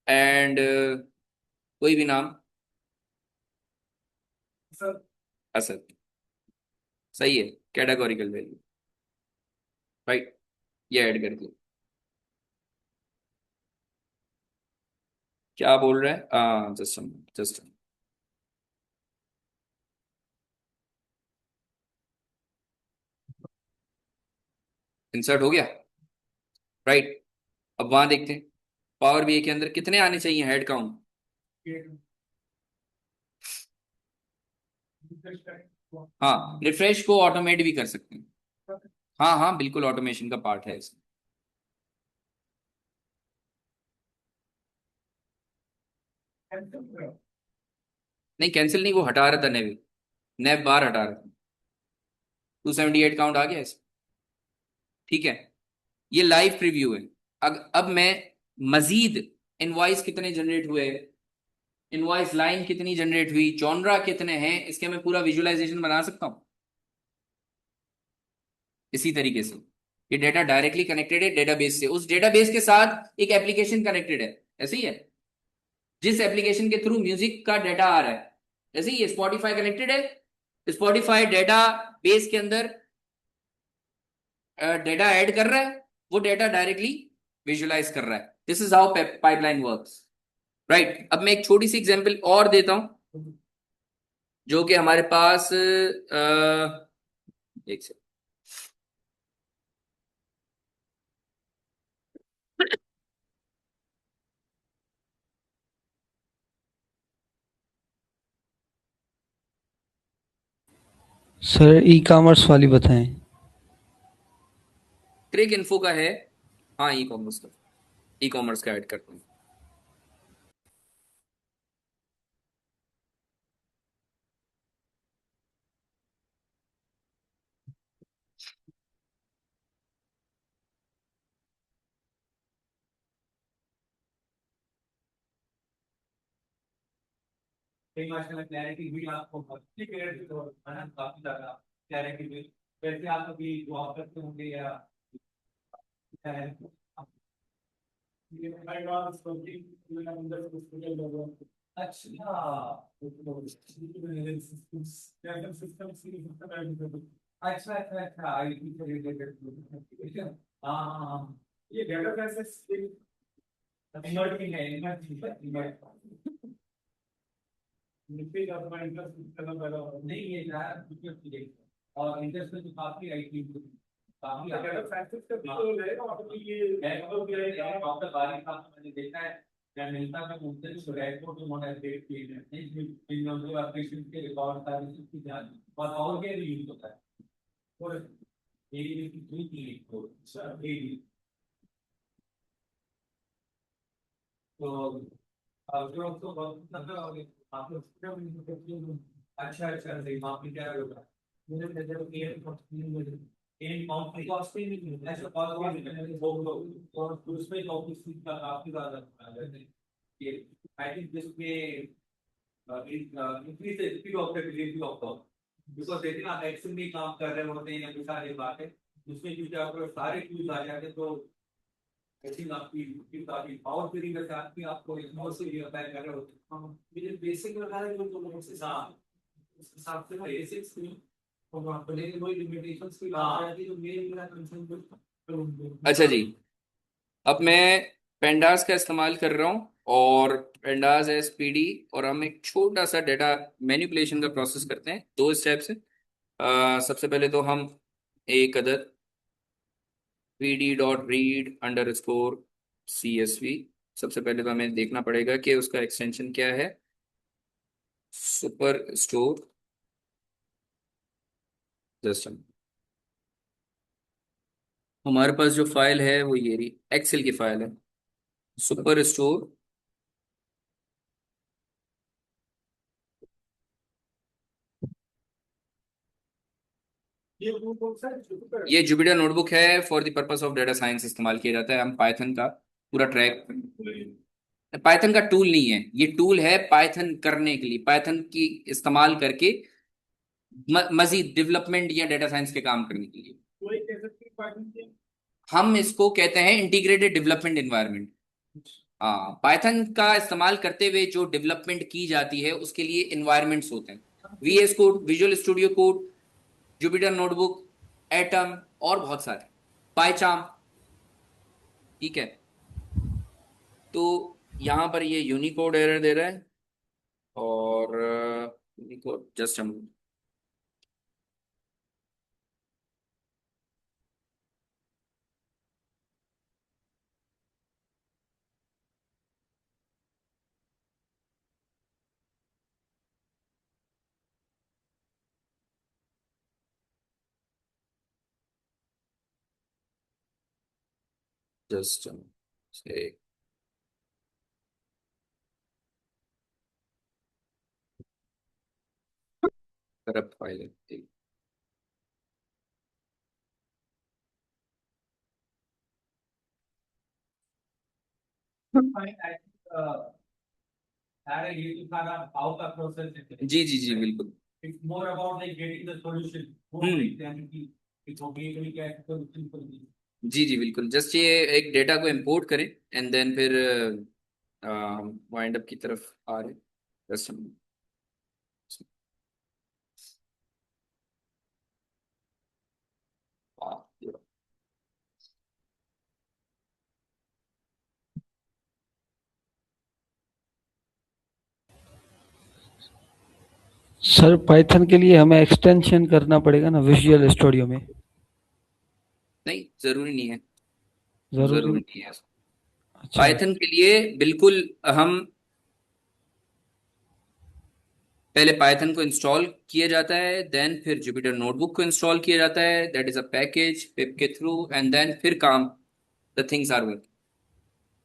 Speaker 5: एंड कोई भी नाम,
Speaker 2: सर
Speaker 5: असद। सही है, कैटेगोरिकल वैल्यू, राइट। ये ऐड कर दिया। क्या बोल रहे हैं, जस्ट इंसर्ट हो गया, राइट। अब वहां देखते हैं पावर बीआई के अंदर कितने आने चाहिए हेड काउंट। हाँ, रिफ्रेश को ऑटोमेट भी कर सकते हैं। हाँ हाँ, बिल्कुल ऑटोमेशन का पार्ट है इसमें। नहीं, कैंसिल नहीं, वो हटा रहा था नेव, नेव बार हटा रहा था। 278 काउंट आ गया इसमें, ठीक है। ये लाइव प्रीव्यू है। अब मैं मजीद इनवॉइस कितने जनरेट हुए, इनवॉइस लाइन कितनी जनरेट हुई, जॉनरा कितने हैं, इसके मैं पूरा विजुअलाइजेशन बना सकता हूं। इसी तरीके से ये डेटा डायरेक्टली कनेक्टेड है डेटाबेस से, उस डेटाबेस के साथ एक एप्लीकेशन कनेक्टेड है, ऐसे ही है। जिस एप्लीकेशन के थ्रू म्यूजिक का डेटा आ रहा है, जैसे ये स्पॉटिफाई कनेक्टेड है, स्पॉटिफाई डेटा बेस के अंदर डेटा ऐड कर रहा है, वो डेटा डायरेक्टली विजुअलाइज कर रहा है। This is how pipeline works, right. अब मैं एक छोटी सी एग्जांपल और देता हूं, जो कि हमारे पास एक सेकंड।
Speaker 8: सर ई कॉमर्स वाली बताएं।
Speaker 5: क्रिक इन्फो का है, हाँ, ई कॉमर्स का ऐड करता हूँ।
Speaker 1: कई माशाल्लाह क्लैरिटी भी आपको अच्छी क्लैरिटी तो है ना, काफी ज्यादा क्लैरिटी भी। वैसे आप अभी जॉब करते होंगे या
Speaker 2: ये I was working in under hospital level.
Speaker 1: अच्छा,
Speaker 2: System system
Speaker 1: अच्छा अच्छा अच्छा, आईटी से रिलेटेड। हाँ हाँ हाँ,
Speaker 2: ये डेटा बेसिस
Speaker 1: इमर्जिंग है, इमर्जिंग।
Speaker 2: मिलके अपना इंटरेस्ट करना पड़ा
Speaker 1: नहीं ये यार बिल्कुल, और इंटरेस्ट तो काफी आईटी काफी
Speaker 2: डेटा साइंस का तो रहेगा और ये
Speaker 1: डॉक्टर बारी साहब को मैंने देखा है, या मिलता मैं उनसे भी सुराइट को तो उन्होंने अपडेट किए हैं इन जो पेशेंट के रिकॉर्ड सारी की जान और के लिए यूज होता है, और ये की कोई क्लिनिक को सर ये तो अब जो तो बहुत मतलब आप लोग अच्छा अच्छा सही आपने क्या होगा मुझे नजर ये इन काउंट कॉस्ट नहीं ऐसा कॉस्ट वो और उसमें ऑफिस का काफी ज्यादा है ये। आई थिंक दिस पे increase the speed of the delivery of the because देखिए आप एक्सेल में काम कर रहे होते हैं या कुछ सारी बातें उसमें क्योंकि आपको सारे टूल्स आ जाते हैं, तो आई थिंक आपकी काफी पावर ट्रेनिंग के साथ भी आपको बहुत से ये अप्लाई कर रहे होते हैं। मुझे बेसिक लगा है जो लोगों से उस हिसाब से बेसिक्स में और आप लेकिन कोई लिमिटेशंस की बात आती है तो मेरा कंसर्न
Speaker 5: अच्छा जी, अब मैं पेंडास का इस्तेमाल कर रहा हूँ और पेंडास एसपीडी, और हम एक छोटा सा डेटा मैनिपुलेशन का प्रोसेस करते हैं दो स्टेप से। सबसे पहले तो हम एक other pd dot read under score CSV, सबसे पहले तो हमें देखना पड़ेगा कि उसका एक्सटेंशन क्या है, सुपर स्टोर। जस्ट हमारे पास जो फाइल है वो ये रही, एक्सेल की फाइल है, सुपर स्टोर।
Speaker 2: ये वो कौन सा है?
Speaker 5: ये जुपिटर नोटबुक है, for the purpose of data science इस्तेमाल किया जाता है। हम पाइथन का पूरा ट्रैक, पाइथन का टूल नहीं है ये, टूल है पाइथन करने के लिए, पाइथन की इस्तेमाल करके मजीद डेवलपमेंट या डेटा साइंस के काम करने के लिए।
Speaker 2: वही कह सकते हैं पाइथन के।
Speaker 5: हम इसको कहते हैं इंटीग्रेटेड डेवलपमेंट एनवायरनमेंट। हाँ, पाइथन का इस्तेमाल करते हुए जो डेवलपमेंट की जाती है उसके लिए एनवायरमेंट्स होते हैं, VS code, visual studio code, Jupyter notebook, Atom और बहुत सारे, पाइचार्म। ठीक है, तो यहाँ पर ये यूनिकोड एरर दे रहा है, और यूनिकोड जस्ट हम जस्ट से करप्ट फाइल है।
Speaker 1: सारा ये तो सारा हाउ का प्रोसेस है।
Speaker 5: जी जी जी बिल्कुल।
Speaker 1: It's more about like getting the solution,
Speaker 5: hmm.
Speaker 1: कि it's okay to get solution for this.
Speaker 5: जी जी बिल्कुल, जस्ट ये एक डेटा को इंपोर्ट करें एंड देन फिर वाइंड अप की तरफ आ रहे, जस्ट हम
Speaker 8: सर पाइथन के लिए हमें एक्सटेंशन करना पड़ेगा ना विजुअल स्टूडियो में?
Speaker 5: नहीं, जरूरी नहीं है,
Speaker 8: जरूरी
Speaker 5: जरूरी
Speaker 8: नहीं।
Speaker 5: नहीं है।
Speaker 8: अच्छा।
Speaker 5: पाइथन के लिए बिल्कुल हम पहले पाइथन को इंस्टॉल किया जाता है, देन फिर जुपिटर नोटबुक को इंस्टॉल किया जाता है, दैट इज अ पैकेज पिप के थ्रू, एंड देन फिर काम, द थिंग्स आर वर्क।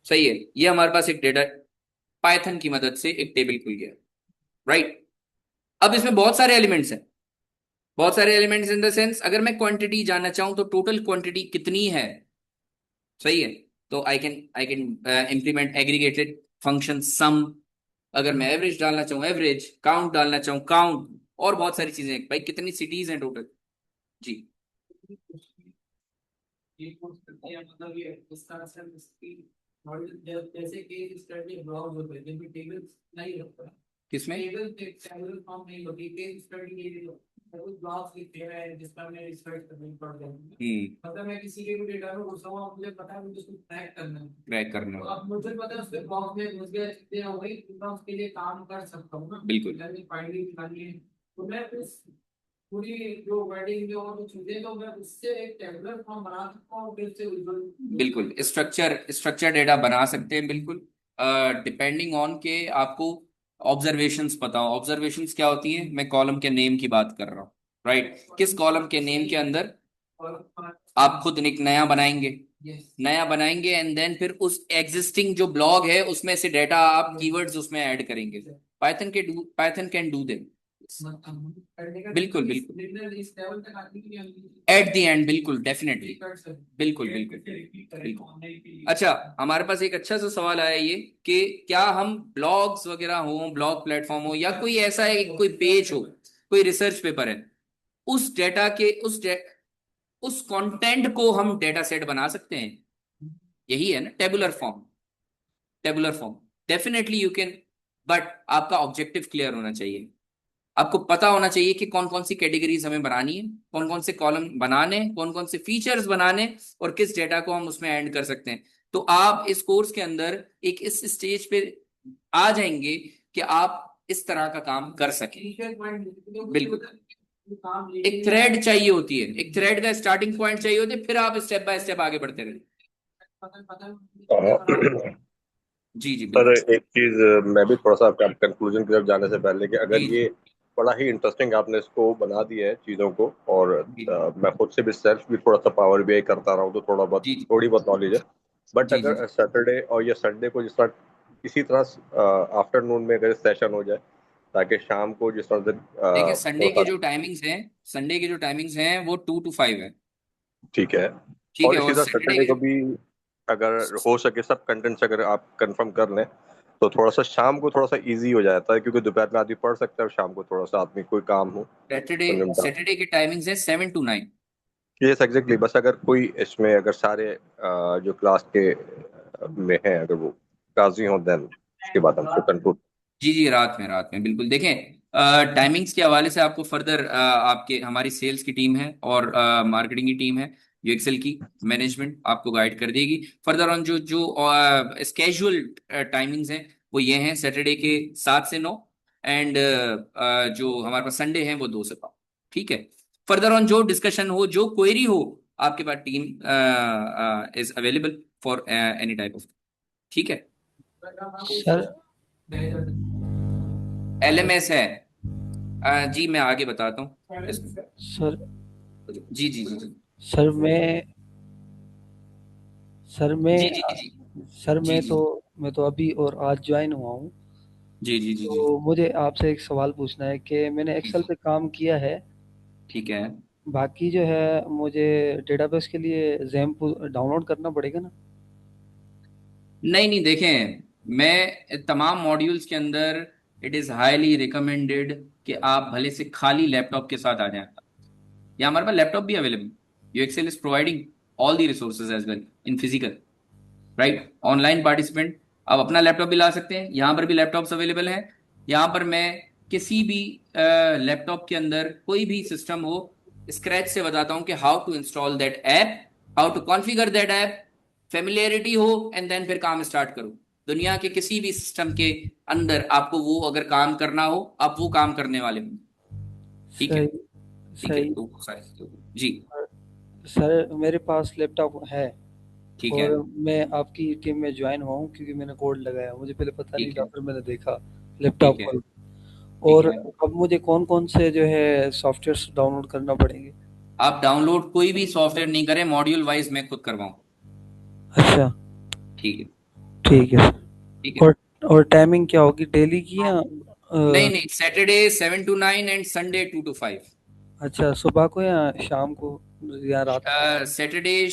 Speaker 5: सही है, ये हमारे पास एक डेटा पाइथन की मदद से एक टेबल खुल गया, राइट। अब इसमें बहुत सारे एलिमेंट्स हैं, बहुत सारे एलिमेंट्स इन द सेंस, अगर मैं क्वांटिटी जानना चाहूं तो टोटल क्वांटिटी कितनी है, सही है, तो I can implement aggregated function sum. अगर मैं एवरेज डालना चाहूँ एवरेज, काउंट डालना चाहूँ काउंट, और बहुत सारी चीजें, भाई कितनी सिटीज हैं टोटल। जी
Speaker 1: ये कोर्स करते हैं, मतलब ये इसका असर इसकी मॉडल जैसे केस स्टडी ब्लॉग होते हैं जिनमें टेबल्स नहीं होता,
Speaker 5: किसमें?
Speaker 1: टेबल फॉर्म नहीं होती, केस स्टडी के लिए कुछ ब्लॉग्स लिखते हैं जिसका मैं रिसर्च करनी पड़ जाती है। मतलब मैं किसी के भी डेटा को घुसा हुआ, मुझे पता है मुझे उसको ट्रैक करना है,
Speaker 5: ट्रैक करना
Speaker 1: तो
Speaker 5: है।
Speaker 1: अब मुझे पता है उसके ब्लॉग में घुस गया चीजें हो गई, तो मैं उसके लिए काम कर सकता हूँ ना,
Speaker 5: बिल्कुल।
Speaker 1: मैंने फाइंडिंग निकाली है, तो मैं उस पूरी जो वर्डिंग जो और चीजें, तो मैं उससे एक टेबलर फॉर्म बना सकता हूँ, फिर से
Speaker 5: बिल्कुल स्ट्रक्चर डेटा बना सकते हैं, बिल्कुल डिपेंडिंग ऑन के आपको ऑब्जर्वेशंस पता हो। ऑब्जर्वेशंस क्या होती है, मैं कॉलम के नेम की बात कर रहा हूँ, राइट। किस कॉलम के नेम के अंदर आप खुद एक नया बनाएंगे, नया बनाएंगे, एंड देन फिर उस एग्जिस्टिंग जो ब्लॉग है उसमें से डेटा आप कीवर्ड्स उसमें ऐड करेंगे। पाइथन कैन डू देम, बिल्कुल बिल्कुल, एट द एंड, बिल्कुल डेफिनेटली, बिल्कुल बिल्कुल बिल्कुल। अच्छा, हमारे पास एक अच्छा सा सवाल आया ये कि क्या हम ब्लॉग्स वगैरह हो, ब्लॉग प्लेटफॉर्म हो, या कोई ऐसा है कोई पेज हो, कोई रिसर्च पेपर है, उस डेटा के उस कंटेंट को हम डेटा सेट बना सकते हैं? यही है ना tabular form, tabular form, definitely you can, but आपका ऑब्जेक्टिव क्लियर होना चाहिए। आपको पता होना चाहिए कि कौन कौन सी कैटेगरीज हमें बनानी है, कौन कौन से कॉलम बनाने, कौन कौन से फीचर्स बनाने, और किस डेटा को हम उसमें ऐड कर सकते हैं। तो आप इस कोर्स के अंदर एक इस स्टेज पे आ जाएंगे कि आप इस तरह का काम कर सकें। बिल्कुल, एक थ्रेड चाहिए होती है, एक थ्रेड का स्टार्टिंग पॉइंट चाहिए होती है, फिर आप स्टेप बाय स्टेप आगे बढ़ते रहे। जी जी
Speaker 3: सर
Speaker 5: बिल्कुल।
Speaker 3: एक चीज मैं भी थोड़ा सा आपका कंक्लूजन की तरफ जाने से पहले कि अगर
Speaker 5: जी
Speaker 3: ये
Speaker 5: जी
Speaker 3: बड़ा ही इंटरेस्टिंग आपने इसको बना दिया है चीज़ों को। और
Speaker 5: जी
Speaker 3: मैं खुद से भी सेल्फ भी थोड़ा सा पावर बीआई करता रहा हूँ, तो
Speaker 5: जी जी
Speaker 3: थोड़ी बहुत नॉलेज है। बट
Speaker 5: जी जी
Speaker 3: अगर सैटरडे और या संडे को जिस तरह इसी तरह आफ्टरनून में अगर सेशन हो जाए, ताकि शाम को जिस तरह से
Speaker 5: देखिए,
Speaker 3: थोड़ा सा
Speaker 5: संडे के जो टाइमिंग्स हैं वो 2 to 5 है।
Speaker 3: ठीक है।
Speaker 5: ठीक
Speaker 3: और
Speaker 5: है,
Speaker 3: इसी
Speaker 5: और
Speaker 3: तरह
Speaker 5: सैटरडे
Speaker 3: सैटरडे को भी अगर हो सके सब कंटेंट्स अगर आप कंफर्म कर लें, तो थोड़ा सा शाम को थोड़ा सा इजी हो जाता है, क्योंकि दोपहर में आदमी पढ़ सकता है और शाम को थोड़ा सा आदमी कोई काम हो
Speaker 5: सैटरडे
Speaker 3: तो निपटा।
Speaker 5: सैटरडे की टाइमिंग्स है 7 to 9।
Speaker 3: Yes exactly. बस अगर कोई इसमें अगर सारे जो क्लास के में हैं अगर वो राजी हों, देन उसके बाद हम इसको कंक्लूड।
Speaker 5: जी जी, रात में बिल्कुल। देखें, टाइमिंग्स के हवाले से आपको फर्दर आपके हमारी सेल्स की टीम है और मार्केटिंग की टीम है, जो एक्सेल की मैनेजमेंट आपको गाइड कर देगी फर्दर ऑन। जो जो स्केजुअल टाइमिंग्स हैं वो ये हैं, सैटरडे के 7 से 9, एंड जो हमारे पास संडे हैं वो 2 से 5। ठीक है, फर्दर ऑन जो डिस्कशन हो, जो क्वेरी हो, आपके पास team is available for any type of. ठीक है,
Speaker 8: सर
Speaker 5: LMS है। जी मैं आगे बताता हूँ इसमें।
Speaker 8: सर
Speaker 5: जी जी जी जी
Speaker 8: सर सर मैं
Speaker 5: जी जी जी
Speaker 8: सर
Speaker 5: जी जी
Speaker 8: मैं तो अभी और आज ज्वाइन हुआ हूँ।
Speaker 5: जी जी जी जी
Speaker 8: तो मुझे आपसे एक सवाल पूछना है कि मैंने
Speaker 5: जी
Speaker 8: एक्सेल पे काम किया है।
Speaker 5: ठीक है।
Speaker 8: बाकी जो है मुझे डेटाबेस के लिए जैम्प डाउनलोड करना पड़ेगा ना?
Speaker 5: नहीं नहीं, देखें, मैं तमाम मॉड्यूल्स के अंदर इट इज़ हाईली रिकमेंडेड कि आप भले से खाली लैपटॉप के साथ आ जाएं। या हमारे पास लैपटॉप भी available. U Excel is providing all the resources as well in physical, right. Online participant, आप अपना लैपटॉप भी ला सकते हैं, यहाँ पर भी लैपटॉप्स अवेलेबल हैं। यहाँ पर मैं किसी भी लैपटॉप के अंदर कोई भी सिस्टम हो, स्क्रैच से बताता हूँ कि how to install that app, how to configure that app, familiarity हो, एंड देन फिर काम स्टार्ट करो। दुनिया के किसी भी सिस्टम के अंदर आपको वो अगर काम करना हो, आप वो काम करने वाले हो। ठीक है,
Speaker 8: सही
Speaker 5: ठीक है,
Speaker 8: सही।
Speaker 5: तो सारी चीज़ें जी।
Speaker 8: सर मेरे पास लैपटॉप है
Speaker 5: ठीक है,
Speaker 8: और मैं आपकी टीम में ज्वाइन हुआ हूँ क्योंकि मैंने कोड लगाया। मुझे पहले पता नहीं
Speaker 5: ठीक
Speaker 8: था,
Speaker 5: है,
Speaker 8: फिर मैंने देखा
Speaker 5: ठीक
Speaker 8: लैपटॉप
Speaker 5: है,
Speaker 8: खोल।
Speaker 5: ठीक
Speaker 8: और
Speaker 5: है।
Speaker 8: अब मुझे कौन कौन से जो है सॉफ्टवेयर डाउनलोड करना पड़ेंगे?
Speaker 5: आप डाउनलोड कोई भी सॉफ्टवेयर नहीं करें, मॉड्यूल वाइज मैं खुद करवाऊँ।
Speaker 8: अच्छा,
Speaker 5: ठीक है,
Speaker 8: ठीक है।
Speaker 5: ठीक है।
Speaker 8: और और टाइमिंग क्या होगी, डेली की या
Speaker 5: नहीं नहीं, Saturday 7 to 9 and Sunday 2 to 5।
Speaker 8: अच्छा, सुबह को या शाम को या रात को?
Speaker 5: सैटरडे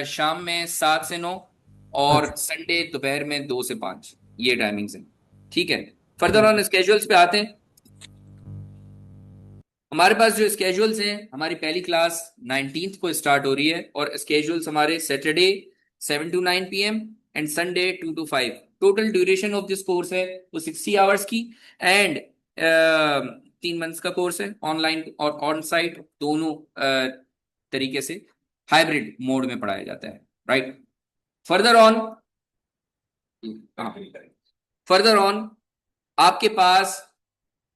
Speaker 5: शाम में 7 से 9, और
Speaker 8: अच्छा,
Speaker 5: संडे दोपहर में 2 से 5, ये टाइमिंग्स हैं। ठीक है, फर्दर
Speaker 8: ठीक
Speaker 5: ऑन स्केजुअल्स पे आते हैं। हमारे पास जो स्केजुअल्स हैं, हमारी पहली क्लास 19th को स्टार्ट हो रही है, और स्केजुअल्स हमारे Saturday 7 to 9 PM and Sunday 2 to 5। Total duration of this course है वो 60 आवर्स की, एंड 3 मंथ्स का कोर्स है। ऑनलाइन और ऑन साइट दोनों तरीके से हाइब्रिड मोड में पढ़ाया जाता है, right. Further on further on आपके पास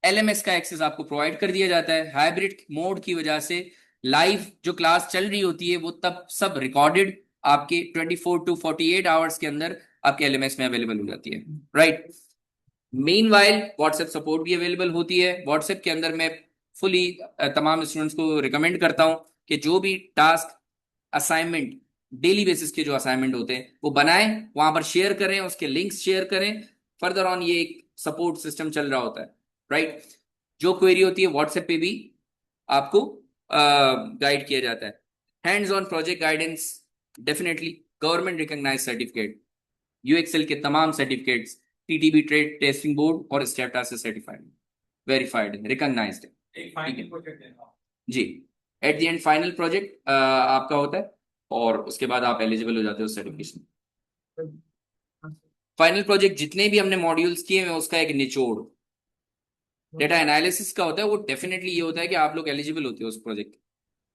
Speaker 5: LMS का एक्सेस आपको प्रोवाइड कर दिया जाता है। हाइब्रिड मोड की वजह से लाइव जो क्लास चल रही होती है वो तब सब रिकॉर्डेड आपके 24 to 48 आवर्स के अंदर आपके LMS में अवेलेबल हो जाती है, right. Main while WhatsApp support भी अवेलेबल होती है। व्हाट्सएप के अंदर मैं फुली तमाम स्टूडेंट्स को रिकमेंड करता हूं कि जो भी टास्क, असाइनमेंट, डेली बेसिस के जो असाइनमेंट होते हैं वो बनाएं, वहां पर शेयर करें, उसके लिंक्स शेयर करें। फर्दर ऑन ये एक सपोर्ट सिस्टम चल रहा होता है, राइट। जो क्वेरी होती है व्हाट्सएप पे भी आपको गाइड किया जाता है। Hands on project guidance, definitely government recognise certificate, UXL के तमाम certificates TTB trade testing board और स्टेप्टा से सर्टिफाइड, वेरीफाइड, रिकॉग्नाइज्ड है। ठीक है जी। At the end final project आपका होता है, और उसके बाद आप एलिजिबल हो जाते हो सर्टिफिकेशन। फाइनल प्रोजेक्ट जितने भी हमने मॉड्यूल्स किए हैं उसका एक निचोड़ डेटा एनालिसिस का होता है। वो डेफिनेटली ये होता है कि आप लोग एलिजिबल होते हो उस प्रोजेक्ट।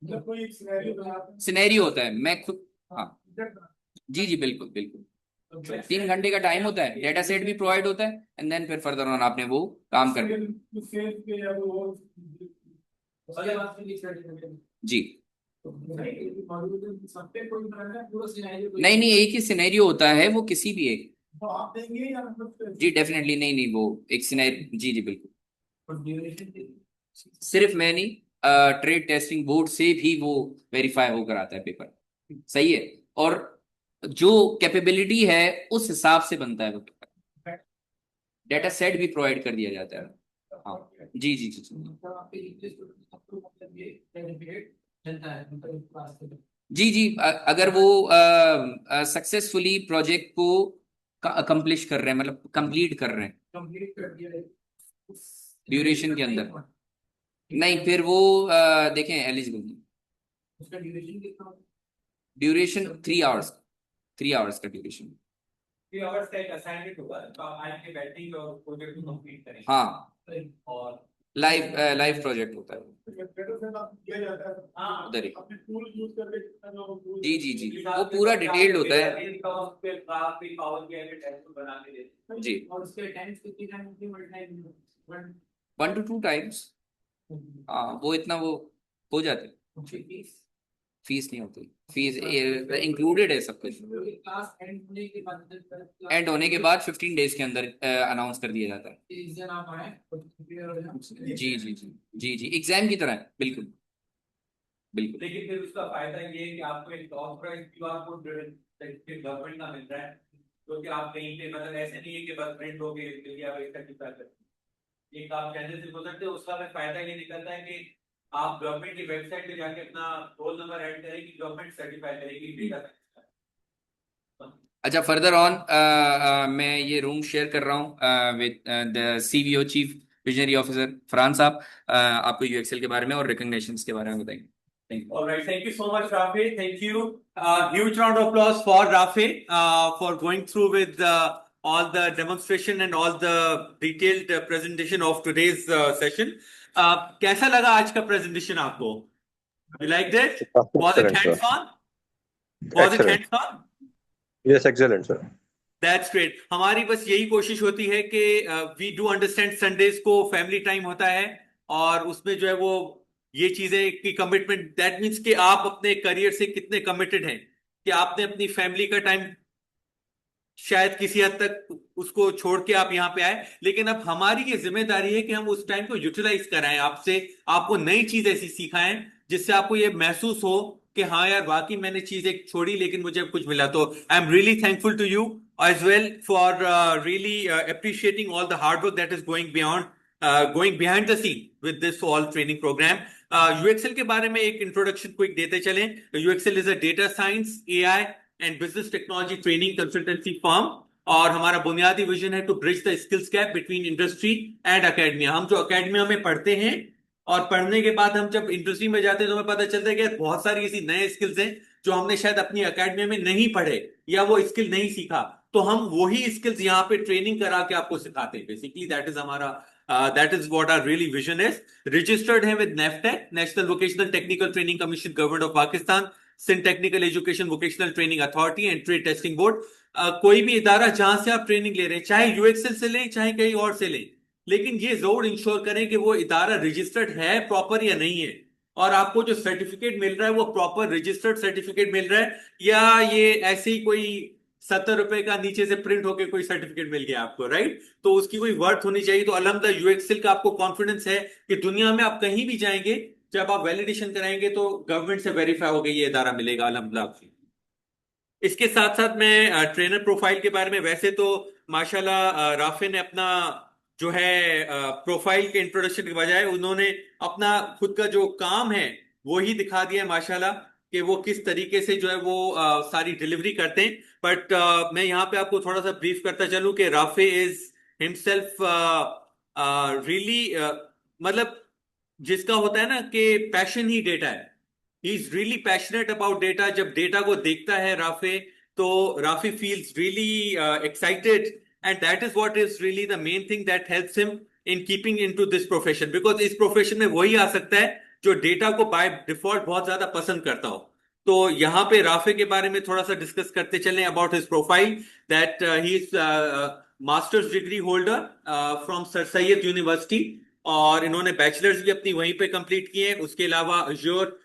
Speaker 2: मतलब कोई एक सिनेरियो बनाते हैं।
Speaker 5: सिनेरियो होता है, मैं खुद, हाँ
Speaker 2: Project बनाते
Speaker 5: जी जी बिल्कुल बिल्कुल।
Speaker 2: हैं।
Speaker 5: 3 घंटे का टाइम होता है, डेटा सेट भी प्रोवाइड होता है, एंड देन फिर फर्दर ऑन आपने वो काम करना है।
Speaker 2: सेल पे या वो
Speaker 5: जी
Speaker 2: सबसे कोई बनाना है पूरा सिनेरियो
Speaker 5: नहीं नहीं, एक ही सिनेरियो होता है, वो किसी भी एक।
Speaker 2: तो आप देंगे या मतलब
Speaker 5: जी डेफिनेटली, नहीं नहीं, वो एक सिनेरियो, जी जी बिल्कुल। सिर्फ मैं नहीं, ट्रेड टेस्टिंग बोर्ड से भी वो वेरीफाई होकर आता है पेपर, सही है। और जो कैपेबिलिटी है उस हिसाब से बनता है वो पेपर, डाटा सेट भी प्रोवाइड कर दिया जाता है। हाँ जी जी जी जी जी अगर वो सक्सेसफुली प्रोजेक्ट को अकम्प्लिश कर रहे हैं, मतलब कंप्लीट कर रहे हैं ड्यूरेशन के अंदर, नहीं फिर वो देखें एलिजिबल, ड्यूरेशन 3 आवर्स, 3 आवर्स का ड्यूरेशन।
Speaker 1: 3 आवर्स का एक असाइनमेंट होगा, तो आप आए के बैठेंगे और प्रोजेक्ट को कंप्लीट करेंगे।
Speaker 5: हाँ,
Speaker 1: और
Speaker 5: लाइव प्रोजेक्ट होता है
Speaker 1: हाँ
Speaker 5: उधर ही।
Speaker 2: अपने टूल यूज करके जितना जो tool
Speaker 5: जी जी जी वो पूरा डिटेल्ड होता है
Speaker 1: बना के देते
Speaker 5: जी।
Speaker 2: और उसके टाइम्स कितनी टाइम मल्टीप्लाई
Speaker 5: 1 to 2 times, हाँ वो इतना वो हो जाते हैं। फीस नहीं होती, फीस इंक्लूडेड है सब कुछ।
Speaker 2: क्लास
Speaker 5: एंड होने के बाद 15 डेज के अंदर अनाउंस कर दिया जाता है। जी जी जी जी जी एग्जाम की तरह है, बिल्कुल बिल्कुल।
Speaker 1: लेकिन फिर उसका फायदा ये है कि आपको एक ऑथराइज्ड क्यूआर कोड गवर्नमेंट का मिल रहा है, तो कि आप कहीं पे मतलब ऐसे नहीं है कि बस प्रिंट हो गए इसके लिए आप एक सर्टिफिकेट करते, एक आप चैनल से गुजरते हो, उसका फिर फायदा ये निकलता है कि आप गवर्नमेंट की वेबसाइट पे जाके अपना रोल नंबर ऐड करें कि गवर्नमेंट सर्टिफाई करेगी डेटा।
Speaker 5: अच्छा फर्दर ऑन मैं ये रूम शेयर कर रहा हूँ with the CVO chief visionary officer Farhan साहब, आपको यूएक्सएल के बारे में और रिकॉग्निशंस के बारे में बताएंगे। Thank you.
Speaker 1: All right, thank you so much, Rafe. Thank you. Huge round of applause for Rafe for going through with all the demonstration and all the detailed presentation of today's session. कैसा लगा आज का presentation आपको? You liked it? Was it
Speaker 3: Excellent, sir.
Speaker 1: hands-on? Was it
Speaker 3: Excellent.
Speaker 1: hands-on?
Speaker 3: Yes, excellent, sir.
Speaker 1: That's great. हमारी बस यही कोशिश होती है कि we do understand Sundays को family time होता है, और उसमें जो है वो ये चीजें की कमिटमेंट, दैट मीन्स कि आप अपने करियर से कितने कमिटेड हैं, कि आपने अपनी फैमिली का टाइम शायद किसी हद तक उसको छोड़ के आप यहाँ पे आए, लेकिन अब हमारी ये जिम्मेदारी है कि हम उस टाइम को यूटिलाइज कराएं, आपसे आपको नई चीज ऐसी सिखाएं जिससे आपको ये महसूस हो कि हाँ यार वाकई मैंने चीज एक छोड़ी लेकिन मुझे कुछ मिला। तो I am really thankful to you as well for really appreciating all the hard work that is going behind the scene with this all training program. UXL के बारे में एक इंट्रोडक्शन क्विक देते चलें। UXL is a data science, AI and business technology training consultancy firm, और हमारा बुनियादी vision है to bridge the skills gap between industry and academia. हम जो अकेडमिया में पढ़ते हैं और पढ़ने के बाद हम जब इंडस्ट्री में जाते हैं तो हमें पता चलता है कि बहुत सारी ऐसी नए स्किल्स हैं जो हमने शायद अपनी अकेडमिया में नहीं पढ़े या वो स्किल नहीं सीखा, तो हम वही स्किल्स यहाँ पे ट्रेनिंग करा के आपको सिखाते हैं। बेसिकली दैट इज हमारा that is what our really vision is. Registered है with NAVTTC, national vocational technical training commission, government of Pakistan, Sindh technical education vocational training authority and trade testing board. कोई भी इदारा जहां से आप ट्रेनिंग ले रहे हैं, चाहे यूएक्सएल से लें चाहे कहीं और से लें, लेकिन ये जरूर इंश्योर करें कि वो इदारा रजिस्टर्ड है प्रॉपर या नहीं है, और आपको जो सर्टिफिकेट मिल रहा है वो प्रॉपर रजिस्टर्ड सर्टिफिकेट मिल रहा है या ये ऐसे ही कोई 70 रुपए का नीचे से प्रिंट होके कोई सर्टिफिकेट मिल गया आपको, राइट? तो उसकी कोई वर्थ होनी चाहिए। तो अलहमदा यूएक्सएल का आपको कॉन्फिडेंस है कि दुनिया में आप कहीं भी जाएंगे, जब आप वैलिडेशन कराएंगे तो गवर्नमेंट से वेरीफाई होगा ये इदारा मिलेगा, अलहमदा। इसके साथ साथ मैं ट्रेनर प्रोफाइल के बारे में, वैसे तो माशाल्लाह राफे ने अपना जो है प्रोफाइल के इंट्रोडक्शन के बजाय उन्होंने अपना खुद का जो काम है वो ही दिखा दिया है माशाल्लाह, कि वो किस तरीके से जो है वो सारी डिलीवरी करते हैं। बट मैं यहाँ पे आपको थोड़ा सा ब्रीफ करता चलूं कि राफे इज हिमसेल्फ रियली, मतलब जिसका होता है ना कि पैशन ही डेटा है, he is really passionate about data. जब डेटा को देखता है राफे, तो Rafe feels really excited, and that is what is really the main thing that helps him in keeping into this profession, because इस profession में वही आ सकता है जो डेटा को बाय डिफॉल्ट बहुत ज्यादा पसंद करता हो। तो यहाँ पे राफे के बारे में थोड़ा सा डिस्कस करते चलें about his profile, that he is masters degree holder from sir Syed university, और इन्होंने बैचलर्स भी अपनी वहीं पे कंप्लीट की है। उसके अलावा अज्योर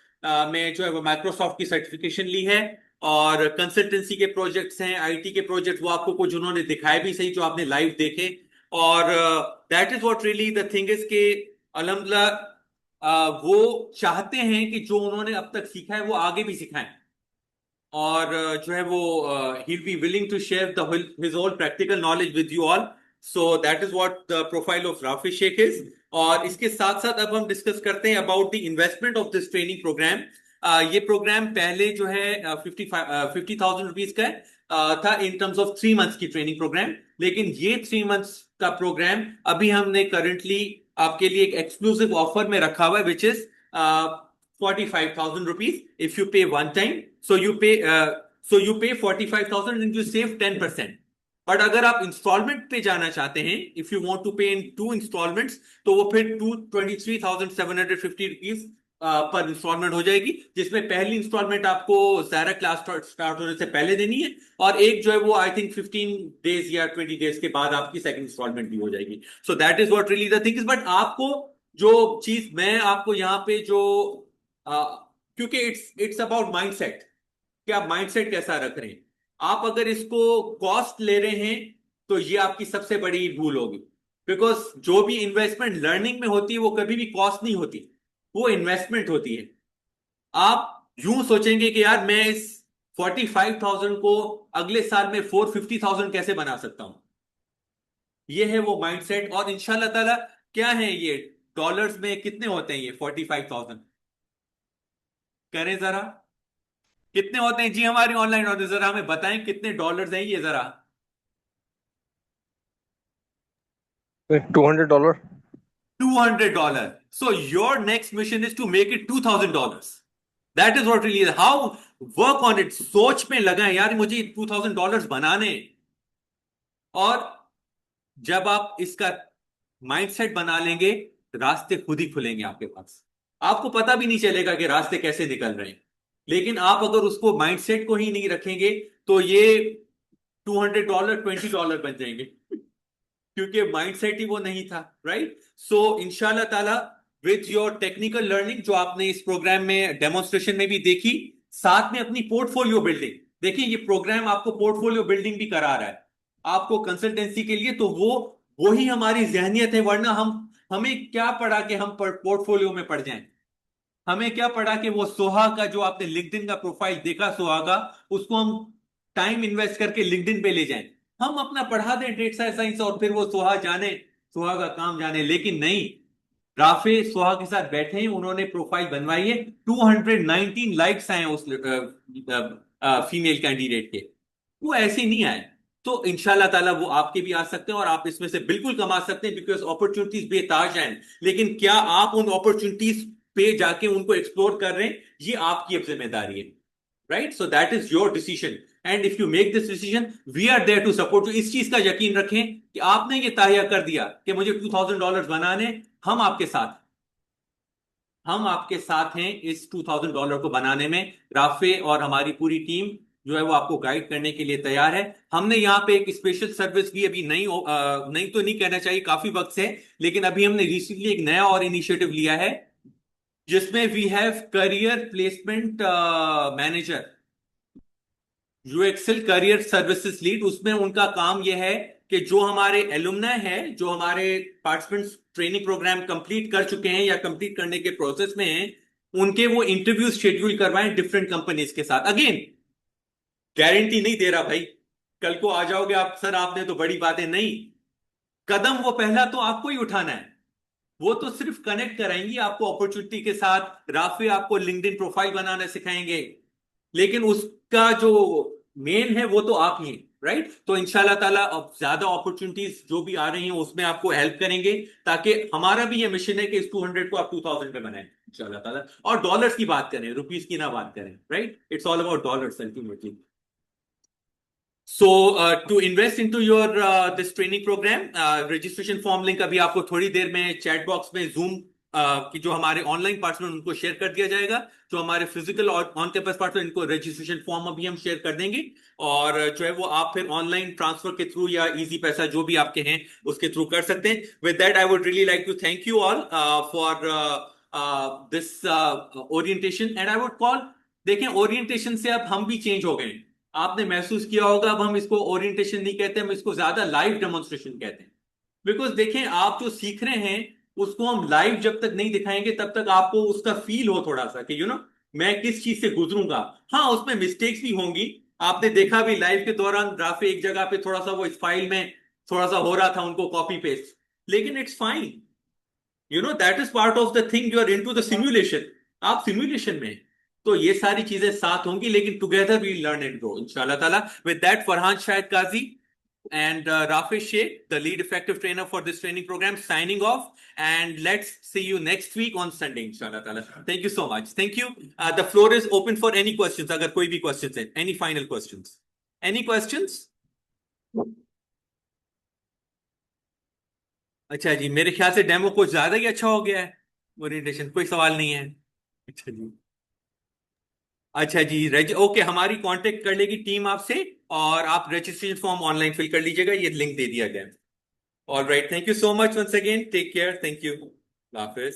Speaker 1: में जो है वो माइक्रोसॉफ्ट की सर्टिफिकेशन ली है, और कंसल्टेंसी के प्रोजेक्ट्स हैं, आईटी के प्रोजेक्ट वो आपको कुछ उन्होंने दिखाए भी सही जो आपने लाइव देखे, और that is what really the thing is के अल्हम्दुलिल्लाह वो चाहते हैं कि जो उन्होंने अब तक सीखा है वो आगे भी सिखाएं, और जो है वो he'll be willing to share his whole practical knowledge with you all. So that is what the profile of Rafi Sheikh is. और इसके साथ साथ अब हम डिस्कस करते हैं about the investment of this training program. ये प्रोग्राम पहले जो है 50,000 रुपीज का था इन टर्म्स ऑफ 3 मंथ्स की ट्रेनिंग प्रोग्राम, लेकिन ये 3 मंथ्स का प्रोग्राम अभी हमने करंटली आपके लिए एक एक्सक्लूसिव ऑफर में रखा हुआ है, which is 45,000 rupees if you pay one time. So you pay 45,000 and you save 10%. But अगर आप इंस्टॉलमेंट पे जाना चाहते हैं, इफ यू वांट टू पे इन 2 इंस्टॉलमेंट्स, तो वो फिर 23,750 रुपीज पर इंस्टॉलमेंट हो जाएगी, जिसमें पहली इंस्टॉलमेंट आपको ज़ायरा क्लास स्टार्ट होने से पहले देनी है, और एक जो है वो आई थिंक 15 डेज या 20 डेज के बाद आपकी सेकंड इंस्टॉलमेंट भी हो जाएगी. सो that is what really the thing is. But आपको जो चीज मैं आपको यहाँ पे जो क्योंकि इट्स अबाउट माइंडसेट कि आप माइंडसेट कैसा रख रहे हैं. आप अगर इसको कॉस्ट ले रहे हैं तो ये आपकी सबसे बड़ी भूल होगी, बिकॉज जो भी इन्वेस्टमेंट लर्निंग में होती है वो कभी भी कॉस्ट नहीं होती, वो इन्वेस्टमेंट होती है. आप यूं सोचेंगे कि यार मैं इस 45,000 को अगले साल में 450,000 कैसे बना सकता हूं. ये है वो माइंडसेट. और इंशाल्लाह ताला क्या है ये डॉलर्स में कितने होते हैं ये 45,000 करें जरा, कितने होते हैं जी हमारे ऑनलाइन ऑर्डर, जरा हमें बताएं कितने डॉलर्स हैं ये जरा.
Speaker 3: $200.
Speaker 1: $200. So your next mission is to make it $2,000. That is what really is. How work on it. सोच में लगा है यार मुझे $2,000 बनाने. और जब आप इसका माइंडसेट बना लेंगे, रास्ते खुद ही खुलेंगे आपके पास. आपको पता भी नहीं चलेगा कि रास्ते कैसे निकल रहे हैं. लेकिन आप अगर उसको माइंडसेट को ही नहीं रखेंगे तो ये $200 $20 बन जाएंगे, क्योंकि माइंडसेट ही वो नहीं था. राइट. सो इंशाल्लाह ताला विद योर टेक्निकल लर्निंग जो आपने इस प्रोग्राम में डेमोन्स्ट्रेशन में भी देखी, साथ में अपनी पोर्टफोलियो बिल्डिंग. देखिए ये प्रोग्राम आपको पोर्टफोलियो बिल्डिंग भी करा रहा है आपको कंसल्टेंसी के लिए, तो वो ही हमारी जहनियत है. वरना हमें क्या पड़ा कि हम पोर्टफोलियो में पड़ जाएं. हमें क्या पड़ा कि वो सोहा का जो आपने लिंक्डइन का प्रोफाइल देखा सोहा का, उसको हम टाइम इन्वेस्ट करके लिंक्डइन पे ले जाएं. हम अपना पढ़ा दें डेटा साइंस और फिर वो सोहा जाने, सोहा का काम जाने. लेकिन नहीं, राफे सोहा के साथ बैठे हैं, उन्होंने प्रोफाइल बनवाई है. 219 लाइक्स आए उस फीमेल कैंडिडेट के, वो ऐसे नहीं आए. तो इंशाल्लाह ताला वो आपके भी आ सकते हैं और आप इसमें से बिल्कुल कमा सकते हैं, बिकॉज अपॉर्चुनिटीज बेताज हैं. लेकिन क्या आप उन अपॉर्चुनिटीज पे जाके उनको एक्सप्लोर कर रहे हैं, ये आपकी अब जिम्मेदारी है. Right. So that is your decision, and if you make this decision we are there to support you. इस चीज का यकीन रखें कि आपने ये तहैया कर दिया कि मुझे $2,000 बनाने, हम आपके साथ हैं इस $2,000 को बनाने में. राफे और हमारी पूरी टीम जो है वो आपको गाइड करने के लिए तैयार है. हमने यहाँ पे एक स्पेशल सर्विस भी अभी नहीं तो नहीं कहना चाहिए, काफी वक्त से, लेकिन अभी हमने रिसेंटली एक नया और इनिशिएटिव लिया है जिसमें we have career placement manager, UXL career services lead. उसमें उनका काम यह है कि जो हमारे एलुमनाई है, जो हमारे पार्टिसिपेंट्स ट्रेनिंग प्रोग्राम कंप्लीट कर चुके हैं या कंप्लीट करने के प्रोसेस में हैं, उनके वो इंटरव्यू शेड्यूल करवाएं डिफरेंट कंपनीज के साथ. अगेन गारंटी नहीं दे रहा भाई, कल को आ जाओगे आप सर आपने तो बड़ी बातें, नहीं. कदम वो पहला तो आपको ही उठाना है. वो तो सिर्फ कनेक्ट कराएंगी आपको अपॉर्चुनिटी के साथ. राफे आपको लिंक्डइन प्रोफाइल बनाना सिखाएंगे, लेकिन उसका जो मेन है वो तो आप ही हैं. राइट. तो इंशाल्लाह ताला अब ज्यादा अपॉर्चुनिटीज जो भी आ रही हैं उसमें आपको हेल्प करेंगे, ताकि हमारा भी ये मिशन है कि इस 200 को आप 2,000 पे बनाएं इंशाल्लाह ताला. और डॉलर्स की बात करें, रुपीस की ना बात करें. Right. It's all about dollars ultimately. So to invest into your this training program, registration form link अभी आपको थोड़ी देर में चैट बॉक्स में Zoom की जो हमारे ऑनलाइन पार्टनर उनको शेयर कर दिया जाएगा. जो हमारे फिजिकल और ऑन कैंपस पार्टनर, इनको रजिस्ट्रेशन फॉर्म अभी हम शेयर कर देंगे, और जो है वो आप फिर ऑनलाइन ट्रांसफर के थ्रू या इजी पैसा जो भी आपके हैं उसके थ्रू कर सकते हैं. With that I would really like to thank you all for this orientation. And I would call, देखें ओरिएंटेशन से अब हम भी चेंज हो गए हैं. आपने महसूस किया होगा, अब हम इसको ओरिएंटेशन नहीं कहते, हम इसको ज्यादा लाइव डेमोन्स्ट्रेशन कहते हैं. बिकॉज देखें, आप जो सीख रहे हैं उसको हम लाइव जब तक नहीं दिखाएंगे तब तक आपको उसका फील हो थोड़ा सा कि मैं किस चीज से गुजरूंगा। हाँ, उसमें मिस्टेक्स भी होंगी। आपने देखा भी लाइव के दौरान राफे एक जगह पे थोड़ा सा वो इस फाइल में थोड़ा सा हो रहा था उनको कॉपी पेस्ट, लेकिन it's fine. That is part of the thing, you are into the simulation. आप सिमुलेशन में हैं। तो ये सारी चीजें साथ होंगी, लेकिन together we learn and grow इंशाल्लाह ताला। With that, Farhan Shahid Kazi and Rafish Sheikh, the lead effective trainer for this training program, signing off. And let's see you next week on Sunday, inshallah ta'ala. Thank you so much. Thank you. The floor is open for any questions. अगर कोई भी questions है, any final questions? Any questions? अच्छा जी, मेरे ख्याल से demo कुछ ज्यादा ही अच्छा हो गया है। ओरिएंटेशन कोई सवाल नहीं है। अच्छा जी। अच्छा जी, ओके, हमारी कांटेक्ट कर लेगी टीम आपसे, और आप रजिस्ट्रेशन फॉर्म ऑनलाइन फिल कर लीजिएगा, ये लिंक दे दिया गया है। All right. Thank you so much once again. Take care. Thank you. Allah Hafiz.